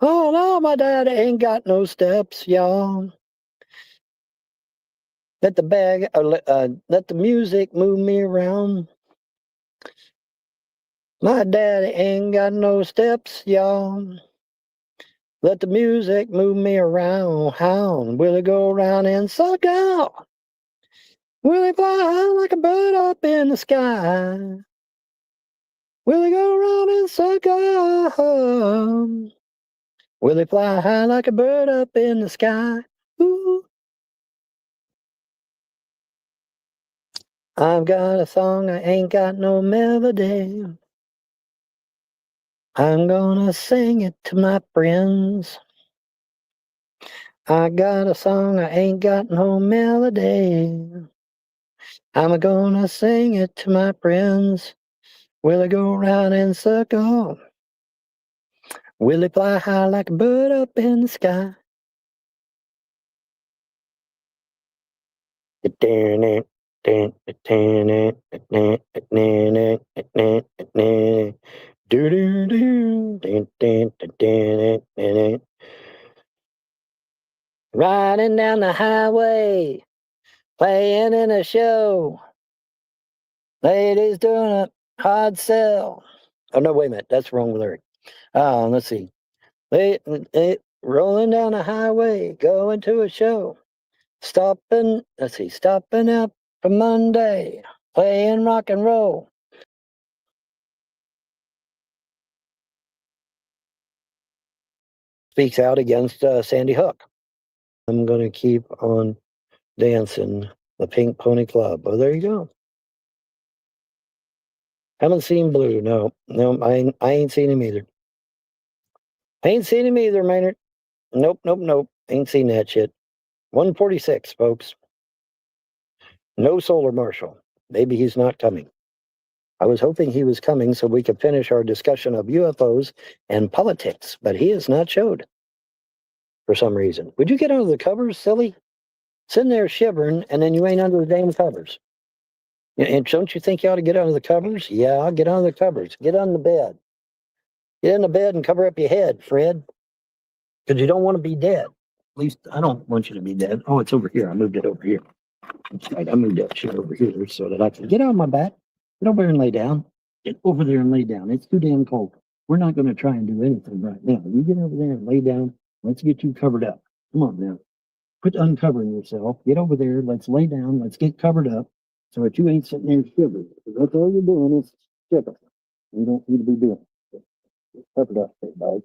Speaker 4: no, my daddy ain't got no steps, y'all. Let the music move me around. My daddy ain't got no steps, y'all. Let the music move me around. How will it go around in circle? Will it fly high like a bird up in the sky? Will it go around in circle? Will it fly high like a bird up in the sky? Ooh. I've got a song, I ain't got no melody. I'm gonna sing it to my friends. I got a song, I ain't got no melody. I'm gonna sing it to my friends. Will it go around in circle? Will it fly high like a bird up in the sky? Riding down the highway, playing in a show. Ladies doing a hard sell. Oh no, wait a minute, that's the wrong lyric. Let's see. Rolling down the highway, going to a show. Stopping out for Monday, playing rock and roll. Speaks out against Sandy Hook. I'm gonna keep on dancing the Pink Pony Club. Oh, there you go. Haven't seen Blue. No, I ain't seen him either. Ain't seen him either, Maynard. Nope. Ain't seen that shit. 146, folks. No Solar Marshal. Maybe he's not coming. I was hoping he was coming so we could finish our discussion of UFOs and politics, but he has not showed for some reason. Would you get under the covers, silly? Sitting there shivering, and then you ain't under the damn covers. And don't you think you ought to get under the covers? Yeah, I'll get under the covers. Get on the bed. Get in the bed and cover up your head, Fred. Because you don't want to be dead. At least I don't want you to be dead. Oh, it's over here. I moved it over here. That's right. I moved that shit over here so that I can get on my back. Get over there and lay down. Get over there and lay down. It's too damn cold. We're not going to try and do anything right now. You get over there and lay down. Let's get you covered up. Come on now. Quit uncovering yourself. Get over there. Let's lay down. Let's get covered up so that you ain't sitting there shivering. Because that's all you're doing is shivering. You don't need to be doing it. Get covered up, everybody.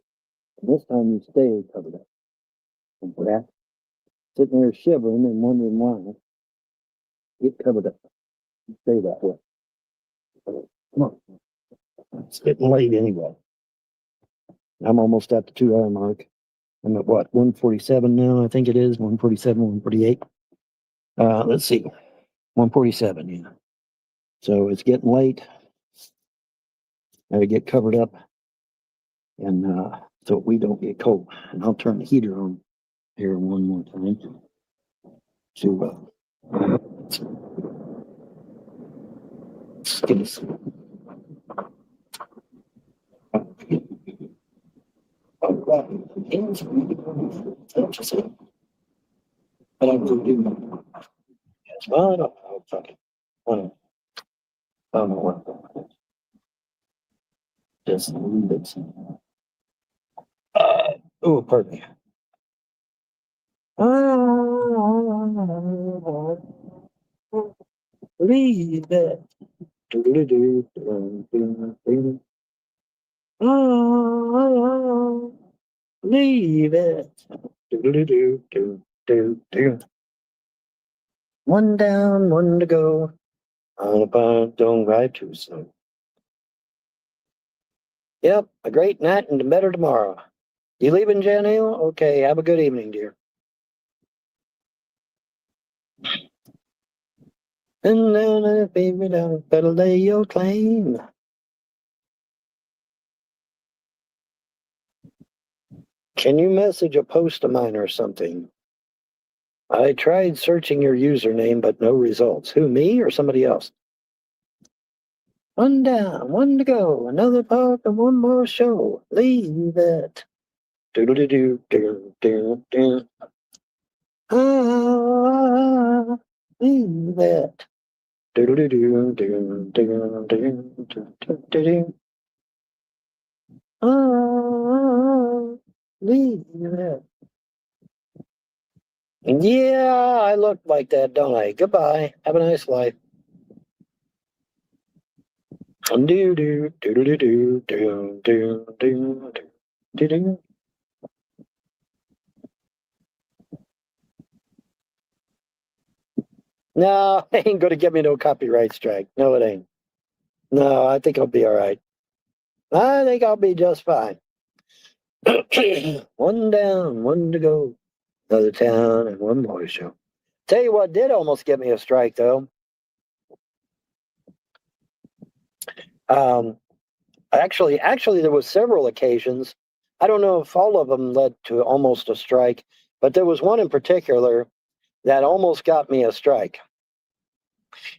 Speaker 4: And this time you stay covered up. And for that, sitting there shivering and wondering why, get covered up. Stay that way. Come on. It's getting late anyway. I'm almost at the 2-hour mark. I'm at what, 147 now? I think it is 147, 148. Let's see, 147. Yeah. So it's getting late. Got to get covered up, and so we don't get cold. And I'll turn the heater on here one more time to get us. I don't do well, I don't know. Fuck it. I don't know what. Just leave it. Oh, pardon me. Leave it. Leave it. One down, one to go. On a pond, don't ride too slow. Yep, a great night and a better tomorrow. You leaving, Janelle? Okay, have a good evening, dear. And now, baby, down, better lay your claim. Can you message a post of mine or something? I tried searching your username, but no results. Who, me or somebody else? One down, one to go. Another part and one more show. Leave it. Do-do-do-do-do-do-do. Ah, leave it. Do-do-do-do-do-do-do-do-do-do. Ah, leave it. Yeah, I look like that, don't I? Goodbye. Have a nice life. Do do do do do do do do do do do. No, it ain't gonna get me no copyright strike. No, it ain't. No, I think I'll be all right. I think I'll be just fine. One down, one to go. Another town and one more show. Tell you what did almost get me a strike, though. Actually, there was several occasions. I don't know if all of them led to almost a strike, but there was one in particular that almost got me a strike.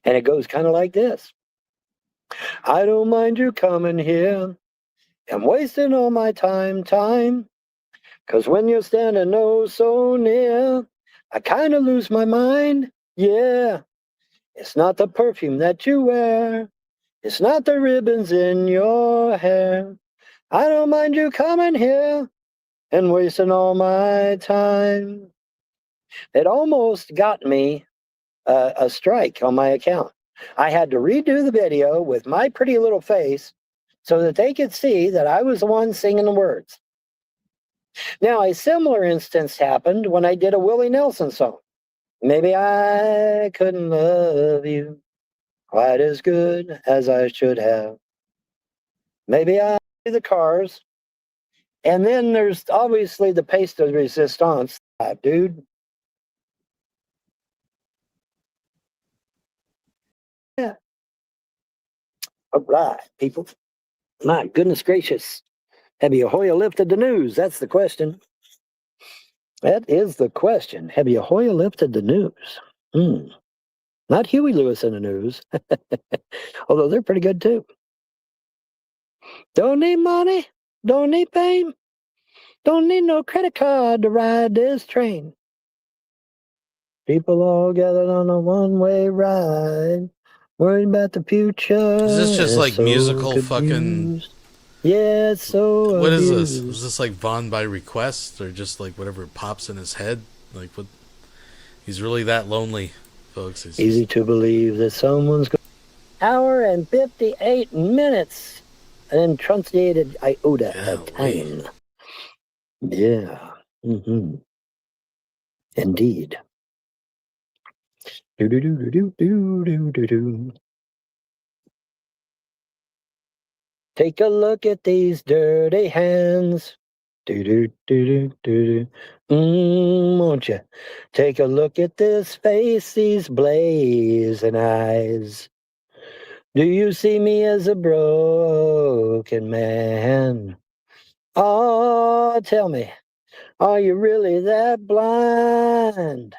Speaker 4: And it goes kind of like this. I don't mind you coming here and wasting all my time. Cause when you're standing oh so near, I kind of lose my mind. Yeah, it's not the perfume that you wear. It's not the ribbons in your hair. I don't mind you coming here and wasting all my time. It almost got me a strike on my account. I had to redo the video with my pretty little face so that they could see that I was the one singing the words. Now, a similar instance happened when I did a Willie Nelson song. Maybe I couldn't love you quite as good as I should have. Maybe I do the cars. And then there's obviously the pace de resistance, dude. Yeah. All right, people. My goodness gracious. Have you Hoya lifted the news? That's the question. That is the question. Have you Hoya lifted the news? Not Huey Lewis in the news. Although they're pretty good too. Don't need money. Don't need fame. Don't need no credit card to ride this train. People all gathered on a one-way ride. Worried about the future.
Speaker 3: Is this just like
Speaker 4: so
Speaker 3: musical
Speaker 4: confused.
Speaker 3: fucking...
Speaker 4: Yeah, it's so
Speaker 3: What is
Speaker 4: abused.
Speaker 3: this? Is this like Vaughn by request? Or just like whatever pops in his head? Like what? He's really that lonely, folks. He's
Speaker 4: Easy to believe that someone's going... Hour and 58 minutes. An truncated iota of time. Yeah. Indeed. Do. Take a look at these dirty hands. Do. Won't you? Take a look at this face, these blazing eyes. Do you see me as a broken man? Oh, tell me, are you really that blind?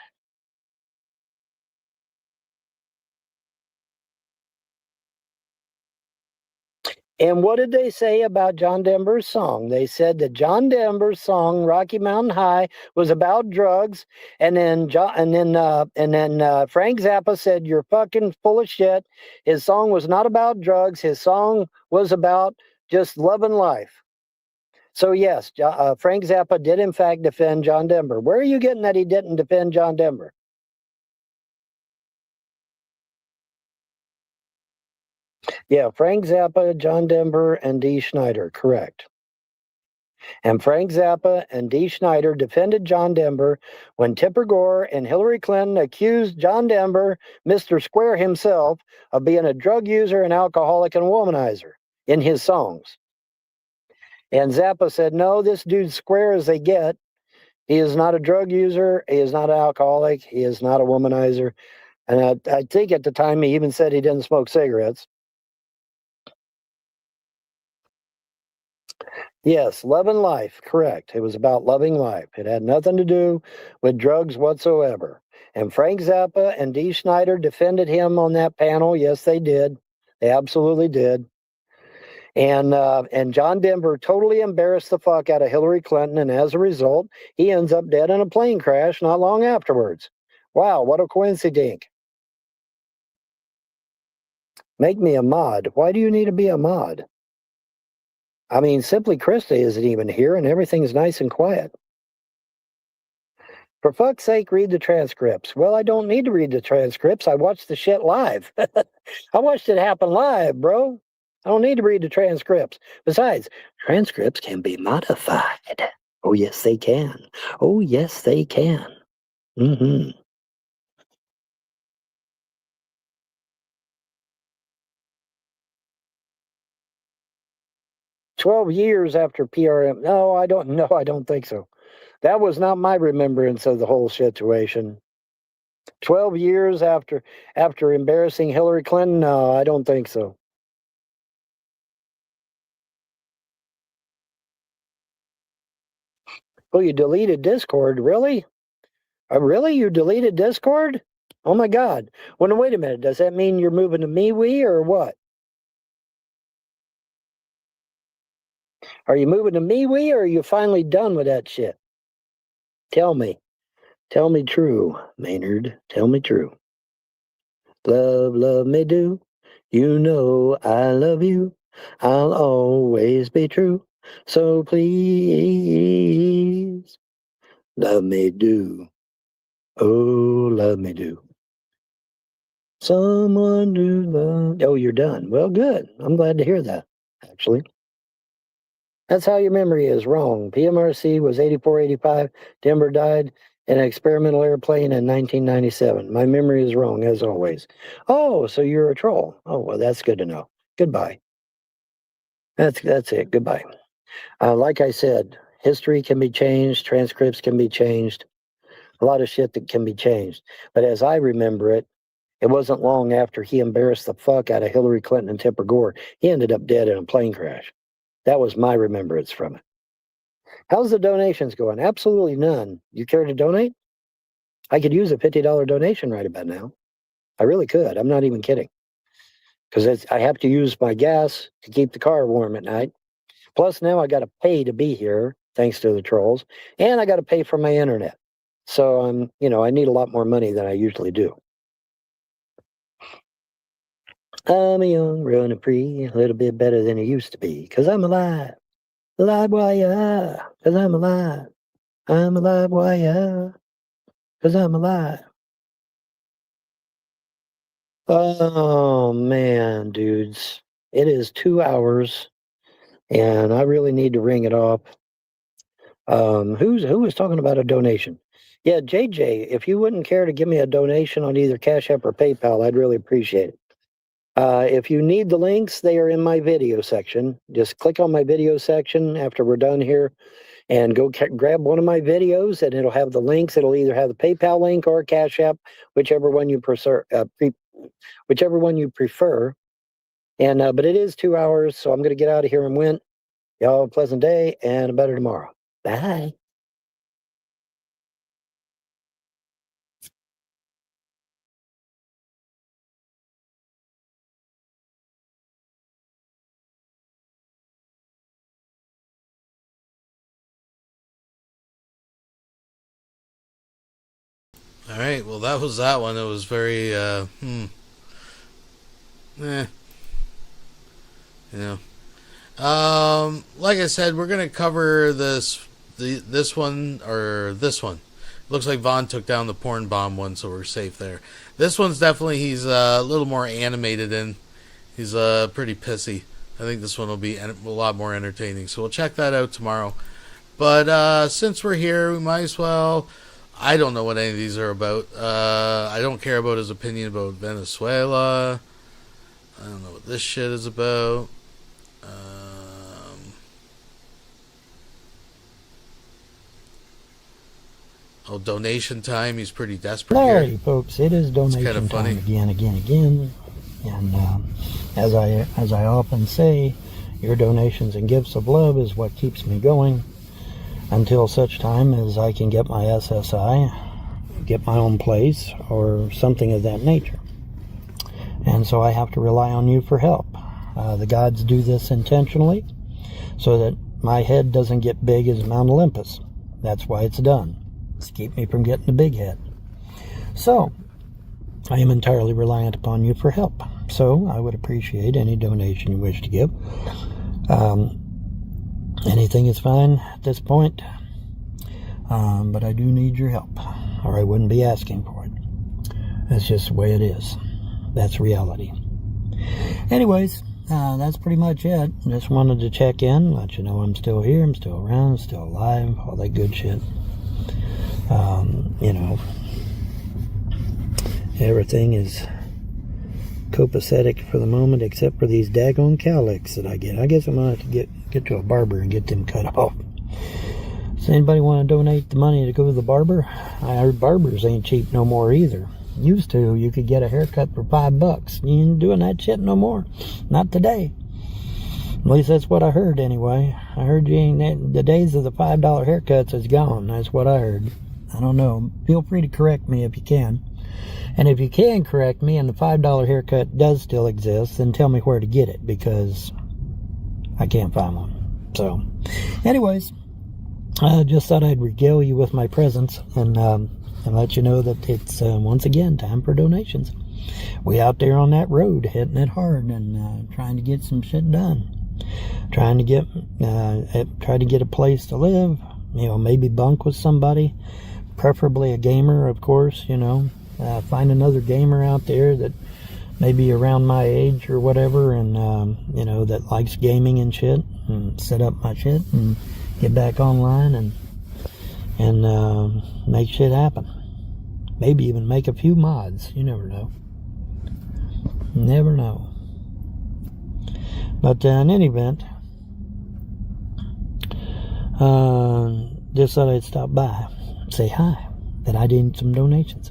Speaker 4: And what did they say about John Denver's song? They said that John Denver's song "Rocky Mountain High" was about drugs, and then Frank Zappa said, "You're fucking full of shit." His song was not about drugs. His song was about just loving life. So yes, Frank Zappa did in fact defend John Denver. Where are you getting that he didn't defend John Denver? Yeah, Frank Zappa, John Denver, and Dee Snider, correct. And Frank Zappa and Dee Snider defended John Denver when Tipper Gore and Hillary Clinton accused John Denver, Mr. Square himself, of being a drug user, an alcoholic, and a womanizer in his songs. And Zappa said, no, this dude's square as they get. He is not a drug user. He is not an alcoholic. He is not a womanizer. And I think at the time he even said he didn't smoke cigarettes. Yes, loving life, correct. It was about loving life. It had nothing to do with drugs whatsoever. And Frank Zappa and Dee Snider defended him on that panel. Yes, they did. They absolutely did. And John Denver totally embarrassed the fuck out of Hillary Clinton, and as a result, he ends up dead in a plane crash not long afterwards. Wow, what a coincidence. Make me a mod. Why do you need to be a mod? I mean, Simply Krista isn't even here, and everything's nice and quiet. For fuck's sake, read the transcripts. Well, I don't need to read the transcripts. I watched the shit live. I watched it happen live, bro. I don't need to read the transcripts. Besides, transcripts can be modified. Oh, yes, they can. Oh, yes, they can. 12 years after PRM. No, I don't think so. That was not my remembrance of the whole situation. 12 years after embarrassing Hillary Clinton? No, I don't think so. Oh, you deleted Discord? Really? Really? You deleted Discord? Oh my God. Well, wait a minute. Does that mean you're moving to MeWe or what? Are you moving to MeWe or are you finally done with that shit? Tell me. Tell me true, Maynard. Tell me true. Love me do. You know I love you. I'll always be true. So please, love me do. Oh, love me do. Someone to love. Oh, you're done. Well, good. I'm glad to hear that, actually. That's how your memory is wrong. PMRC was 84-85. Denver died in an experimental airplane in 1997. My memory is wrong, as always. Oh, so you're a troll. Oh, well, that's good to know. Goodbye. That's it. Goodbye. Like I said, history can be changed, transcripts can be changed, a lot of shit that can be changed. But as I remember it, it wasn't long after he embarrassed the fuck out of Hillary Clinton and Tipper Gore. He ended up dead in a plane crash. That was my remembrance from it. How's the donations going? Absolutely none. You care to donate? I could use a $50 donation right about now. I really could. I'm not even kidding. Because I have to use my gas to keep the car warm at night. Plus now I got to pay to be here, thanks to the trolls. And I got to pay for my internet. So I need a lot more money than I usually do. I'm a young running free, a little bit better than I used to be. Because I'm alive. Alive, why, yeah. Because I'm alive. I'm alive, why, yeah. Because I'm alive. Oh, man, dudes. It is 2 hours, and I really need to ring it off. Who was talking about a donation? Yeah, JJ, if you wouldn't care to give me a donation on either Cash App or PayPal, I'd really appreciate it. If you need the links, they are in my video section. Just click on my video section after we're done here and go grab one of my videos, and it'll have the links. It'll either have the PayPal link or Cash App, whichever one you prefer. Whichever one you prefer. And but it is 2 hours, so I'm going to get out of here and win. Y'all have a pleasant day and a better tomorrow. Bye.
Speaker 3: All right, well, that was that one. It was very, like I said, we're going to cover this one. Looks like Vaughn took down the porn bomb one, so we're safe there. This one's definitely, he's a little more animated in. He's pretty pissy. I think this one will be a lot more entertaining, so we'll check that out tomorrow. But since we're here, we might as well... I don't know what any of these are about. I don't care about his opinion about Venezuela. I don't know what this shit is about. Donation time. He's pretty desperate
Speaker 4: Alrighty,
Speaker 3: here.
Speaker 4: folks. It is donation time again. And as I often say, your donations and gifts of love is what keeps me going until such time as I can get my SSI, get my own place, or something of that nature. And so I have to rely on you for help. The gods do this intentionally so that my head doesn't get big as Mount Olympus. That's why it's done. It's to keep me from getting a big head. So, I am entirely reliant upon you for help. So, I would appreciate any donation you wish to give. Anything is fine at this point. But I do need your help, or I wouldn't be asking for it. That's just the way it is. That's reality. Anyways, that's pretty much it. Just wanted to check in, let you know I'm still here, I'm still around, still alive, all that good shit. Everything is copacetic for the moment, except for these daggone cowlicks that I get. I guess I'm going to have to get to a barber and get them cut off. Does anybody want to donate the money to go to the barber? I heard barbers ain't cheap no more either. Used to, you could get a haircut for $5. You ain't doing that shit no more. Not today. At least that's what I heard anyway. I heard the days of the $5 haircuts is gone. That's what I heard. I don't know. Feel free to correct me if you can. And if you can correct me and the $5 haircut does still exist, then tell me where to get it, because I can't find one. So, anyways, I just thought I'd regale you with my presence and let you know that it's once again time for donations. We out there on that road, hitting it hard and trying to get some shit done. Try to get a place to live. Maybe bunk with somebody, preferably a gamer, of course. Find another gamer out there that may be around my age or whatever, and that likes gaming and shit, and set up my shit and get back online and make shit happen. Maybe even make a few mods. You never know. Never know. But in any event, Just thought I'd stop by, say hi, that I need some donations.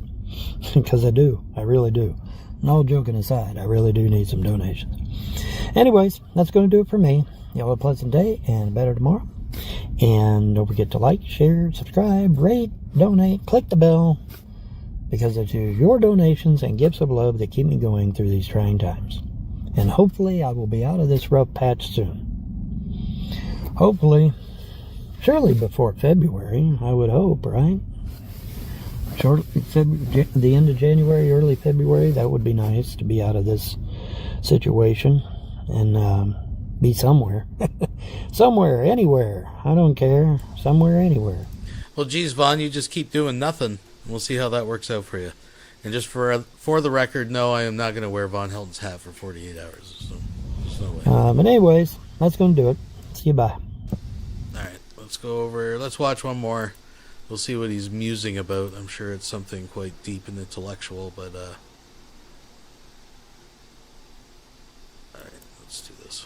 Speaker 4: Because I do. I really do. And all joking aside, I really do need some donations. Anyways, that's going to do it for me. Y'all have a pleasant day and a better tomorrow. And don't forget to like, share, subscribe, rate, donate, click the bell. Because it's your donations and gifts of love that keep me going through these trying times. And hopefully I will be out of this rough patch soon. Hopefully, surely before February, I would hope, right? The end of January, early February, that would be nice to be out of this situation and be somewhere. Somewhere, anywhere. I don't care. Somewhere, anywhere.
Speaker 3: Well, geez, Vaughn, you just keep doing nothing. We'll see how that works out for you. And just for the record, no, I am not going to wear Vonhelton's hat for 48 hours. So, there's no way.
Speaker 4: But anyways, that's going to do it. See you, bye.
Speaker 3: All right, let's watch one more. We'll see what he's musing about. I'm sure it's something quite deep and intellectual, but all right, let's do this.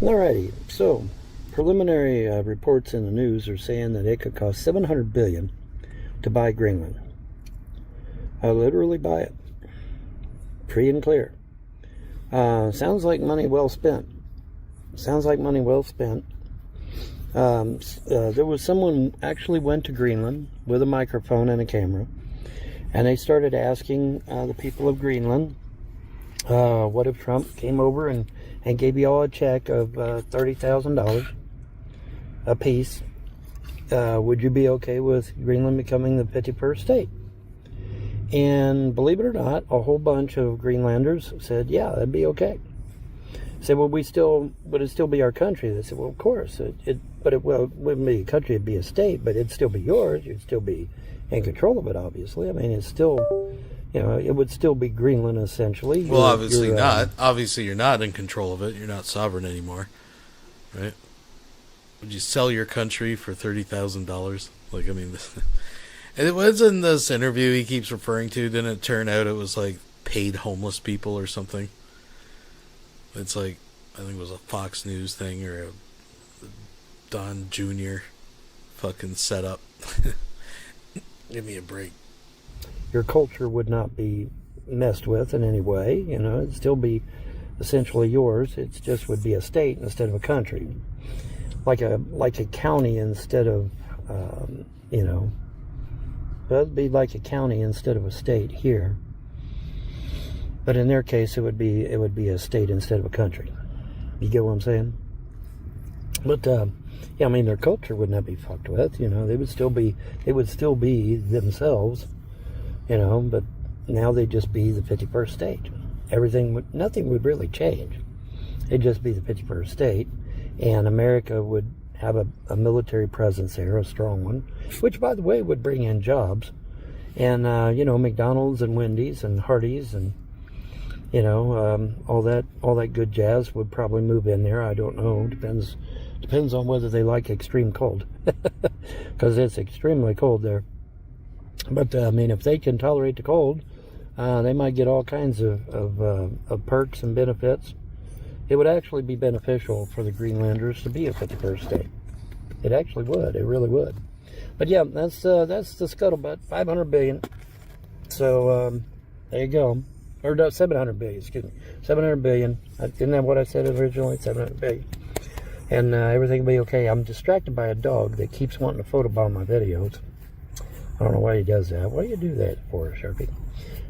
Speaker 4: Alrighty, so preliminary reports in the news are saying that it could cost $700 billion to buy Greenland. I literally buy it, free and clear. Sounds like money well spent. There was someone actually went to Greenland with a microphone and a camera, and they started asking the people of Greenland, what if Trump came over and gave you all a check of $30,000 a piece? Would you be okay with Greenland becoming the 51st state? And believe it or not, a whole bunch of Greenlanders said, yeah, that'd be okay. Said, well, would it still be our country? They said, well, of course. It wouldn't be a country, it'd be a state, but it'd still be yours. You'd still be in control of it, obviously. I mean, it's still, it would still be Greenland, essentially.
Speaker 3: Well, obviously not. Obviously, you're not in control of it. You're not sovereign anymore, right? Would you sell your country for $30,000? Like, I mean, and it was in this interview he keeps referring to. Didn't it turn out it was like paid homeless people or something? It's like, I think it was a Fox News thing or a Don Jr. fucking setup. Give me a break.
Speaker 4: Your culture would not be messed with in any way. It'd still be essentially yours. It just would be a state instead of a country. Like a county instead of, it'd be like a county instead of a state here. But in their case, it would be a state instead of a country. You get what I'm saying? But yeah, I mean, their culture would not be fucked with. They would still be themselves. But now they'd just be the 51st state. Nothing would really change. It'd just be the 51st state, and America would have a military presence there, a strong one, which, by the way, would bring in jobs. And McDonald's and Wendy's and Hardee's and all that good jazz would probably move in there. I don't know. Depends on whether they like extreme cold, because it's extremely cold there. But I mean, if they can tolerate the cold, they might get all kinds of perks and benefits. It would actually be beneficial for the Greenlanders to be a 51st state. It actually would. It really would. But yeah, that's the scuttlebutt. $500 billion. So there you go. Or no, $700 billion. Excuse me. $700 billion. Isn't that what I said originally? $700 billion. And everything will be okay. I'm distracted by a dog that keeps wanting to photobomb my videos. I don't know why he does that. Why do you do that for, Sharpie?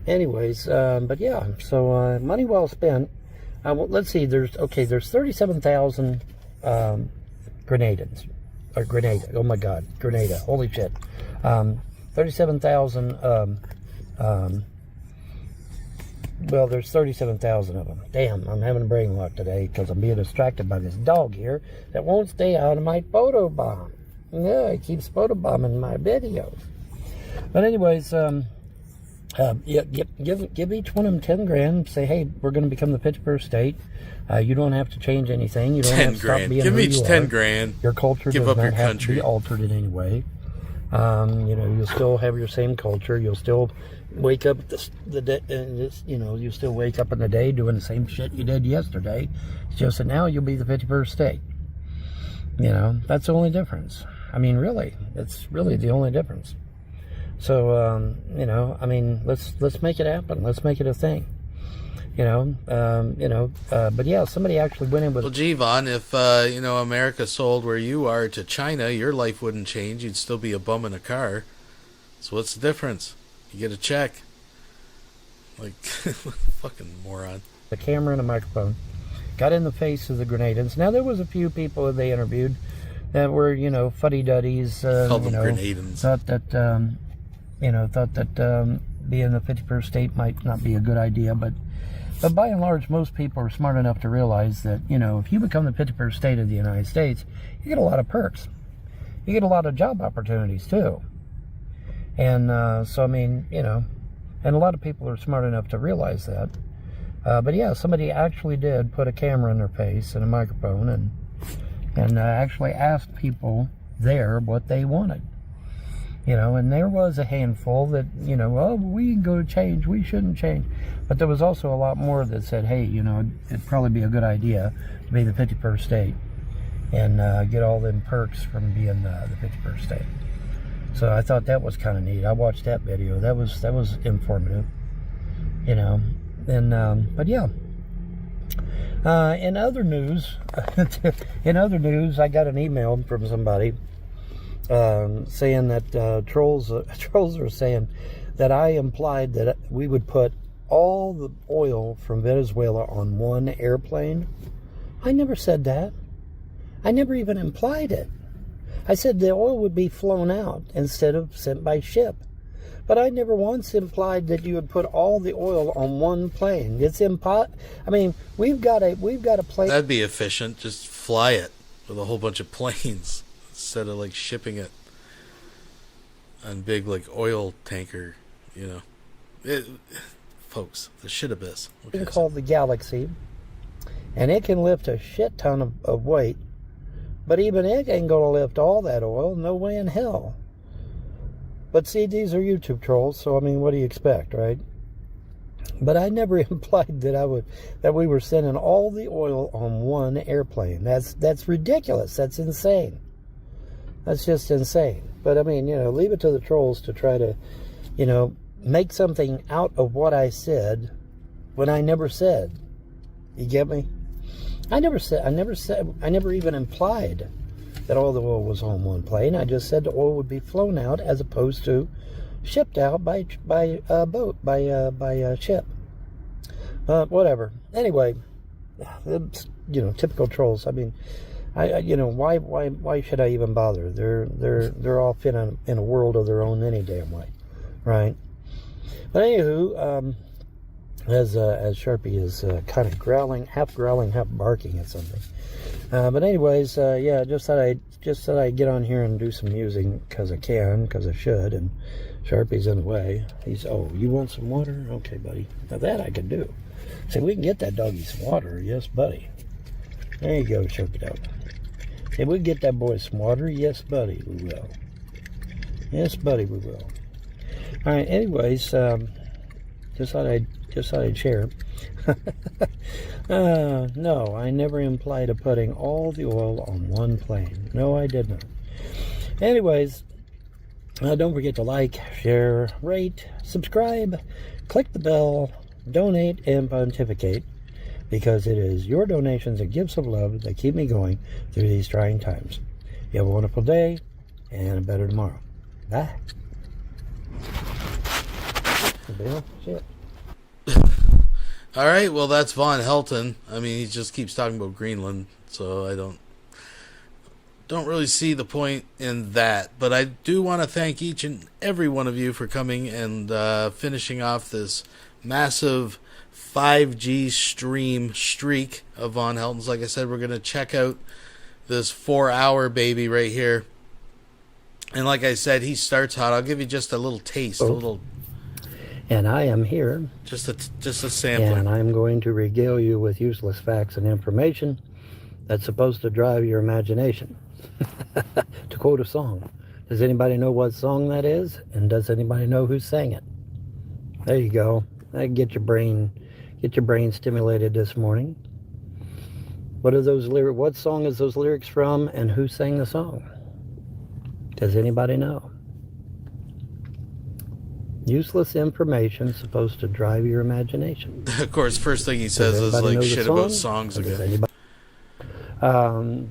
Speaker 4: Anyways, but yeah. So money well spent. Let's see. There's 37,000 Grenadians. Or Grenada. Oh my God. Grenada. Holy shit. 37,000. Well, there's 37,000 of them. Damn, I'm having brain lock today because I'm being distracted by this dog here that won't stay out of my photo bomb. Yeah, he keeps photobombing my videos. But anyways, yeah, give each one of them 10 grand. Say, hey, we're going to become the 51st state. You don't have to change anything. You don't have to stop being
Speaker 3: Give
Speaker 4: who
Speaker 3: each
Speaker 4: you
Speaker 3: 10
Speaker 4: are.
Speaker 3: grand.
Speaker 4: Your culture
Speaker 3: Give
Speaker 4: does
Speaker 3: up
Speaker 4: not
Speaker 3: your
Speaker 4: have
Speaker 3: country.
Speaker 4: to be altered in any way. You'll still have your same culture. You'll still wake up the day, and you still wake up in the day doing the same shit you did yesterday. It's just that now you'll be the 51st state. You know, that's the only difference. I mean, really, it's really the only difference. So, you know, I mean, let's make it happen. Let's make it a thing. But yeah, somebody actually went in with...
Speaker 3: Well, gee, Vaughn, if, America sold where you are to China, your life wouldn't change. You'd still be a bum in a car. So what's the difference? You get a check. Like, fucking moron.
Speaker 4: A camera and a microphone. Got in the face of the grenadians. Now, there was a few people that they interviewed that were, fuddy-duddies.
Speaker 3: Called them grenadians.
Speaker 4: Thought that being the 51st state might not be a good idea, but by and large, most people are smart enough to realize that, if you become the 51st state of the United States, you get a lot of perks. You get a lot of job opportunities, too. And so, I mean, and a lot of people are smart enough to realize that. But yeah, somebody actually did put a camera in their face and a microphone and actually asked people there what they wanted. And there was a handful that, oh, we can go change, we shouldn't change. But there was also a lot more that said, hey, it'd probably be a good idea to be the 51st state and get all them perks from being the 51st state. So I thought that was kind of neat. I watched that video. That was informative, And but yeah. In other news, I got an email from somebody saying that trolls are saying that I implied that we would put all the oil from Venezuela on one airplane. I never said that. I never even implied it. I said the oil would be flown out instead of sent by ship. But I never once implied that you would put all the oil on one plane. It's I mean, we've got a plane.
Speaker 3: That'd be efficient. Just fly it with a whole bunch of planes instead of shipping it on big oil tanker. Folks, the shit abyss.
Speaker 4: Okay, called the Galaxy, and it can lift a shit ton of weight. But even it ain't going to lift all that oil. No way in hell. But see, these are YouTube trolls, so I mean, what do you expect, right? But I never implied that we were sending all the oil on one airplane. That's ridiculous. That's insane. That's just insane. But I mean, leave it to the trolls to try to, make something out of what I said when I never said. You get me? I never even implied that all the oil was on one plane. I just said the oil would be flown out as opposed to shipped out by boat, by ship. Whatever. Anyway, typical trolls. I mean, why should I even bother? They're off in a world of their own any damn way, right? But anywho, as Sharpie is kind of growling, half barking at something. But anyways, yeah, just thought I'd get on here and do some musing because I should, and Sharpie's in the way. You want some water? Okay, buddy. Now that I can do. Say, we can get that doggy some water. Yes, buddy. There you go, Sharpie dog. Say, we can get that boy some water. Yes, buddy, we will. Yes, buddy, we will. All right, anyways, just thought I'd share. No, I never implied of putting all the oil on one plane. No, I did not. Anyways, don't forget to like, share, rate, subscribe, click the bell, donate, and pontificate, because it is your donations and gifts of love that keep me going through these trying times. You have a wonderful day and a better tomorrow. Bye. Shit.
Speaker 3: All right, well, that's Vonhelton. I mean, he just keeps talking about Greenland, so I don't really see the point in that. But I do want to thank each and every one of you for coming and finishing off this massive 5G stream streak of Vonheltons. Like I said, we're going to check out this 4-hour baby right here. And like I said, he starts hot. I'll give you just a little taste, a little...
Speaker 4: And I am here.
Speaker 3: Just a sampling.
Speaker 4: And I'm going to regale you with useless facts and information that's supposed to drive your imagination. To quote a song. Does anybody know what song that is? And does anybody know who sang it? There you go. Get your brain stimulated this morning. What are those lyrics? What song is those lyrics from, and who sang the song? Does anybody know? Useless information supposed to drive your imagination.
Speaker 3: Of course, first thing he says is like shit about songs again.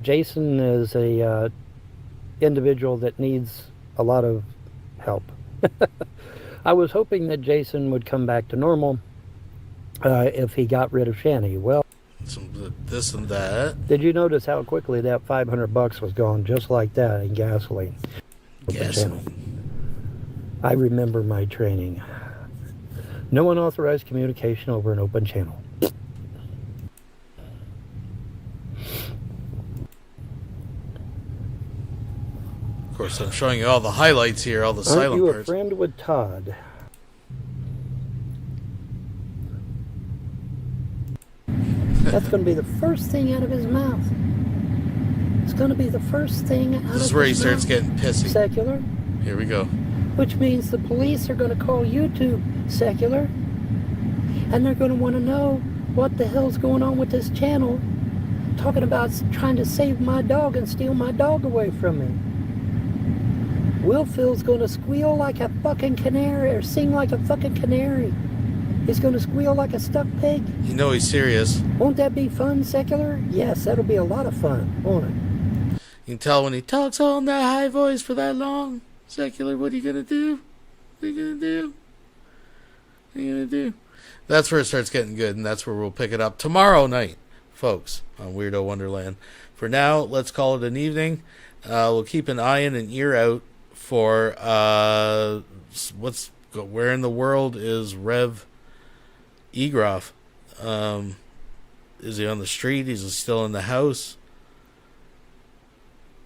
Speaker 4: Jason is a individual that needs a lot of help. I was hoping that Jason would come back to normal if he got rid of Shanny. Well,
Speaker 3: some this and that.
Speaker 4: Did you notice how quickly that $500 was gone just like that in gasoline? I remember my training. No unauthorized communication over an open channel.
Speaker 3: Of course, I'm showing you all the highlights here, all the silent
Speaker 4: Aren't you
Speaker 3: parts.
Speaker 4: a friend with Todd? That's going to be the first thing out of his mouth. It's going to be the first thing out of his mouth.
Speaker 3: This is where he starts getting pissy.
Speaker 4: Secular.
Speaker 3: Here we go.
Speaker 4: Which means the police are going to call YouTube Secular. And they're going to want to know what the hell's going on with this channel. Talking about trying to save my dog and steal my dog away from me. Will Phil's going to squeal like a fucking canary or sing like a fucking canary. He's going to squeal like a stuck pig.
Speaker 3: You know he's serious.
Speaker 4: Won't that be fun, Secular? Yes, that'll be a lot of fun, won't it?
Speaker 3: You can tell when he talks all in that high voice for that long. Secular, what are you going to do? What are you going to do? What are you going to do? That's where it starts getting good, and that's where we'll pick it up tomorrow night, folks, on Weirdo Wonderland. For now, let's call it an evening. We'll keep an eye and an ear out for where in the world is Rev Egroff? Is he on the street? Is he still in the house?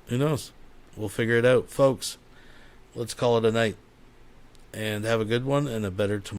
Speaker 3: Who knows? We'll figure it out, folks. Let's call it a night. And have a good one and a better tomorrow.